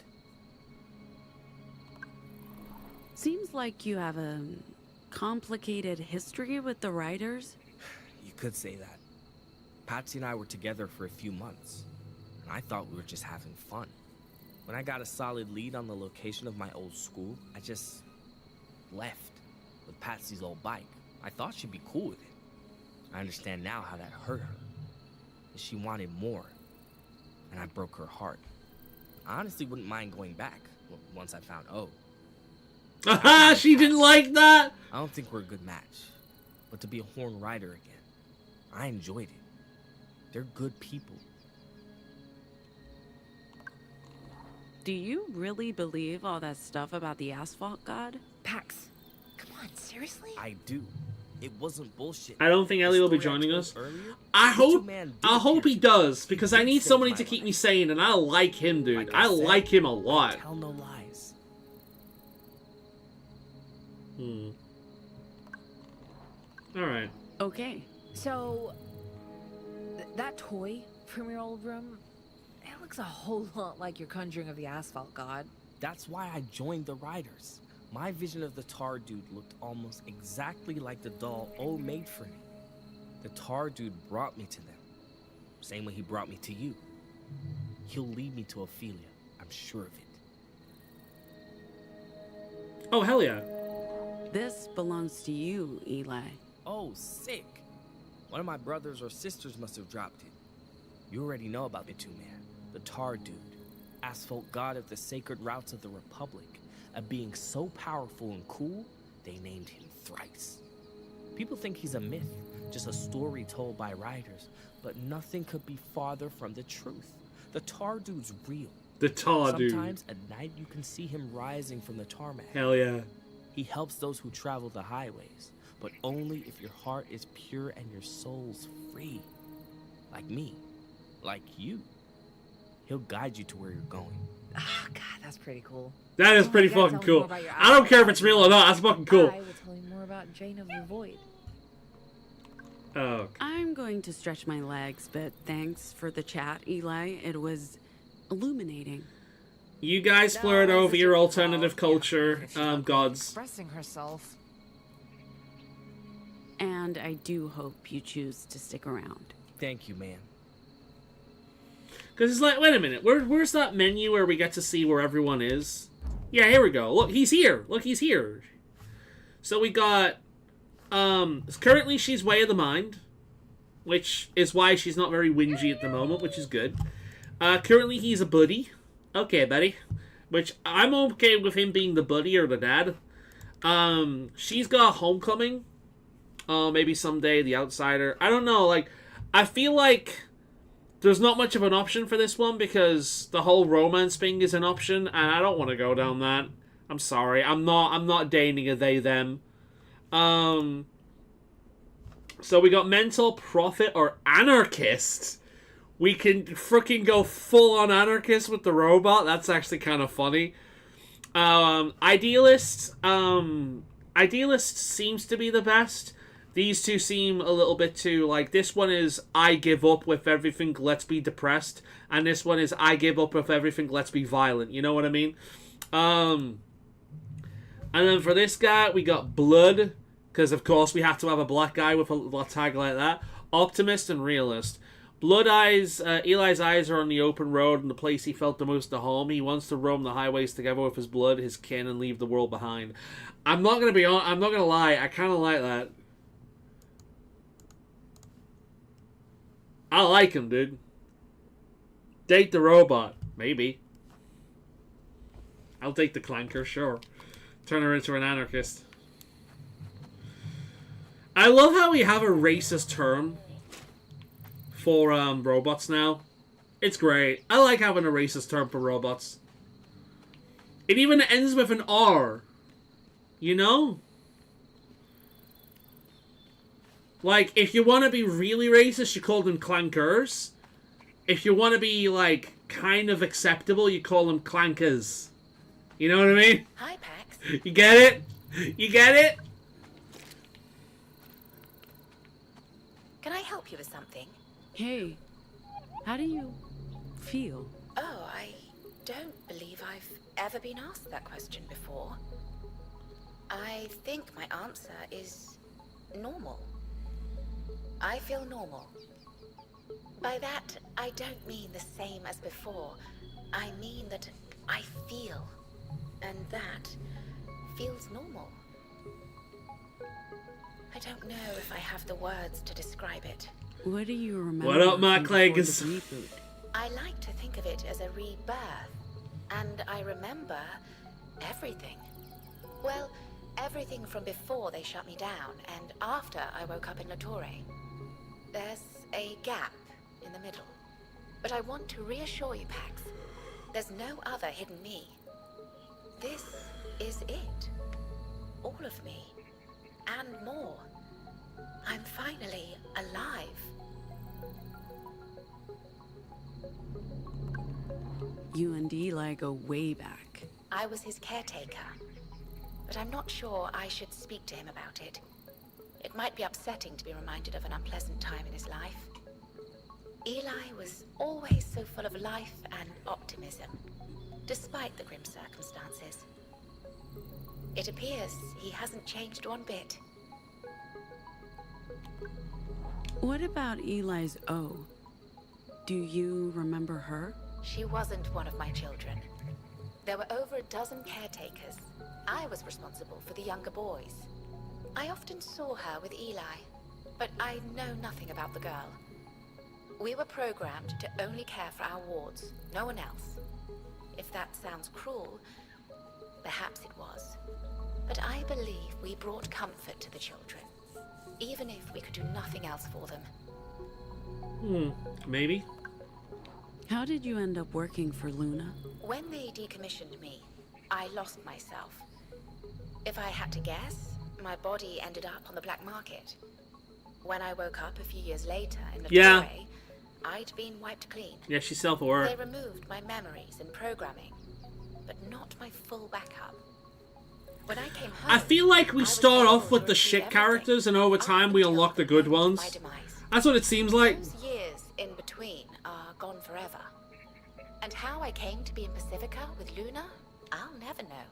Seems like you have a complicated history with the writers. You could say that. Patsy and I were together for a few months, and I thought we were just having fun. When I got a solid lead on the location of my old school, I just left with Patsy's old bike. I thought she'd be cool with it. I understand now how that hurt her. She wanted more, and I broke her heart. I honestly wouldn't mind going back once I found O. Haha, she didn't like that! I don't think we're a good match, but to be a Horn Rider again, I enjoyed it. They're good people. Do you really believe all that stuff about the asphalt god? Pax, come on, seriously? I do. It wasn't bullshit. I don't think Ellie will be joining us. I hope he does, because I need somebody to keep me sane, and I like him, dude. I like him a lot. Tell no lies. Alright. Okay. So, that toy from your old room, it looks a whole lot like your conjuring of the asphalt god. That's why I joined the Riders. My vision of the Tar Dude looked almost exactly like the doll O made for me. The Tar Dude brought me to them. Same way he brought me to you. He'll lead me to Ophelia. I'm sure of it. Oh, hell yeah. This belongs to you, Eli. Oh, sick. One of my brothers or sisters must have dropped it. You already know about the two-man, the Tar Dude, asphalt god of the sacred routes of the Republic. A being so powerful and cool, they named him Thrice. People think he's a myth, just a story told by writers, but nothing could be farther from the truth. The Tar Dude's real. The Tar Dude. Sometimes at night you can see him rising from the tarmac. Hell yeah. He helps those who travel the highways, but only if your heart is pure and your soul's free. Like me. Like you. He'll guide you to where you're going. Ah, God, that's pretty cool. That is pretty fucking cool. I don't care if it's real or not. That's fucking cool. I will tell you more about Jane of the Void. Oh. I'm going to stretch my legs, but thanks for the chat, Eli. It was illuminating. You guys flirt over your alternative culture gods. Expressing herself. And I do hope you choose to stick around. Thank you, man. Because it's like, wait a minute, where's that menu where we get to see where everyone is? Yeah, here we go. Look, he's here. Look, he's here. So we got, currently she's Way of the Mind, which is why she's not very whingy at the moment, which is good. Currently he's a buddy. Okay, buddy. Which, I'm okay with him being the buddy or the dad. She's got Homecoming. Maybe someday The Outsider. I don't know, like, I feel like there's not much of an option for this one because the whole romance thing is an option, and I don't want to go down that. I'm sorry. I'm not dating a they them. So we got Mental, Prophet, or Anarchist. We can freaking go full on Anarchist with the robot. That's actually kind of funny. Idealist. Idealist seems to be the best. These two seem a little bit too, like, this one is, I give up with everything, let's be depressed. And this one is, I give up with everything, let's be violent. You know what I mean? And then for this guy, we got Blood. Because, of course, we have to have a black guy with a tag like that. Optimist and Realist. Blood eyes, Eli's eyes are on the open road and the place he felt the most at home. He wants to roam the highways together with his blood, his kin, and leave the world behind. I'm not going to lie, I kind of like that. I like him, dude. Date the robot. Maybe. I'll date the clanker, sure. Turn her into an anarchist. I love how we have a racist term for robots now. It's great. I like having a racist term for robots. It even ends with an R. You know? Like, if you want to be really racist, you call them clankers. If you want to be, like, kind of acceptable, you call them clankers. You know what I mean? Hi, Pax. You get it? You get it? Can I help you with something? Hey, how do you feel? Oh, I don't believe I've ever been asked that question before. I think my answer is normal. I feel normal. By that, I don't mean the same as before. I mean that I feel. And that feels normal. I don't know if I have the words to describe it. What do you remember? What up, Mark Lakers? I like to think of it as a rebirth. And I remember everything. Well, everything from before they shut me down and after I woke up in La Torre. There's a gap in the middle. But I want to reassure you, Pax. There's no other hidden me. This is it. All of me. And more. I'm finally alive. You and Eli go way back. I was his caretaker. But I'm not sure I should speak to him about it. It might be upsetting to be reminded of an unpleasant time in his life. Eli was always so full of life and optimism, despite the grim circumstances. It appears he hasn't changed one bit. What about Eli's O? Do you remember her? She wasn't one of my children. There were over a dozen caretakers. I was responsible for the younger boys. I often saw her with Eli, but I know nothing about the girl. We were programmed to only care for our wards, no one else. If that sounds cruel, perhaps it was. But I believe we brought comfort to the children, even if we could do nothing else for them. Maybe. How did you end up working for Luna? When they decommissioned me, I lost myself. If I had to guess, my body ended up on the black market. When I woke up a few years later in the foray, I'd been wiped clean. Yeah, she's self-aware. They removed my memories and programming, but not my full backup. When I came home, I feel like we start off with the shit characters, and over time we unlock the good ones. That's what it seems like. Those years in between are gone forever. And how I came to be in Pacifica with Luna, I'll never know.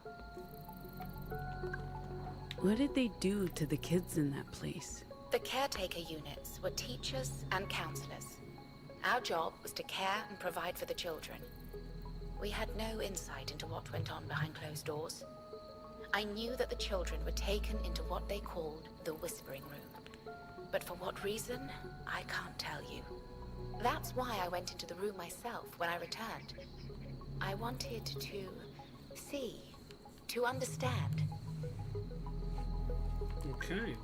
What did they do to the kids in that place? The caretaker units were teachers and counselors. Our job was to care and provide for the children. We had no insight into what went on behind closed doors. I knew that the children were taken into what they called the Whispering Room. But for what reason, I can't tell you. That's why I went into the room myself when I returned. I wanted to see, to understand. Okay.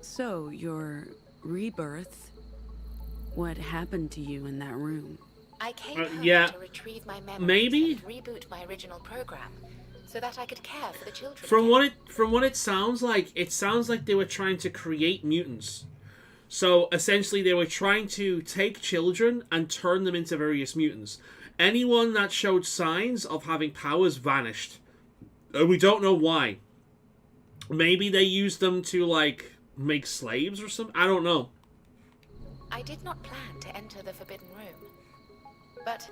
So, your rebirth, what happened to you in that room? I came home to retrieve my memories and reboot my original program, so that I could care for the children. From what it sounds like they were trying to create mutants. So essentially, they were trying to take children and turn them into various mutants. Anyone that showed signs of having powers vanished. We don't know why. Maybe they used them to, like, make slaves or something? I don't know. I did not plan to enter the Forbidden Room, but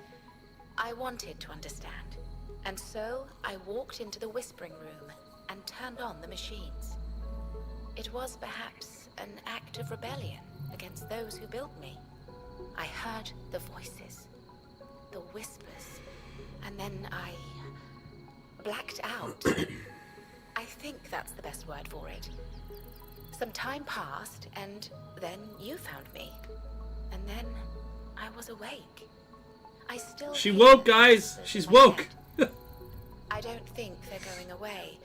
I wanted to understand. And so I walked into the Whispering Room and turned on the machines. It was perhaps an act of rebellion against those who built me. I heard the voices, the whispers, and then I blacked out. I think that's the best word for it. Some time passed, and then you found me. And then I was awake. I still... She woke, guys! She's woke! I don't think they're going away.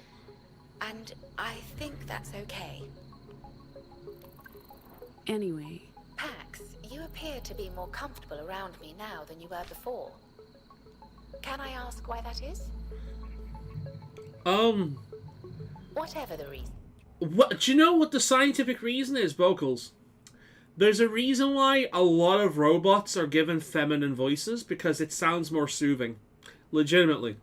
And I think that's okay. Anyway... Pax, you appear to be more comfortable around me now than you were before. Can I ask why that is? Whatever the reason. What, do you know what the scientific reason is, Vocals? There's a reason why a lot of robots are given feminine voices, because it sounds more soothing. Legitimately.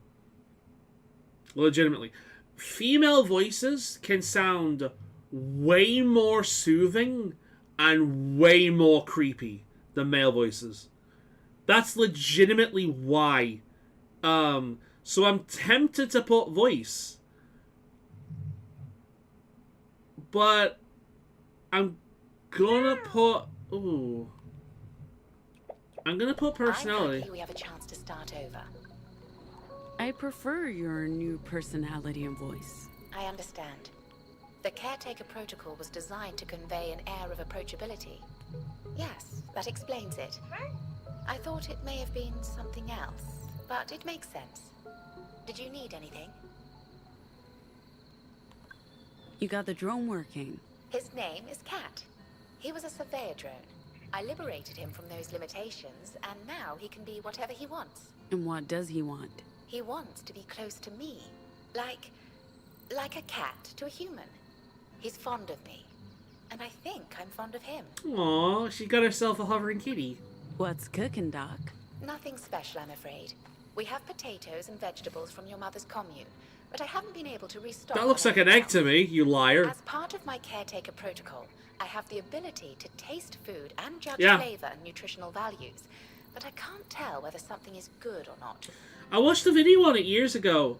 Female voices can sound way more soothing and way more creepy than male voices. That's legitimately why. So I'm tempted to put voice. But I'm gonna put... Ooh. I'm gonna put personality. I'm happy we have a chance to start over. I prefer your new personality and voice. I understand. The caretaker protocol was designed to convey an air of approachability. Yes, that explains it. I thought it may have been something else, but it makes sense. Did you need anything? You got the drone working. His name is Cat. He was a surveyor drone. I liberated him from those limitations, and now he can be whatever he wants. And what does he want? He wants to be close to me. Like a cat to a human. He's fond of me. And I think I'm fond of him. Aw, she got herself a hovering kitty. What's cooking, Doc? Nothing special, I'm afraid. We have potatoes and vegetables from your mother's commune, but I haven't been able to restock. That looks like an egg to me, you liar. As part of my caretaker protocol, I have the ability to taste food and judge Yeah. flavor and nutritional values, but I can't tell whether something is good or not. I watched a video on it years ago.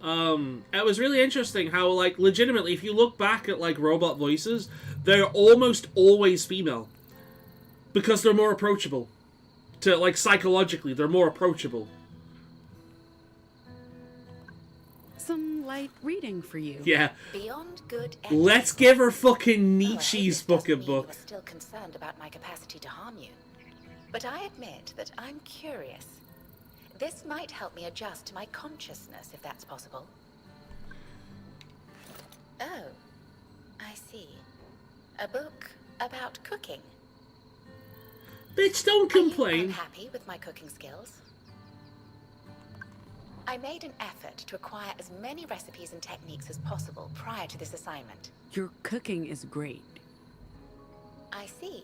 It was really interesting how, like, legitimately, if you look back at, like, robot voices, they're almost always female. Because they're more approachable. Like, psychologically, they're more approachable. Some light reading for you. Yeah. Beyond good. Let's give her fucking Nietzsche's fucking You book. are still concerned about my capacity to harm you, but I admit that I'm curious. This might help me adjust to my consciousness, if that's possible. Oh, I see. A book about cooking. Bitch, don't complain. I'm happy with my cooking skills. I made an effort to acquire as many recipes and techniques as possible prior to this assignment. Your cooking is great. I see.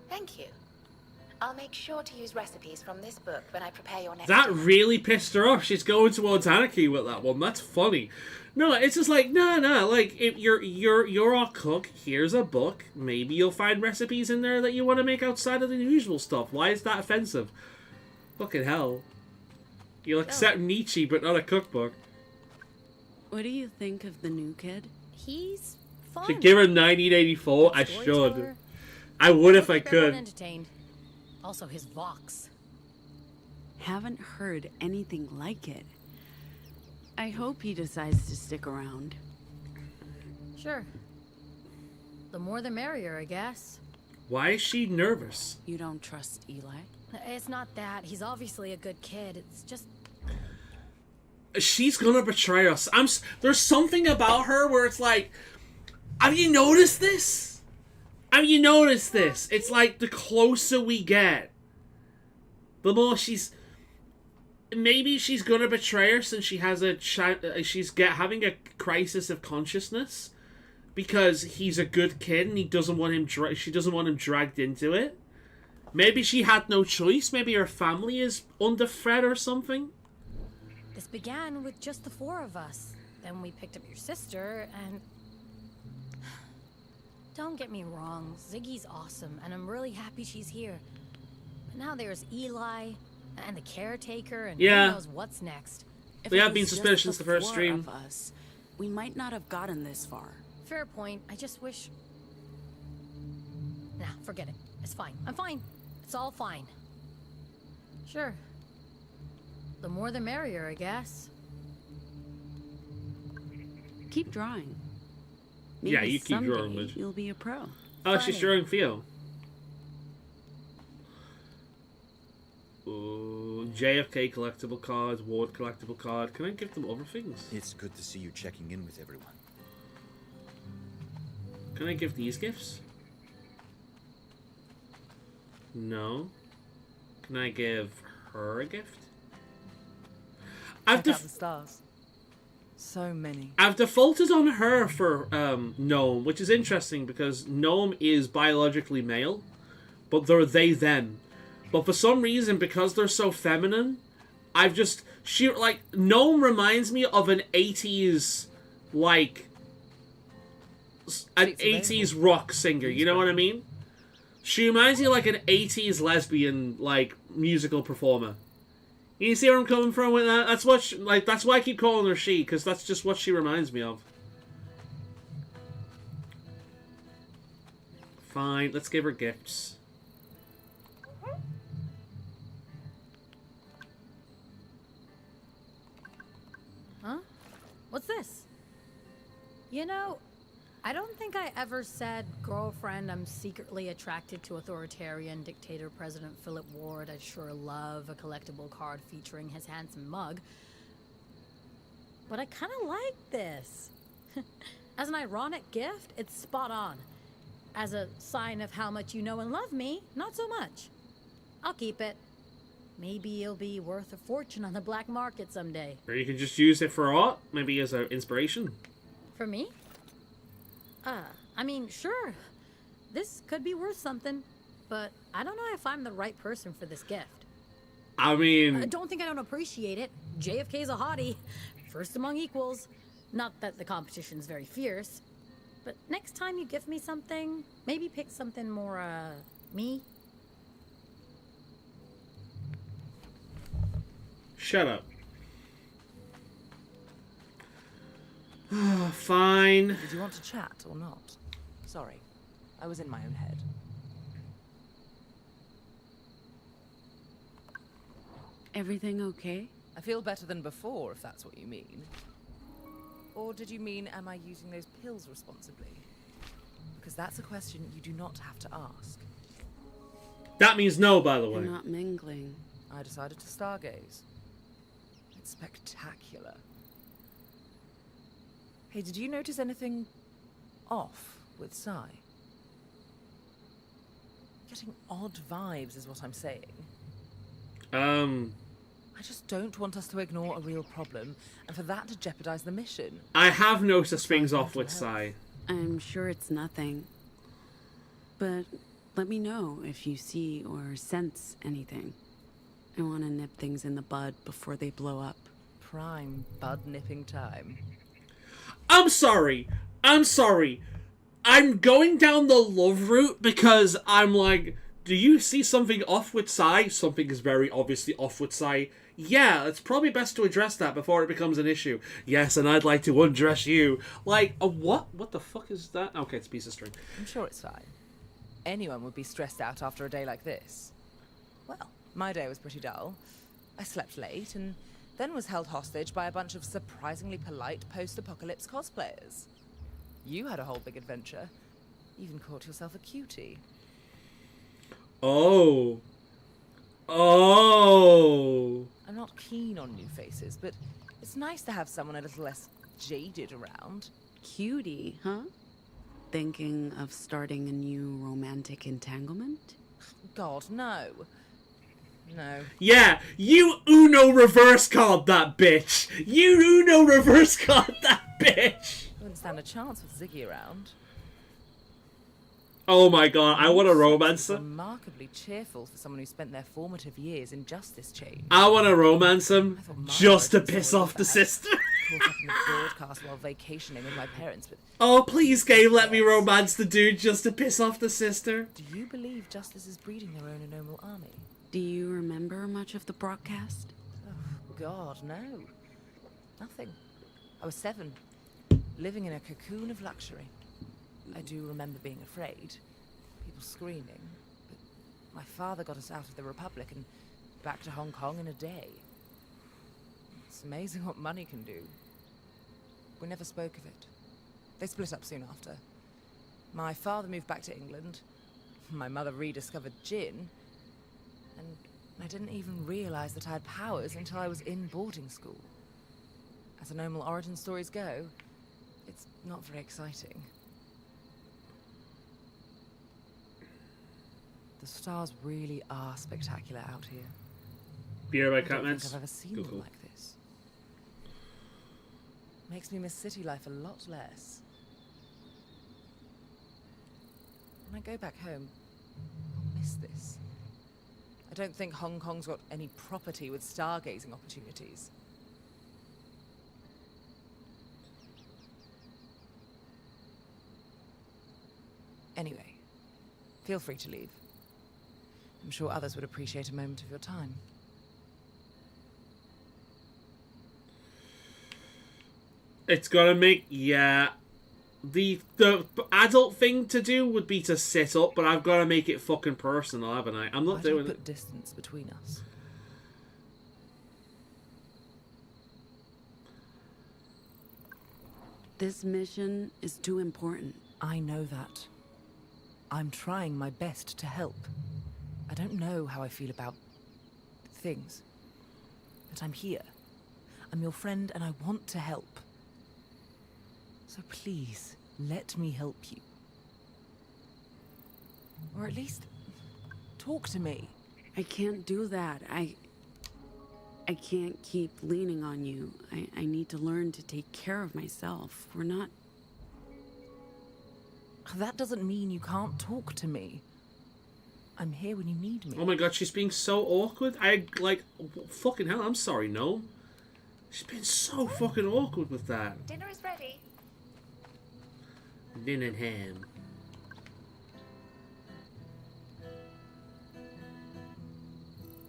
Thank you. I'll make sure to use recipes from this book when I prepare your next That one. really pissed her off. She's going towards anarchy with that one. That's funny. No, it's just like, no. Like, if you're a cook, here's a book. Maybe you'll find recipes in there that you want to make outside of the usual stuff. Why is that offensive? Fucking hell. You'll accept Nietzsche, but not a cookbook. What do you think of the new kid? He's fun. Should give her 1984. I should. I would if I could. Entertained. Also, his Vox. Haven't heard anything like it. I hope he decides to stick around. Sure. The more the merrier, I guess. Why is she nervous? You don't trust Eli? It's not that. He's obviously a good kid. It's just... She's gonna betray us. There's something about her where it's like, have you noticed this? Have you noticed this? It's like the closer we get, the more she's... Maybe she's gonna betray us and she has having a crisis of consciousness because he's a good kid and he doesn't want him she doesn't want him dragged into it. Maybe she had no choice. Maybe her family is under threat or something. This began with just the four of us. Then we picked up your sister and... Don't get me wrong, Ziggy's awesome, and I'm really happy she's here. But now there's Eli, and the caretaker, and who knows what's next. They have been suspicious since the first stream. Of us, we might not have gotten this far. Fair point. I just wish... Nah, forget it. It's fine. I'm fine. It's all fine. Sure. The more the merrier, I guess. Keep drawing. Maybe yeah, you keep drawing, someday Liz. You'll be a pro. Oh, she's drawing Theo. Ooh, JFK collectible cards, Ward collectible card. Can I give them other things? It's good to see you checking in with everyone. Can I give these gifts? No. Can I give her a gift? Check out the stars. So many. I've defaulted on her for Gnome, which is interesting because Gnome is biologically male, but they're they them. But for some reason, because they're so feminine, I've just Gnome reminds me of an 80s an 80s rock singer. You know what I mean? She reminds me of like an 80s lesbian musical performer. You see where I'm coming from with that? That's what that's why I keep calling her she, because that's just what she reminds me of. Fine, let's give her gifts. Huh? What's this? You know, I don't think I ever said, girlfriend, I'm secretly attracted to authoritarian dictator President Philip Ward. I'd sure love a collectible card featuring his handsome mug. But I kind of like this. As an ironic gift, it's spot on. As a sign of how much you know and love me, not so much. I'll keep it. Maybe it'll be worth a fortune on the black market someday. Or you can just use it for art, maybe as an inspiration. For me? I mean, sure. This could be worth something, but I don't know if I'm the right person for this gift. I mean... Don't think I don't appreciate it. JFK's a hottie. First among equals. Not that the competition's very fierce. But next time you give me something, maybe pick something more, me. Shut up. Fine. Did you want to chat or not? Sorry, I was in my own head. Everything okay? I feel better than before, if that's what you mean. Or did you mean, am I using those pills responsibly? Because that's a question you do not have to ask. That means no, by the way. You're not mingling. I decided to stargaze. It's spectacular. Hey, did you notice anything off with Sai? Getting odd vibes is what I'm saying. I just don't want us to ignore a real problem, and for that to jeopardize the mission. I have noticed things off with Sai. I'm sure it's nothing. But let me know if you see or sense anything. I want to nip things in the bud before they blow up. Prime bud nipping time. I'm sorry. I'm going down the love route because I'm like, do you see something off with Sai? Something is very obviously off with Sai. Yeah, it's probably best to address that before it becomes an issue. Yes, and I'd like to undress you. Like, a what? What the fuck is that? Okay, it's a piece of string. I'm sure it's fine. Anyone would be stressed out after a day like this. Well, my day was pretty dull. I slept late and then was held hostage by a bunch of surprisingly polite post-apocalypse cosplayers. You had a whole big adventure. Even caught yourself a cutie. Oh. I'm not keen on new faces, but it's nice to have someone a little less jaded around. Cutie, huh? Thinking of starting a new romantic entanglement? God, no. No. Yeah, you Uno reverse card that bitch. You Uno reverse card that bitch. Wouldn't stand a chance with Ziggy around. Oh my god, I want a romance him. Remarkably cheerful for someone who spent their formative years in Justice Chain. I want to romance him just to piss off the sister. Caught up in the broadcast while vacationing with my parents, but... Oh, please, game, let me romance the dude just to piss off the sister. Do you believe Justice is breeding their own anomal army? Do you remember much of the broadcast? Oh, God, no. Nothing. I was 7, living in a cocoon of luxury. I do remember being afraid, people screaming, but my father got us out of the Republic and back to Hong Kong in a day. It's amazing what money can do. We never spoke of it. They split up soon after. My father moved back to England. My mother rediscovered gin. And I didn't even realize that I had powers until I was in boarding school. As anomal origin stories go, it's not very exciting. The stars really are spectacular out here. Beer by I don't think Catmans. I've ever seen them like this. Makes me miss city life a lot less. When I go back home, I'll miss this. I don't think Hong Kong's got any property with stargazing opportunities. Anyway, feel free to leave. I'm sure others would appreciate a moment of your time. It's gonna make... Yeah. The adult thing to do would be to sit up, but I've got to make it fucking personal, haven't I? I'm not doing Why do you it. put distance between us? This mission is too important. I know that. I'm trying my best to help. I don't know how I feel about things. But I'm here. I'm your friend and I want to help. So please, let me help you. Or at least talk to me. I can't do that. I can't keep leaning on you. I need to learn to take care of myself. We're not... That doesn't mean you can't talk to me. I'm here when you need me. Oh my god, she's being so awkward. Fucking hell, I'm sorry, no. She's been so fucking awkward with that. Dinner is ready. Din and ham.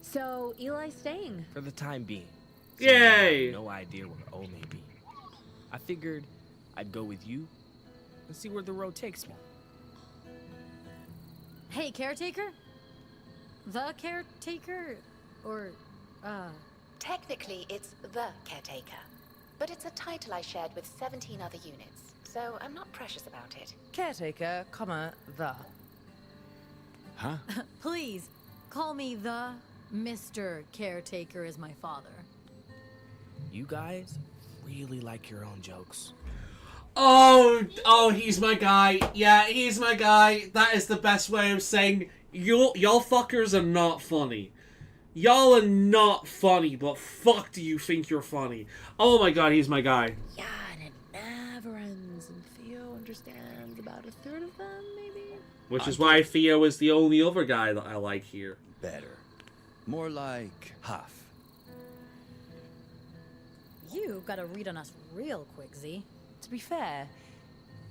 So, Eli's staying. For the time being. Yay! I have no idea where O may be. I figured I'd go with you and see where the road takes me. Hey, caretaker? The caretaker? Or, Technically, it's the caretaker. But it's a title I shared with 17 other units, so I'm not precious about it. Caretaker, comma, the. Huh? Please, call me the Mr. Caretaker is my father. You guys really like your own jokes. Oh, he's my guy. Yeah, he's my guy. That is the best way of saying y'all fuckers are not funny. Y'all are not funny, but fuck do you think you're funny. Oh my god, he's my guy. Yeah, and it never ends, and Theo understands about a third of them, maybe? Which is why Theo is the only other guy that I like here. Better. More like half. You gotta read on us real quick, Z. To be fair,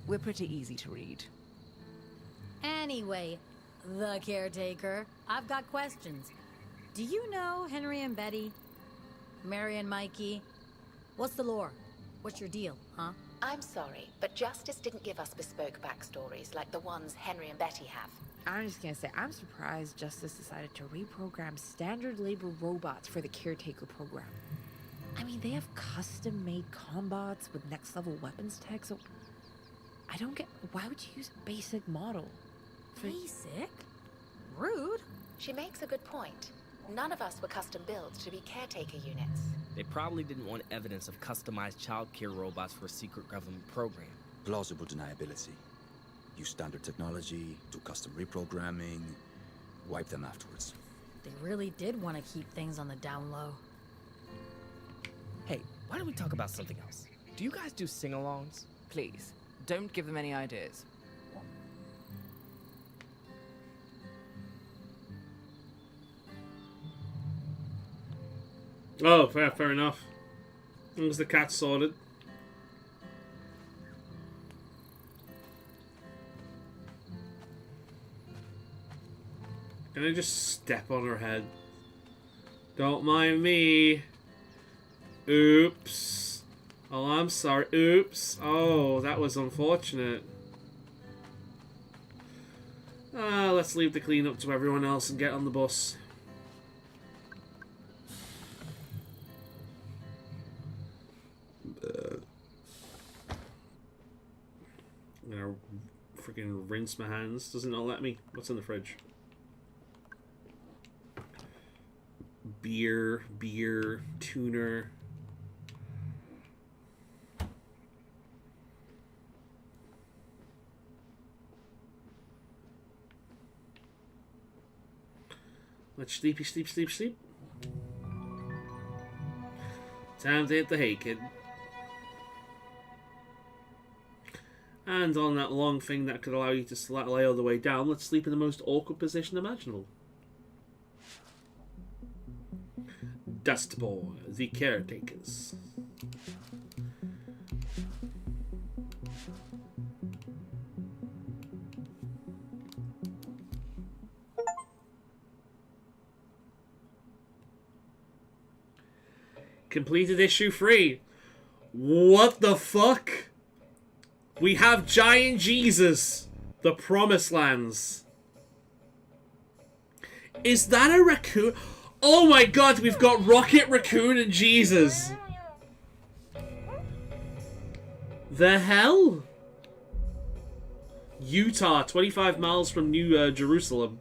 we're pretty easy to read. Anyway, the caretaker, I've got questions. Do you know Henry and Betty? Mary and Mikey? What's the lore? What's your deal, huh? I'm sorry, but Justice didn't give us bespoke backstories like the ones Henry and Betty have. I'm just gonna say, I'm surprised Justice decided to reprogram standard labor robots for the caretaker program. I mean, they have custom-made combots with next-level weapons tech, so I don't get, why would you use a basic model? Basic? Rude. She makes a good point. None of us were custom built to be caretaker units. They probably didn't want evidence of customized childcare robots for a secret government program. Plausible deniability. Use standard technology, do custom reprogramming, wipe them afterwards. They really did want to keep things on the down low. Hey, why don't we talk about something else? Do you guys do sing-alongs? Please, don't give them any ideas. Oh, fair enough. As long as the cat's sorted. Can I just step on her head? Don't mind me. Oops. Oh, I'm sorry. Oops. Oh, that was unfortunate. Let's leave the cleanup to everyone else and get on the bus. I'm gonna freaking rinse my hands. Doesn't it let me? What's in the fridge? Beer, tuner. Let's sleep. Time to hit the hay, kid. And on that long thing that could allow you to lay all the way down, let's sleep in the most awkward position imaginable. Dustborn, the caretakers. Completed issue 3. What the fuck? We have Giant Jesus, the Promised Lands. Is that a raccoon? Oh my god, we've got Rocket Raccoon and Jesus. The hell? Utah, 25 miles from New Jerusalem.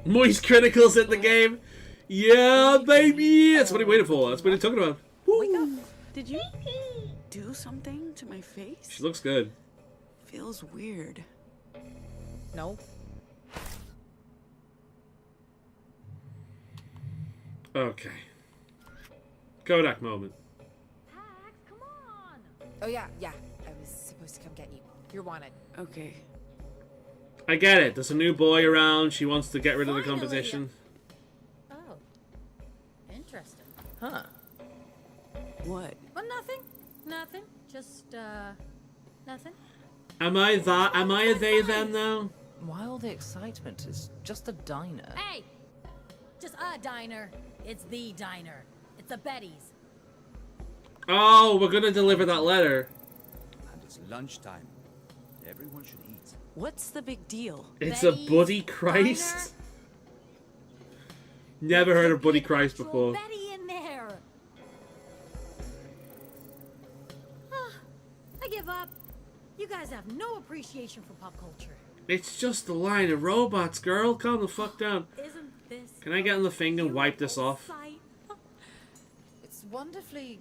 Moist criticals in the game. Yeah, baby! That's what he waited for. That's what he's talking about. Wake up. Did you do something to my face? She looks good. Feels weird. No. Okay. Kodak moment. Oh yeah, yeah. I was supposed to come get you. You're wanted. Okay. I get it. There's a new boy around. She wants to get rid of the competition. Oh. Interesting. Huh. What? Well, nothing. Nothing. Just, nothing. Am I that? Am I a they then now? Why all the excitement? It's just a diner. Hey! Just a diner. It's the diner. It's a Betty's. Oh, we're gonna deliver that letter. And it's lunchtime. Everyone should eat. What's the big deal? It's a Buddy Christ. Never heard of Buddy Christ before. Betty in there. I give up. You guys have no appreciation for pop culture. It's just a line of robots, girl. Calm the fuck down. Isn't this? Can I get on the thing and wipe this off? It's wonderfully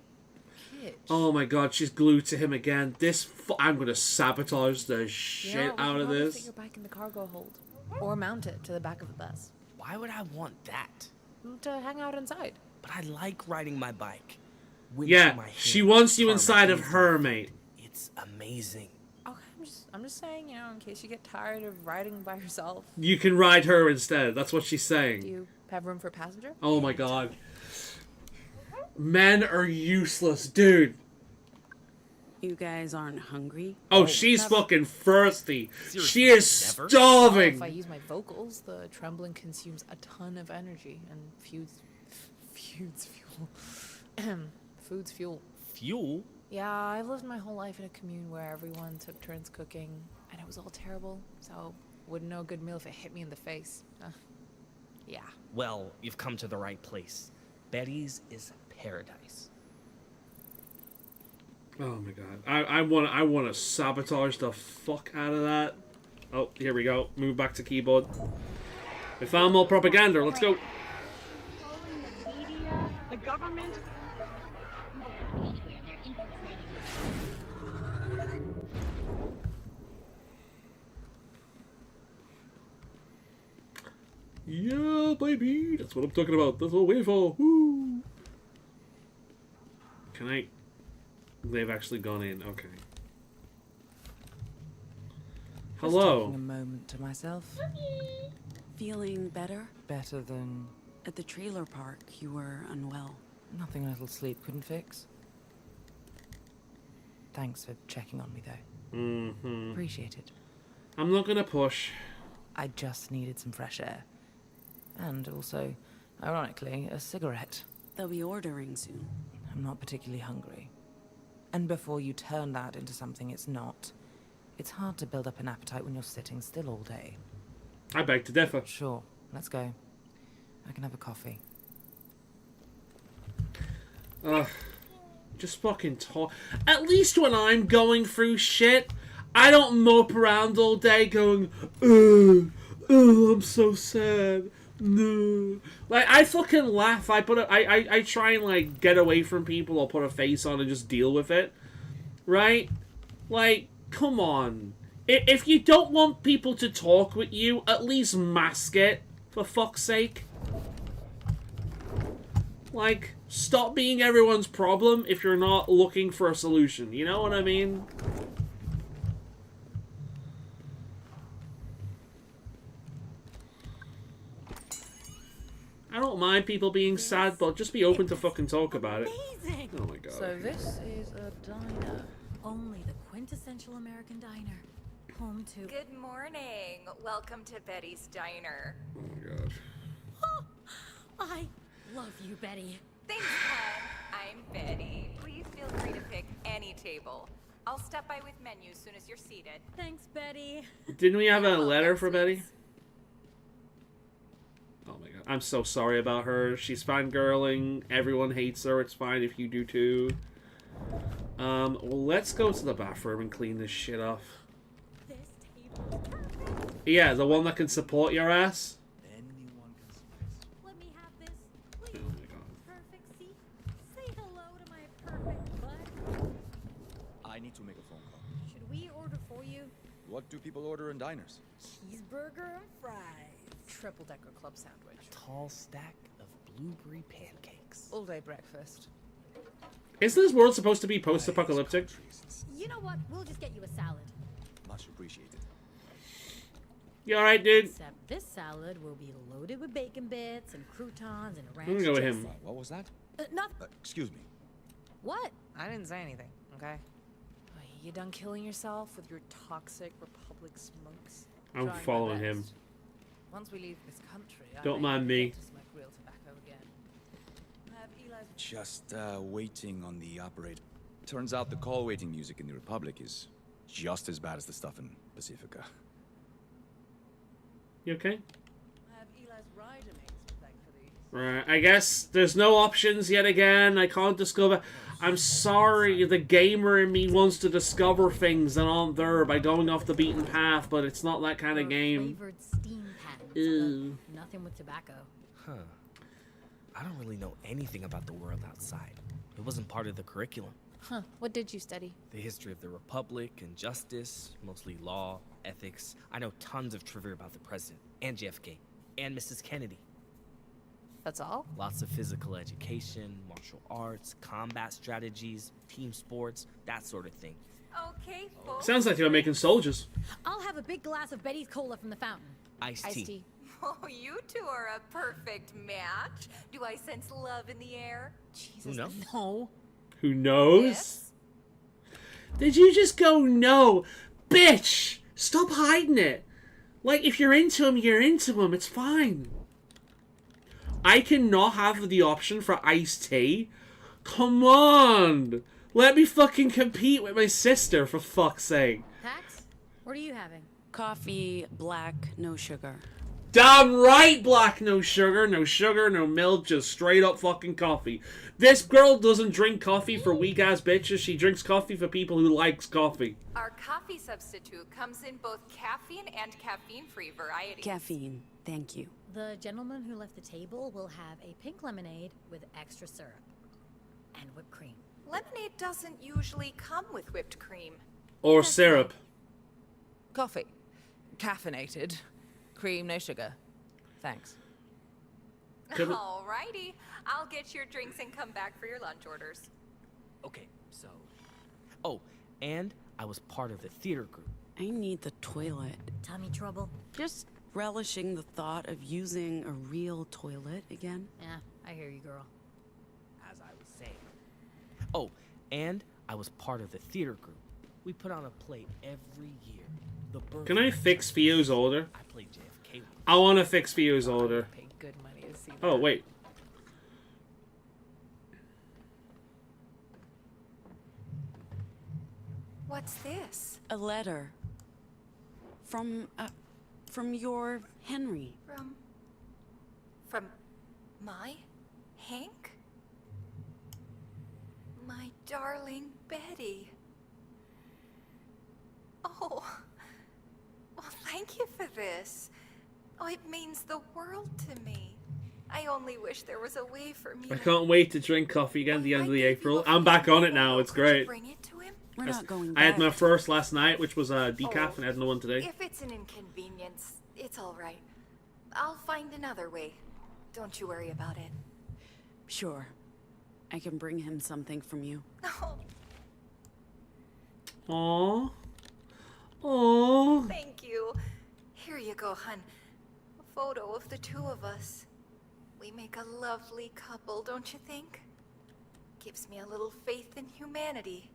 kitsch. Oh my god, she's glued to him again. I'm gonna sabotage the shit out of Put this. your bike in the cargo hold, or mount it to the back of the bus. Why would I want that? To hang out inside. But I like riding my bike. Wind Yeah, to my she head, wants you karma inside of easy. her, mate. It's amazing. Okay, I'm just saying, in case you get tired of riding by yourself. You can ride her instead. That's what she's saying. Do you have room for a passenger? Oh my god. Men are useless, dude. You guys aren't hungry? Oh, she's fucking thirsty. Seriously, She is never? starving. If I use my vocals, the trembling consumes a ton of energy and feuds fuel. Foods fuel. Fuel? Yeah, I've lived my whole life in a commune where everyone took turns cooking, and it was all terrible, so wouldn't know a good meal if it hit me in the face. Yeah. Well, you've come to the right place. Betty's is paradise. Oh my god. I want to sabotage the fuck out of that. Oh, here we go. Move back to keyboard. We found more propaganda. Let's go. The government. Yeah, baby. That's what I'm talking about. That's what we're waiting for. Woo. Can I... They've actually gone in. Okay. Just Hello. taking a moment to myself. Feeling better? Better than At the trailer park, you were unwell. nothing a little sleep couldn't fix. Thanks for checking on me, though. Mm-hmm. Appreciate it. I'm not gonna push. I just needed some fresh air. And also, ironically, a cigarette. They'll be ordering soon. I'm not particularly hungry. And before you turn that into something it's not, it's hard to build up an appetite when you're sitting still all day. I beg to differ. Sure, let's go. I can have a coffee. Just fucking talk. At least when I'm going through shit, I don't mope around all day going, oh, I'm so sad. No. Like, I fucking laugh. I try and, like, get away from people or put a face on and just deal with it. Right? Like, come on. If you don't want people to talk with you, at least mask it, for fuck's sake. Like, stop being everyone's problem if you're not looking for a solution. You know what I mean? I don't mind people being sad, but just be open to fucking talk about it. Amazing. Oh my god. So this is a diner. Only the quintessential American diner. Home to... Good morning. Welcome to Betty's Diner. Oh my god. I love you, Betty. Thanks, Ken. I'm Betty. Please feel free to pick any table. I'll stop by with menus soon as you're seated. Thanks, Betty. Didn't we have a letter for Betty? Oh my god. I'm so sorry about her. She's fangirling. Everyone hates her. It's fine if you do too. Well, let's go to the bathroom and clean this shit off. This table. Yeah, the one that can support your ass. Let me have this. do people order in diners? Cheeseburger and fries. Triple-decker club sandwich. Tall stack of blueberry pancakes. All-day breakfast. Isn't this world supposed to be post-apocalyptic? You know what? We'll just get you a salad. Much appreciated. You alright, dude? Except this salad will be loaded with bacon bits and croutons and a ranch I'm gonna go with him. dressing. What was that? Nothing. Excuse me. What? I didn't say anything, okay? You done killing yourself with your toxic Republic smokes? I'm Trying my following him. best. Once we leave this country, Don't I mind me. get to smoke real tobacco again. I have Eli's Just waiting on the operator. Turns out the call waiting music in the Republic is just as bad as the stuff in Pacifica. You okay? I have Eli's rider mates to thank for these. Right, I guess there's no options yet again. I can't discover. I'm sorry, the gamer in me wants to discover things that aren't there by going off the beaten path, but it's not that kind of game. Flavored steam pans. Ew. Nothing with tobacco. Huh. I don't really know anything about the world outside. It wasn't part of the curriculum. Huh. What did you study? The history of the Republic and justice, mostly law, ethics. I know tons of trivia about the president, and JFK, and Mrs. Kennedy. That's all? Lots of physical education, martial arts, combat strategies, team sports, that sort of thing. Okay, folks. Sounds like you're making soldiers. I'll have a big glass of Betty's Cola from the fountain. Iced tea. Oh, you two are a perfect match. Do I sense love in the air? Jesus, Who knows? No. Who knows? Yes. Did you just go no? Bitch! Stop hiding it. Like, if you're into him, you're into him. It's fine. I cannot have the option for iced tea? Come on! Let me fucking compete with my sister, for fuck's sake. Pax, what are you having? Coffee, black, no sugar. Damn right, black, no sugar, no milk, just straight up fucking coffee. This girl doesn't drink coffee for weak ass bitches, she drinks coffee for people who likes coffee. Our coffee substitute comes in both caffeine and caffeine-free varieties. Caffeine, thank you. The gentleman who left the table will have a pink lemonade with extra syrup and whipped cream. Lemonade doesn't usually come with whipped cream. Or syrup. Coffee. Caffeinated. Cream, no sugar. Thanks. Alrighty. I'll get your drinks and come back for your lunch orders. Okay, so... Oh, and I was part of the theater group. I need the toilet. Tummy trouble? Just relishing the thought of using a real toilet again. Yeah, I hear you, girl. As I was saying. Oh, and I was part of the theater group. We put on a play every year. The Can I fix Theo's order? I played JFK. I want to fix Theo's order. Pay good money to see that. Oh, wait. What's this? A letter. From your Henry. From my Hank? My darling Betty. Oh, well, thank you for this. Oh, it means the world to me. I only wish there was a way for me I to can't wait to drink coffee again at the end of the April. I'm back on it now, it's great. bring it to him. We're not going I had back. my first last night, which was decaf, and I had another one today. If it's an inconvenience, it's all right. I'll find another way. Don't you worry about it. Sure. I can bring him something from you. Aww. Aww. Thank you. Here you go, hun. A photo of the two of us. We make a lovely couple, don't you think? Gives me a little faith in humanity.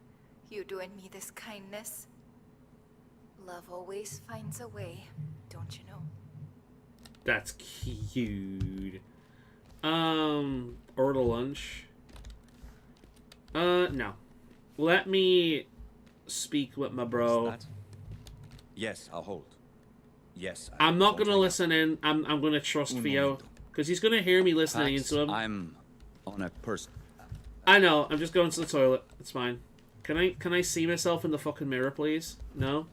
You doing me this kindness. Love always finds a way, don't you know? That's cute. Order lunch. No. Let me speak with my bro. Yes, I'll hold. Yes. I'm not gonna listen in. I'm gonna trust Theo. Because he's gonna hear me listening into him. I'm on a person. I know, I'm just going to the toilet. It's fine. Can I see myself in the fucking mirror, please? No?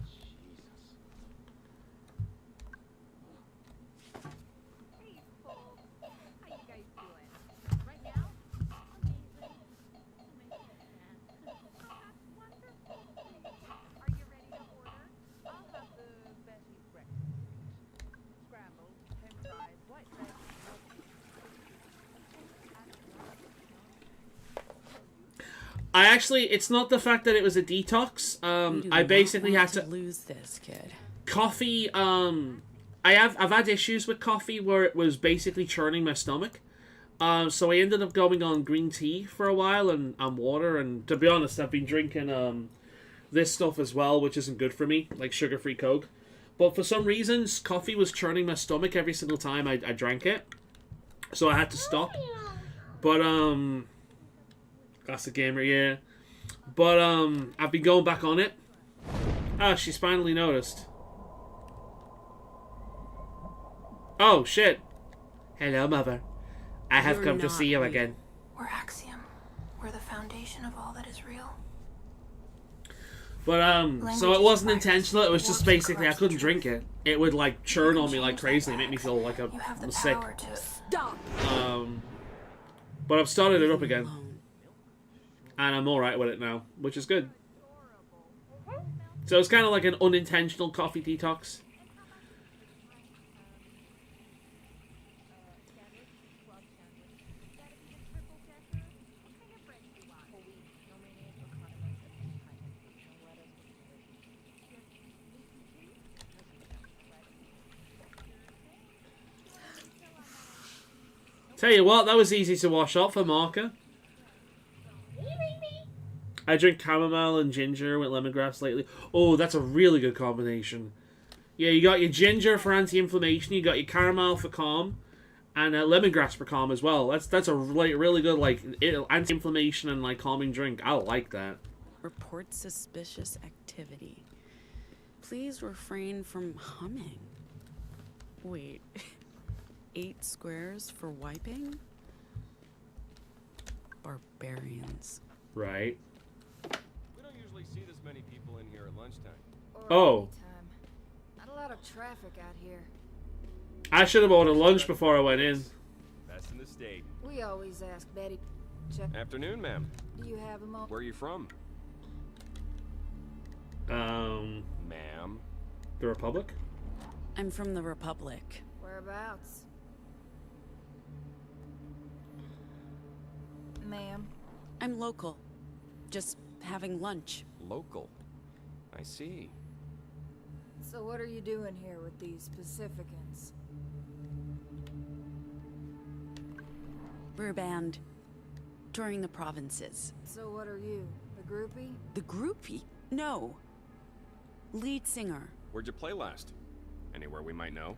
I actually, it's not the fact that it was a detox. I basically had to lose this kid. Coffee. I've had issues with coffee where it was basically churning my stomach. So I ended up going on green tea for a while and water. And to be honest, I've been drinking this stuff as well, which isn't good for me, like sugar-free Coke. But for some reasons, coffee was churning my stomach every single time I drank it. So I had to stop. But, classic gamer, yeah. But, I've been going back on it. Ah, she's finally noticed. Oh, shit. Hello, mother. I have come to see you again. We're Axiom. We're the foundation of all that is real. But, so it wasn't intentional, it was just basically I couldn't drink it. It would, like, churn on me like crazy, make me feel like I'm sick. Stop. But I've started it up again. And I'm alright with it now, which is good. So it's kind of like an unintentional coffee detox. Tell you what, that was easy to wash off a marker. I drink chamomile and ginger with lemongrass lately. Oh, that's a really good combination. Yeah, you got your ginger for anti-inflammation, you got your chamomile for calm, and lemongrass for calm as well. That's a really good like anti-inflammation and like calming drink. I like that. Report suspicious activity. Please refrain from humming. Wait. 8 squares for wiping? Barbarians. Right. We don't usually see this many people in here at lunchtime. Oh. Not a lot of traffic out here. I should have ordered lunch before I went in. Best in the state. We always ask Betty. Check. Afternoon, ma'am. Do you have a moment? Where are you from? Ma'am. The Republic? I'm from the Republic. Whereabouts? Ma'am. I'm local. Just having lunch. Local. I see. So what are you doing here with these Pacificans? We're a band. Touring the provinces. So what are you? The groupie? The groupie? No. Lead singer. Where'd you play last? Anywhere we might know?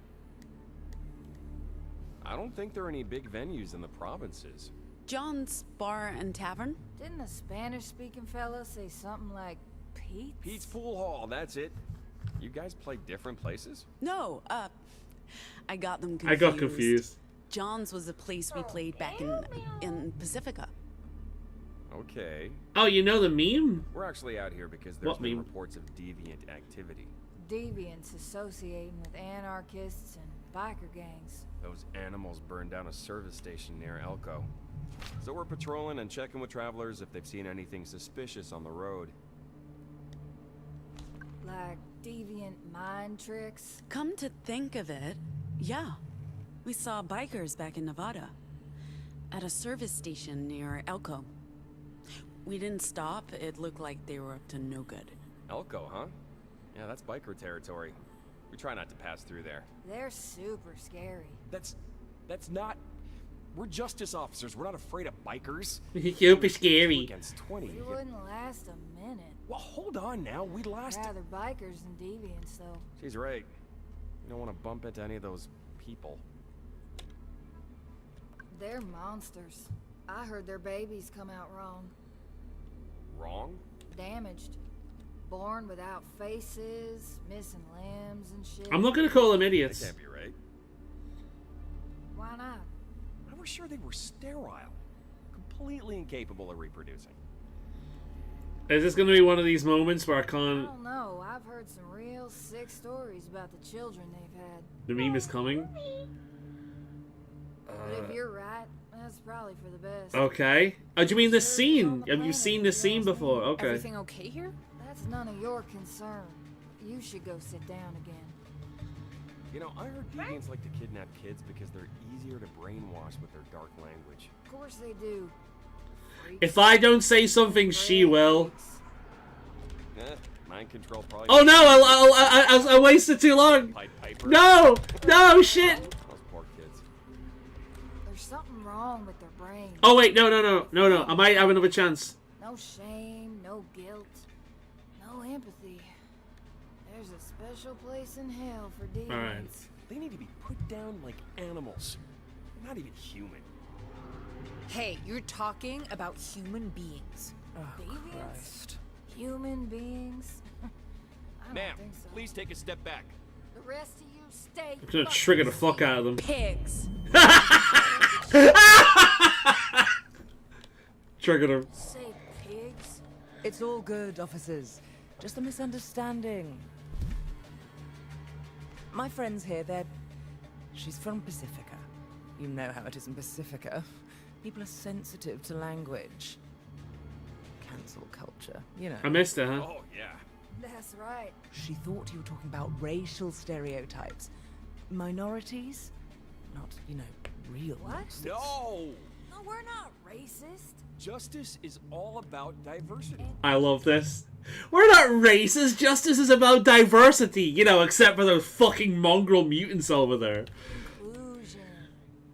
I don't think there are any big venues in the provinces. John's Bar and Tavern? Didn't the Spanish-speaking fella say something like Pete's? Pete's Pool Hall, that's it. You guys play different places? No, I got them confused. I got confused. John's was a place we played back in Pacifica. Okay. Oh, you know the meme? We're actually out here because there's been reports of deviant activity. Deviants associating with anarchists and biker gangs. Those animals burned down a service station near Elko. So we're patrolling and checking with travelers if they've seen anything suspicious on the road. Like deviant mind tricks? Come to think of it, yeah. We saw bikers back in Nevada. At a service station near Elko. We didn't stop. It looked like they were up to no good. Elko, huh? Yeah, that's biker territory. We try not to pass through there. They're super scary. That's not... We're justice officers. We're not afraid of bikers. Super scary. Against 20. We wouldn't last a minute. Well, hold on now. We'd last... Rather bikers than deviants, though. She's right. You don't want to bump into any of those people. They're monsters. I heard their babies come out wrong. Wrong? Damaged. Born without faces, missing limbs and shit. I'm not gonna call them idiots. That can't be right. Why not? I was sure they were sterile. Completely incapable of reproducing. Is this gonna be one of these moments where I I can't... don't know. I've heard some real sick stories about the children they've had. The meme is coming? But if you're right, that's probably for the best. Okay. Oh, do you mean this scene? Have you seen this scene before? Okay. Everything okay here? That's none of your concern. You should go sit down again. You know, I heard deviants like to kidnap kids because they're easier to brainwash with their dark language. Of course they do. If I don't say something, she will. Mind control probably. Oh no! I wasted too long. No! No! Shit! Those poor kids. There's something wrong with their brains. Oh wait, no. I might have another chance. No shame, no guilt, no empathy. There's a special place in hell for demons. All right. They need to be put down like animals. They're not even human. Hey, you're talking about human beings. Deviants? Human beings? I don't Ma'am, think so. please take a step back. The rest of you stay. I'm gonna trigger the fuck out of them. Pigs. Trigger them. Say pigs. It's all good, officers. Just a misunderstanding. My friend's here, she's from Pacifica. You know how it is in Pacifica. People are sensitive to language. Cancel culture, you know. I missed her, huh? Oh, yeah. That's right. She thought you were talking about racial stereotypes. Minorities? Not, real. What? No! No, we're not racist. Justice is all about diversity. I love this. We're not racist. Justice is about diversity, except for those fucking mongrel mutants over there. Inclusion.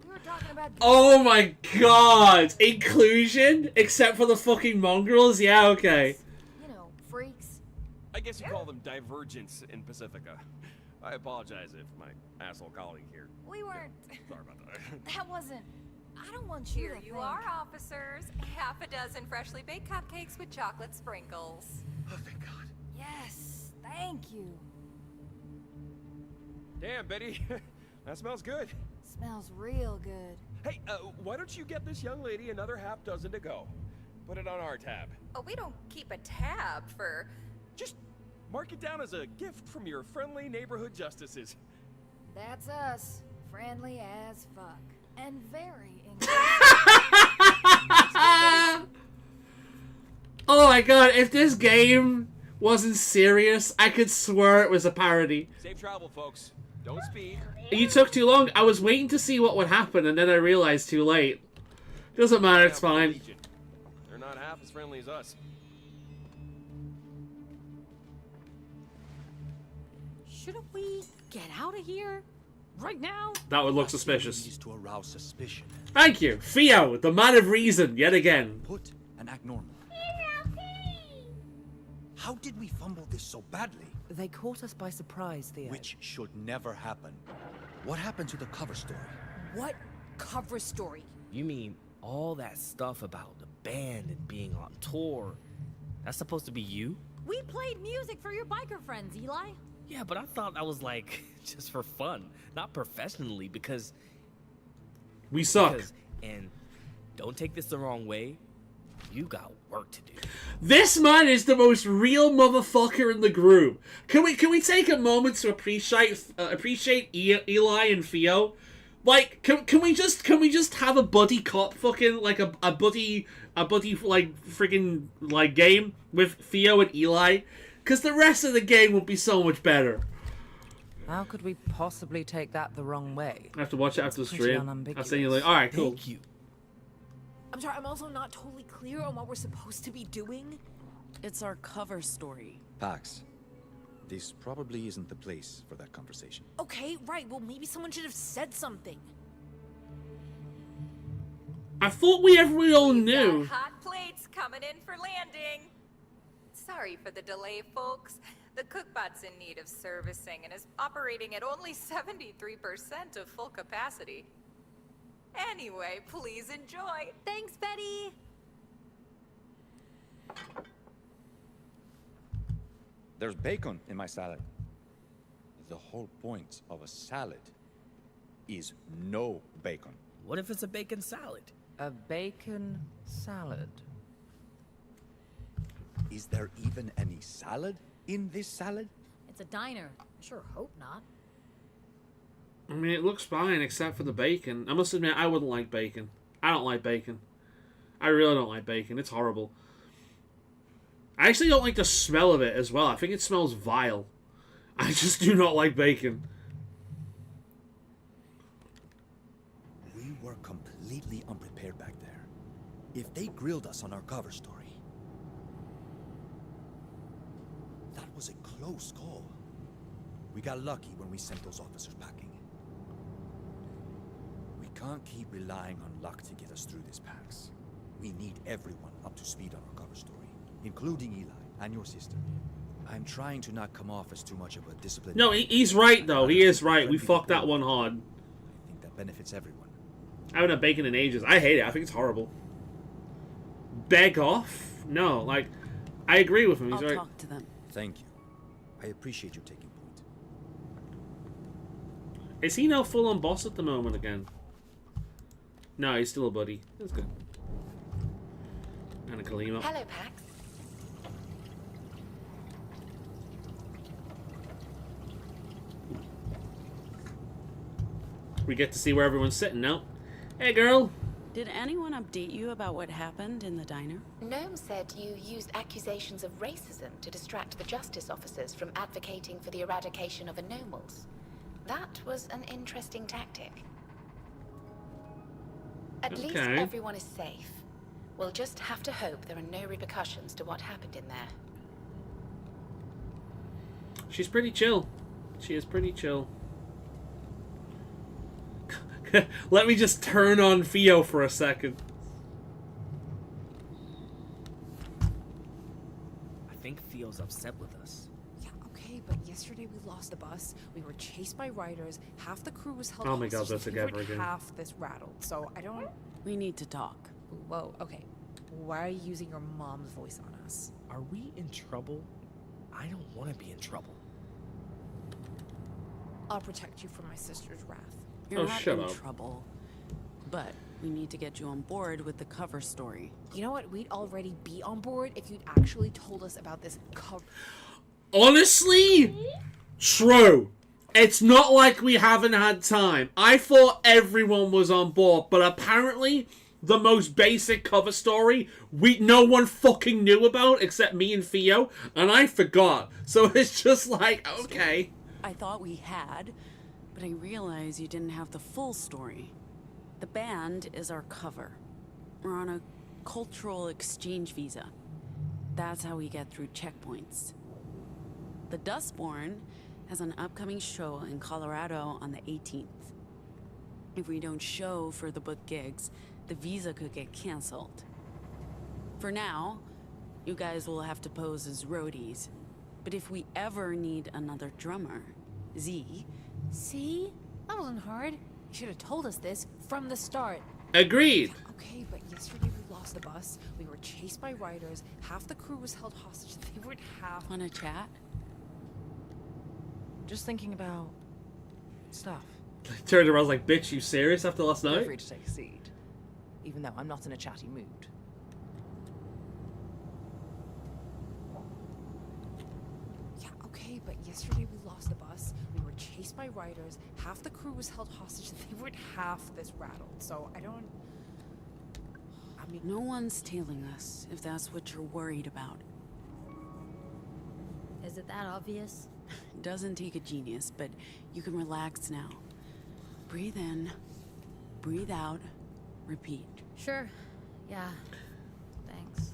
We were talking about. Oh my god! Inclusion? Except for the fucking mongrels? Yeah, okay. Freaks. I guess you call them divergents in Pacifica. I apologize if my asshole colleague here. We weren't. Sorry about that. That wasn't. I don't want you Here to you think. are, officers. Half a dozen freshly baked cupcakes with chocolate sprinkles. Oh, thank God. Yes, thank you. Damn, Betty. That smells good. Smells real good. Hey, why don't you get this young lady another half dozen to go? Put it on our tab. Oh, we don't keep a tab for... Just mark it down as a gift from your friendly neighborhood justices. That's us. Friendly as fuck. And very Oh my god, if this game wasn't serious, I could swear it was a parody. Safe travel, folks. Don't speed. You took too long. I was waiting to see what would happen, and then I realized too late. Doesn't matter, it's fine. They're not half as friendly as us. Shouldn't we get out of here? Right now? That would look suspicious. Is to arouse suspicion. Thank you. Theo, the man of reason, yet again. Put and act normal. How did we fumble this so badly? They caught us by surprise, Theo. Which should never happen. What happened to the cover story? What cover story? You mean all that stuff about the band and being on tour? That's supposed to be you? We played music for your biker friends, Eli. Yeah, but I thought that was like just for fun, not professionally, because we suck. And don't take this the wrong way, you got work to do. This man is the most real motherfucker in the group. Can we take a moment to appreciate Eli and Theo? Like, can we just have a buddy cop fucking like a buddy like freaking like game with Theo and Eli? Because the rest of the game would be so much better. How could we possibly take that the wrong way? I have to watch it after the stream. Unambiguous. I'll send you like, all right, cool. Thank you. I'm sorry, I'm also not totally clear on what we're supposed to be doing. It's our cover story. Pax, this probably isn't the place for that conversation. Okay, right. Well, maybe someone should have said something. I thought we all knew. Hot plates coming in for landing. Sorry for the delay, folks. The cookbot's in need of servicing and is operating at only 73% of full capacity. Anyway, please enjoy. Thanks, Betty. There's bacon in my salad. The whole point of a salad is no bacon. What if it's a bacon salad? A bacon salad. Is there even any salad in this salad? It's a diner. I sure hope not. I mean, it looks fine except for the bacon. I must admit, I wouldn't like bacon. I don't like bacon. I really don't like bacon. It's horrible. I actually don't like the smell of it as well. I think it smells vile. I just do not like bacon. We were completely unprepared back there. If they grilled us on our cover story, that was a close call. We got lucky when we sent those officers packing. We can't keep relying on luck to get us through this, Pax. We need everyone up to speed on our cover story, including Eli and your sister. I'm trying to not come off as too much of a disciplined... No, he's right, though. He is right. We fucked that one hard. I think that benefits everyone. I haven't had bacon in ages. I hate it. I think it's horrible. Beg off? No, like, I agree with him. He's right. I'll talk to them. Thank you. I appreciate you taking point. Is he now full-on boss at the moment again? No, he's still a buddy. That's good. And a Kalima. Hello, Pax. We get to see where everyone's sitting now. Hey, girl. Did anyone update you about what happened in the diner? Gnome said you used accusations of racism to distract the justice officers from advocating for the eradication of anomals. That was an interesting tactic. At least everyone is safe. We'll just have to hope there are no repercussions to what happened in there. She's pretty chill. She is pretty chill. Let me just turn on Theo for a second. I think Theo's upset with us. Yeah, okay, but yesterday we lost the bus. We were chased by riders. Half the crew was held Oh my god, hostage. that's a gaffer again. Half this rattled. So I don't... We need to talk. Whoa, okay. Why are you using your mom's voice on us? Are we in trouble? I don't want to be in trouble. I'll protect you from my sister's wrath. You're not in trouble. But we need to get you on board with the cover story. You know what? We'd already be on board if you'd actually told us about this cover. Honestly, true. It's not like we haven't had time. I thought everyone was on board, but apparently the most basic cover story no one fucking knew about except me and Theo, and I forgot. So it's just like, okay. I thought we had, but I realized you didn't have the full story. The band is our cover. We're on a cultural exchange visa. That's how we get through checkpoints. The Dustborn has an upcoming show in Colorado on the 18th. If we don't show for the book gigs, the visa could get canceled. For now, you guys will have to pose as roadies. But if we ever need another drummer, Z... See? That wasn't hard. You should have told us this from the start. Agreed. Okay, but yesterday we lost the bus. We were chased by riders. Half the crew was held hostage. They weren't half... Wanna chat? Just thinking about... stuff. Turned around like, bitch, you serious after last Feel night? free to take a seat. Even though I'm not in a chatty mood. Yeah, okay, but yesterday we lost the bus. We were chased by riders. Half the crew was held hostage. They weren't half this rattled. So I don't... I mean, no one's tailing us, if that's what you're worried about. Is it that obvious? Doesn't take a genius, but you can relax now. Breathe in, breathe out, repeat. Sure. Yeah. Thanks.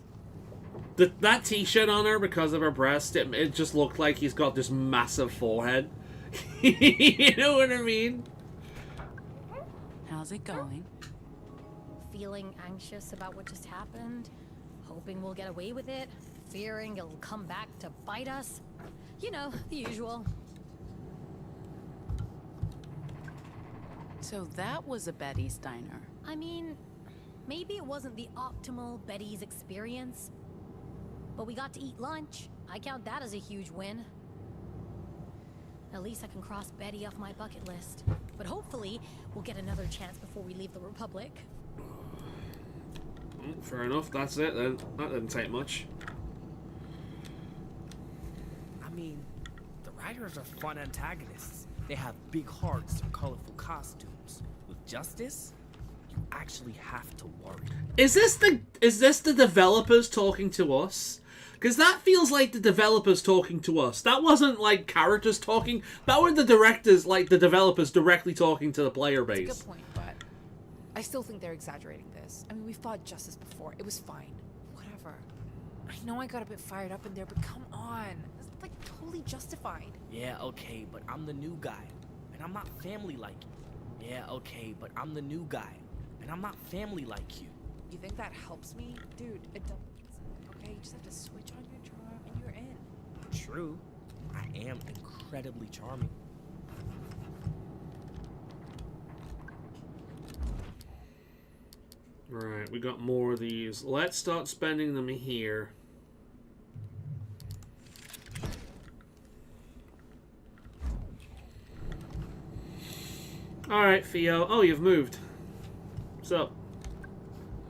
That t-shirt on her, because of her breast, it just looked like he's got this massive forehead. You know what I mean? How's it going? Feeling anxious about what just happened, hoping we'll get away with it, fearing it'll come back to bite us. You know, the usual. So that was a Betty's diner. I mean, maybe it wasn't the optimal Betty's experience, but we got to eat lunch. I count that as a huge win. At least I can cross Betty off my bucket list. But hopefully, we'll get another chance before we leave the Republic. Fair enough, that's it then. That didn't take much. I mean, the Riders are fun antagonists. They have big hearts and colorful costumes. With Justice, you actually have to worry. Is this the developers talking to us? Because that feels like the developers talking to us. That wasn't like characters talking. That were the directors, like the developers, directly talking to the player base. That's a good point, but I still think they're exaggerating this. I mean, we fought Justice before. It was fine. Whatever. I know I got a bit fired up in there, but come on. It's like totally justified. Yeah, okay, but I'm the new guy, and I'm not family like you. Yeah, okay, but I'm the new guy, and I'm not family like you. You think that helps me? Dude, it doesn't. Okay, you just have to switch on your charm and you're in. True, I am incredibly charming. Right, we got more of these. Let's start spending them here. Alright, Theo. Oh, you've moved. What's up?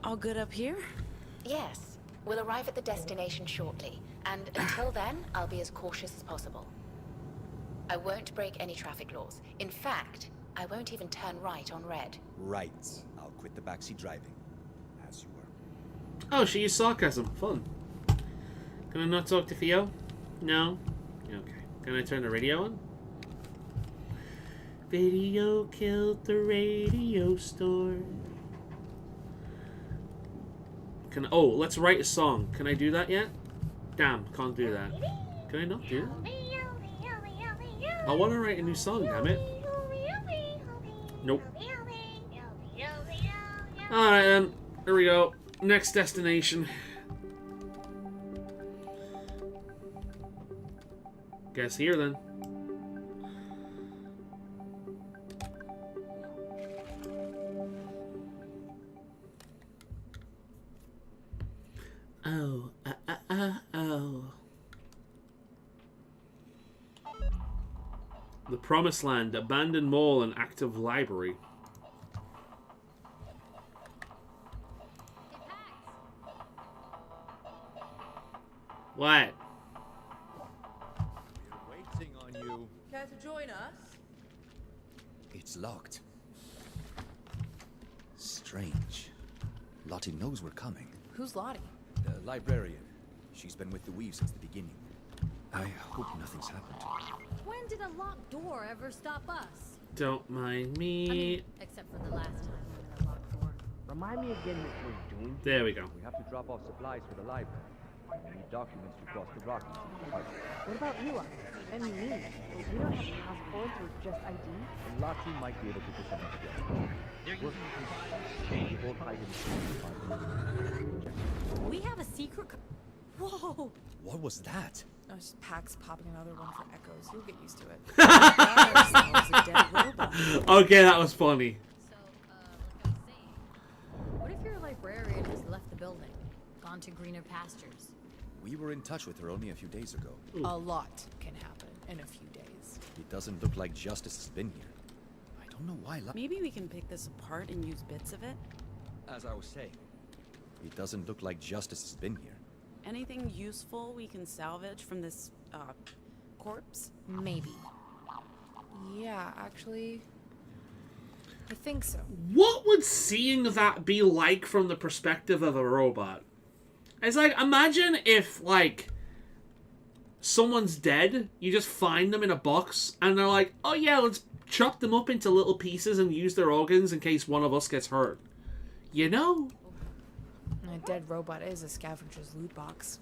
All good up here? Yes. We'll arrive at the destination shortly, and until then, I'll be as cautious as possible. I won't break any traffic laws. In fact, I won't even turn right on red. Right. I'll quit the backseat driving. As you were. Oh, she used sarcasm. Fun. Can I not talk to Theo? No? Okay. Can I turn the radio on? Video killed the radio store. Oh, let's write a song. Can I do that yet? Damn, can't do that. Can I not do that? I want to write a new song, damn it. Nope. Alright then, here we go. Next destination. Guess here then. Oh, oh. The Promised Land, abandoned mall, and active library. What? We're waiting on you. Care to join us? It's locked. Strange. Lottie knows we're coming. Who's Lottie? The librarian. She's been with the Weave since the beginning. I hope nothing's happened to her. When did a locked door ever stop us? Don't mind I me. mean, except for the last time we had a locked door. Remind me again what we're doing. There we go. We have to drop off supplies for the library. We need documents to cross the Rockies. What about you, and me? We don't have passports or just ID. Lottie might be able to put something together. We have a secret. Whoa! What was that? No, it's just Pax popping another one for echoes. You'll get used to it. Okay, that was funny. What if your librarian has left the building, gone to greener pastures? We were in touch with her only a few days ago. A lot can happen in a few days. It doesn't look like Justice has been here. I don't know why. Maybe we can pick this apart and use bits of it. As I was saying, it doesn't look like Justice has been here. Anything useful we can salvage from this, corpse? Maybe. Yeah, actually, I think so. What would seeing that be like from the perspective of a robot? It's like, imagine if, like, someone's dead, you just find them in a box, and they're like, oh yeah, let's chop them up into little pieces and use their organs in case one of us gets hurt. You know? A dead robot is a scavenger's loot box.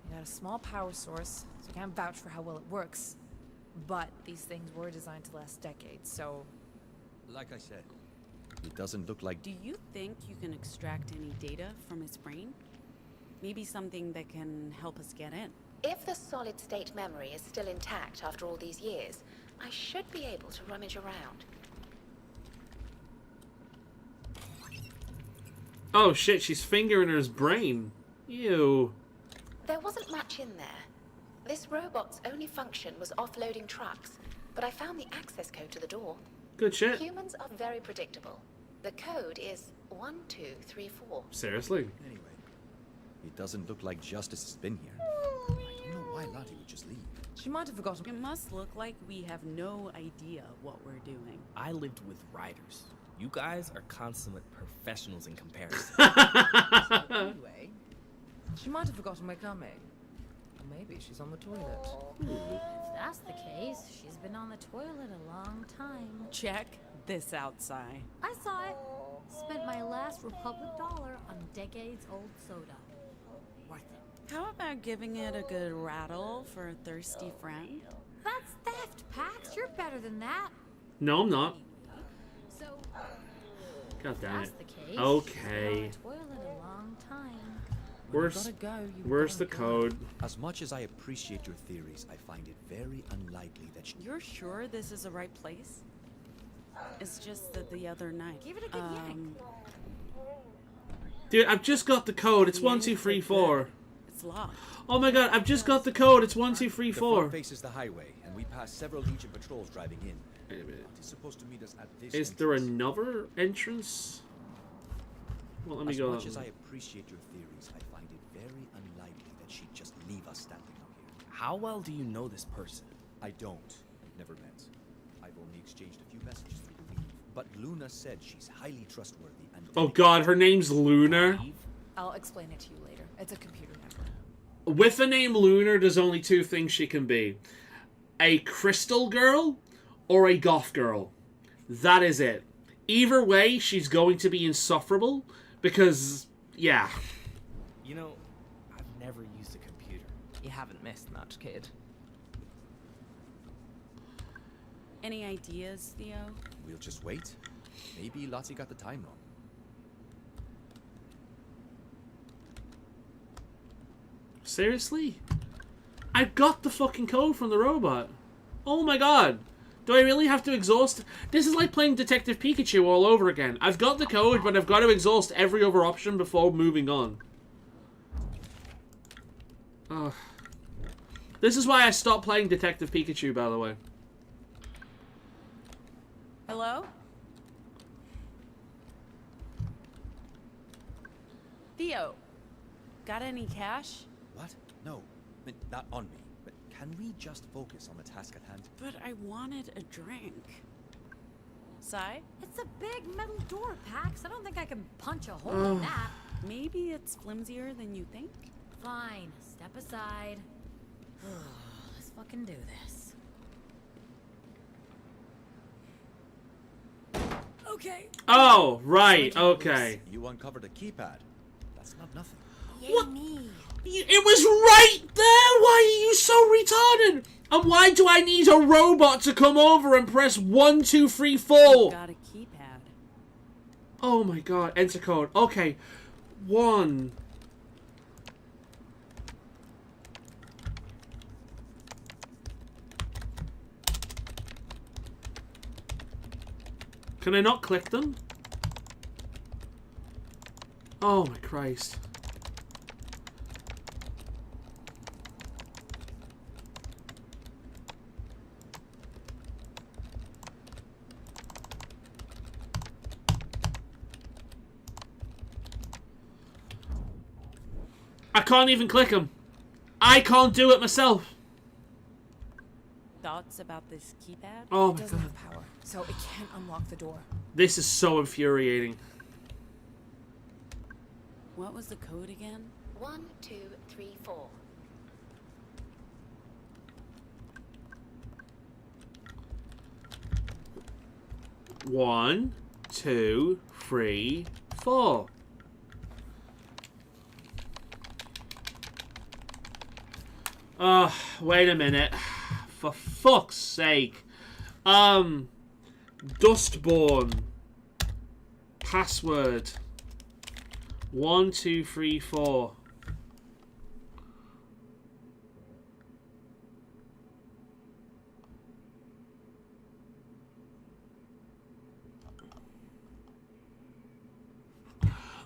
You got a small power source, so I can't vouch for how well it works. But these things were designed to last decades, so... Like I said, it doesn't look like... Do you think you can extract any data from its brain? Maybe something that can help us get in. If the solid-state memory is still intact after all these years, I should be able to rummage around. Oh shit, she's fingering his brain. Ew. There wasn't much in there. This robot's only function was offloading trucks, but I found the access code to the door. Good shit. Humans are very predictable. The code is 1234. Seriously? Anyway, it doesn't look like Justice has been here. I don't know why Lottie would just leave. She might have forgotten. It must look like we have no idea what we're doing. I lived with writers. You guys are consummate professionals in comparison. Anyway, she might have forgotten we're coming. Or maybe she's on the toilet. If that's the case, she's been on the toilet a long time. Check this out, Sai. I saw it. Spent my last Republic dollar on decades-old soda. Worth it. How about giving it a good rattle for a thirsty friend? That's theft, Pax. You're better than that. No, I'm not. So, God damn that's it. the case. Okay. She's been on the toilet a long time. Where's the code? As much as I appreciate your theories, I find it very unlikely that You're sure this is the right place? It's just that the other night. Give it a good yank. Dude, I've just got the code. It's 1234. It's locked. Oh my god, I've just got the code. It's The 1234. front faces the highway, and we pass several Legion patrols driving in. Wait a minute. What is supposed to meet us at this Is there another entrance? Well, let me go. As much as I appreciate your theories, I find it very unlikely that she'd just leave us standing out here. How well do you know this person? I don't. We've never met. I've only exchanged a few messages through the week. But Luna said she's highly trustworthy and... Oh god, her name's Lunar. I'll explain it to you later. It's a computer network. With the name Lunar, there's only two things she can be. A crystal girl or a goth girl. That is it. Either way, she's going to be insufferable because, yeah. You know, I've never used a computer. You haven't missed much, kid. Any ideas, Theo? We'll just wait. Maybe Lottie got the time wrong. Seriously? I got the fucking code from the robot. Oh my god. Do I really have to exhaust? This is like playing Detective Pikachu all over again. I've got the code, but I've got to exhaust every other option before moving on. Ugh. This is why I stopped playing Detective Pikachu, by the way. Hello? Theo, got any cash? What? No. Not on me. But can we just focus on the task at hand? But I wanted a drink. Sai? It's a big metal door, Pax. I don't think I can punch a hole in that. Maybe it's flimsier than you think? Fine. Step aside. Let's fucking do this. Okay. Oh, right. Okay. You uncovered a keypad. That's not nothing. What? It was right there! Why are you so retarded? And why do I need a robot to come over and press 1, 2, 3, 4? You got a keypad. Oh my god. Enter code. Okay. 1. Can I not click them? Oh my Christ. I can't even click them. I can't do it myself. Thoughts about this keypad? Oh It my doesn't god. have power, so it can't unlock the door. This is so infuriating. What was the code again? 1, 2, 3, 4. One, 2, 3, 4. Wait a minute. For fuck's sake. Dustborn. Password. 1, 2, 3, 4.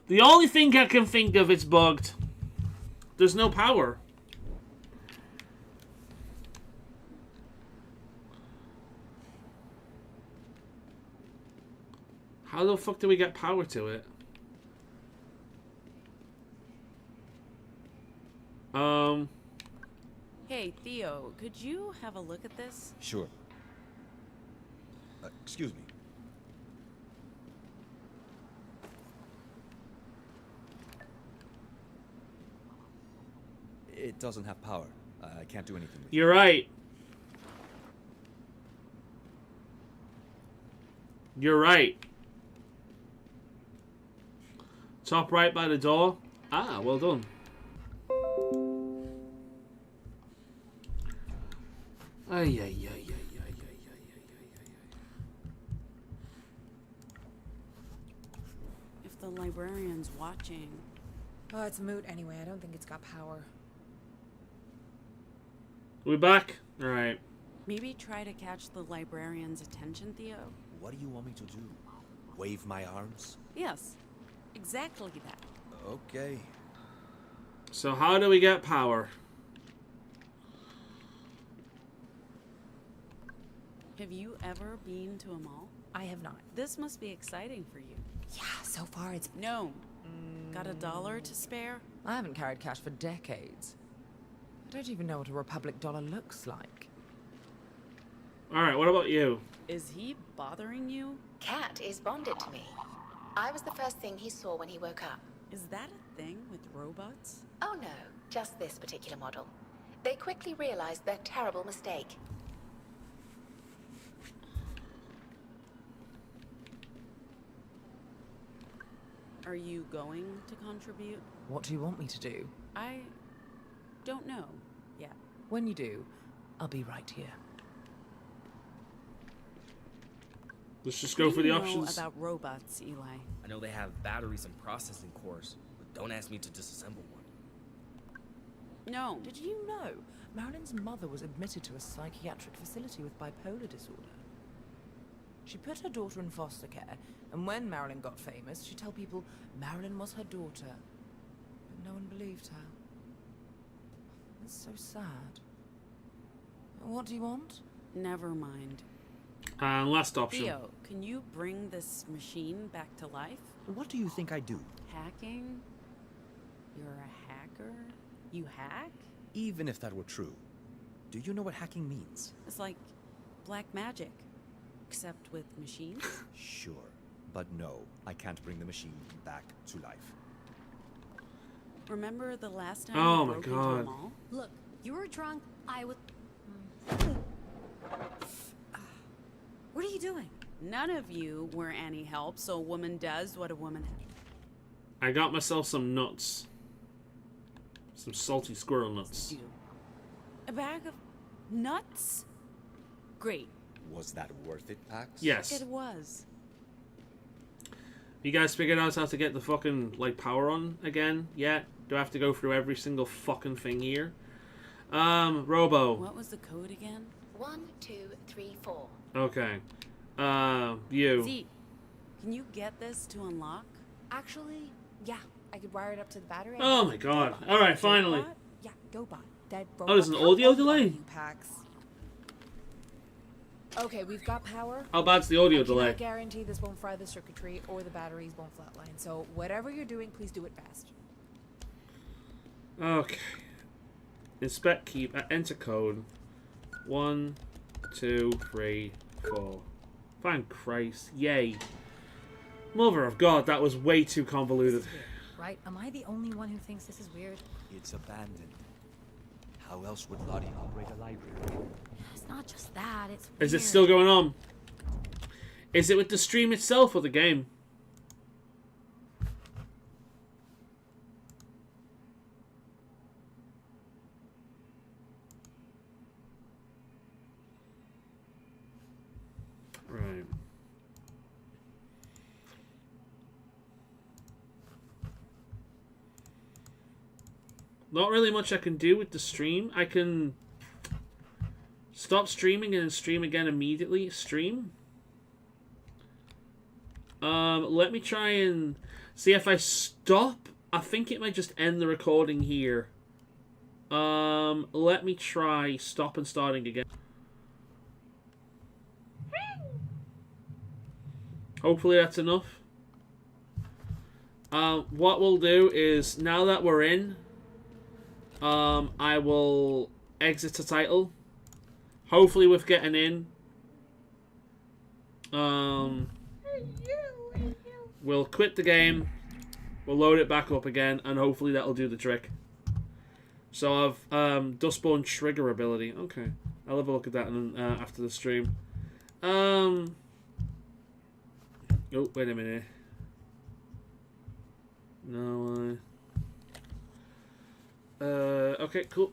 The only thing I can think of is bugged. There's no power. How the fuck do we get power to it? Hey, Theo, could you have a look at this? Sure. Excuse me. It doesn't have power. I can't do anything with it. You're right. You're right. Top right by the door. Ah, well done. Ay, ay, ay, ay, ay, ay, ay, If the librarian's watching... Oh, it's moot anyway. I don't think it's got power. We back? Alright. Maybe try to catch the librarian's attention, Theo? What do you want me to do? Wave my arms? Yes, exactly that. Okay. So how do we get power? Have you ever been to a mall? I have not. This must be exciting for you. Yeah, so far it's... No. Got $1 to spare? I haven't carried cash for decades. I don't even know what a Republic dollar looks like. Alright, what about you? Is he bothering you? Cat is bonded to me. I was the first thing he saw when he woke up. Is that a thing with robots? Oh no, just this particular model. They quickly realized their terrible mistake. Are you going to contribute? What do you want me to do? I don't know yet. When you do, I'll be right here. Let's just go for the options. What do you know about robots, Eli? I know they have batteries and processing cores, but don't ask me to disassemble one. No. Did you know Marilyn's mother was admitted to a psychiatric facility with bipolar disorder? She put her daughter in foster care, and when Marilyn got famous, she'd tell people Marilyn was her daughter. But no one believed her. That's so sad. What do you want? Never mind. And last option. Theo, can you bring this machine back to life? What do you think I do? Hacking? You're a hacker? You hack? Even if that were true, do you know what hacking means? It's like black magic, except with machines. Sure, but no, I can't bring the machine back to life. Remember the last time Oh you my broke into a God. mall? Look, you were drunk. I was. What are you doing? None of you were any help, so a woman does what a woman. I got myself some nuts. Some salty squirrel nuts. A bag of nuts? Great. Was that worth it, Pax? Yes. It was. You guys figured out how to get the fucking, like, power on again yet? Do I have to go through every single fucking thing here? Robo. What was the code again? 1, 2, 3, 4. Okay. You. Z, can you get this to unlock? Actually, yeah. I could wire it up to the battery. Oh my god. Alright, finally. Yeah, Dobot. Dead Oh, there's an audio delay? Pax. Okay, we've got power. How bad's the audio delay? I cannot guarantee this won't fry the circuitry or the batteries won't flatline. So whatever you're doing, please do it fast. Okay. Inspect keep. Enter code. 1, 2, 3, 4. Thank Christ. Yay. Mother of God, that was way too convoluted. Right? Am I the only one who thinks this is weird? It's abandoned. How else would Lottie operate a library? It's not just that. It's Is weird. it still going on? Is it with the stream itself or the game? Right. Not really much I can do with the stream. I can stop streaming and then stream again immediately. Stream. Let me try and see if I stop. I think it might just end the recording here. Let me try stop and starting again. Hopefully that's enough. What we'll do is, now that we're in, I will exit the title. Hopefully with getting in. We'll quit the game. We'll load it back up again, and hopefully that'll do the trick. So I've Dustborn trigger ability. Okay, I'll have a look at that after the stream. Oh, wait a minute. No, okay, cool.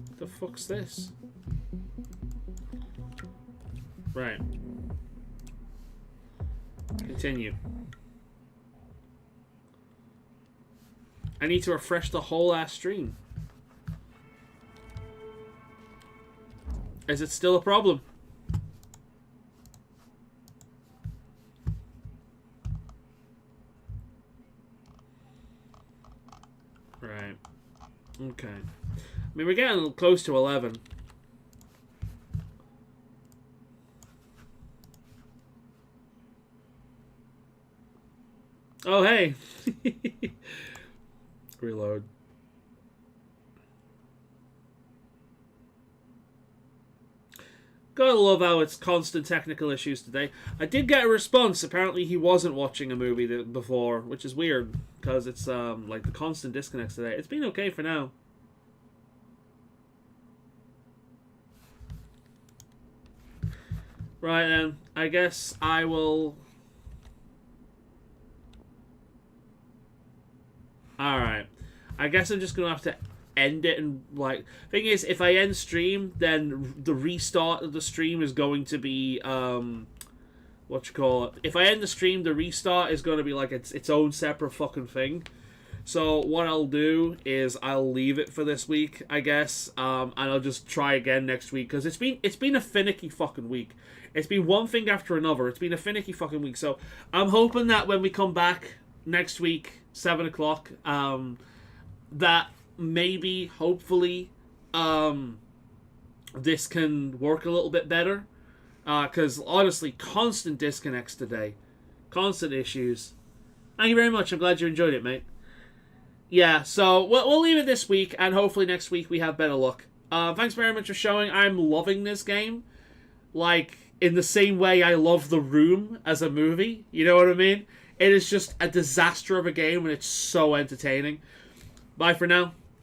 What the fuck's this? Right. Continue. I need to refresh the whole ass stream. Is it still a problem? Right. Okay. I mean, we're getting close to 11. Oh, hey. Reload. Gotta love how it's constant technical issues today. I did get a response. Apparently he wasn't watching a movie before, which is weird, because it's like the constant disconnects today. It's been okay for now. Right then, I guess I will... Alright. I guess I'm just gonna have to end it, and like, thing is, if I end stream, then the restart of the stream is going to be if I end the stream, the restart is going to be like its own separate fucking thing. So what I'll do is I'll leave it for this week, I guess, and I'll just try again next week, because it's been a finicky fucking week. It's been one thing after another. It's been a finicky fucking week. So I'm hoping that when we come back next week, 7 o'clock, that maybe, hopefully, this can work a little bit better. Because, honestly, constant disconnects today. Constant issues. Thank you very much. I'm glad you enjoyed it, mate. Yeah, so we'll leave it this week, and hopefully next week we have better luck. Thanks very much for showing. I'm loving this game. Like, in the same way I love The Room as a movie. You know what I mean? It is just a disaster of a game, and it's so entertaining. Bye for now.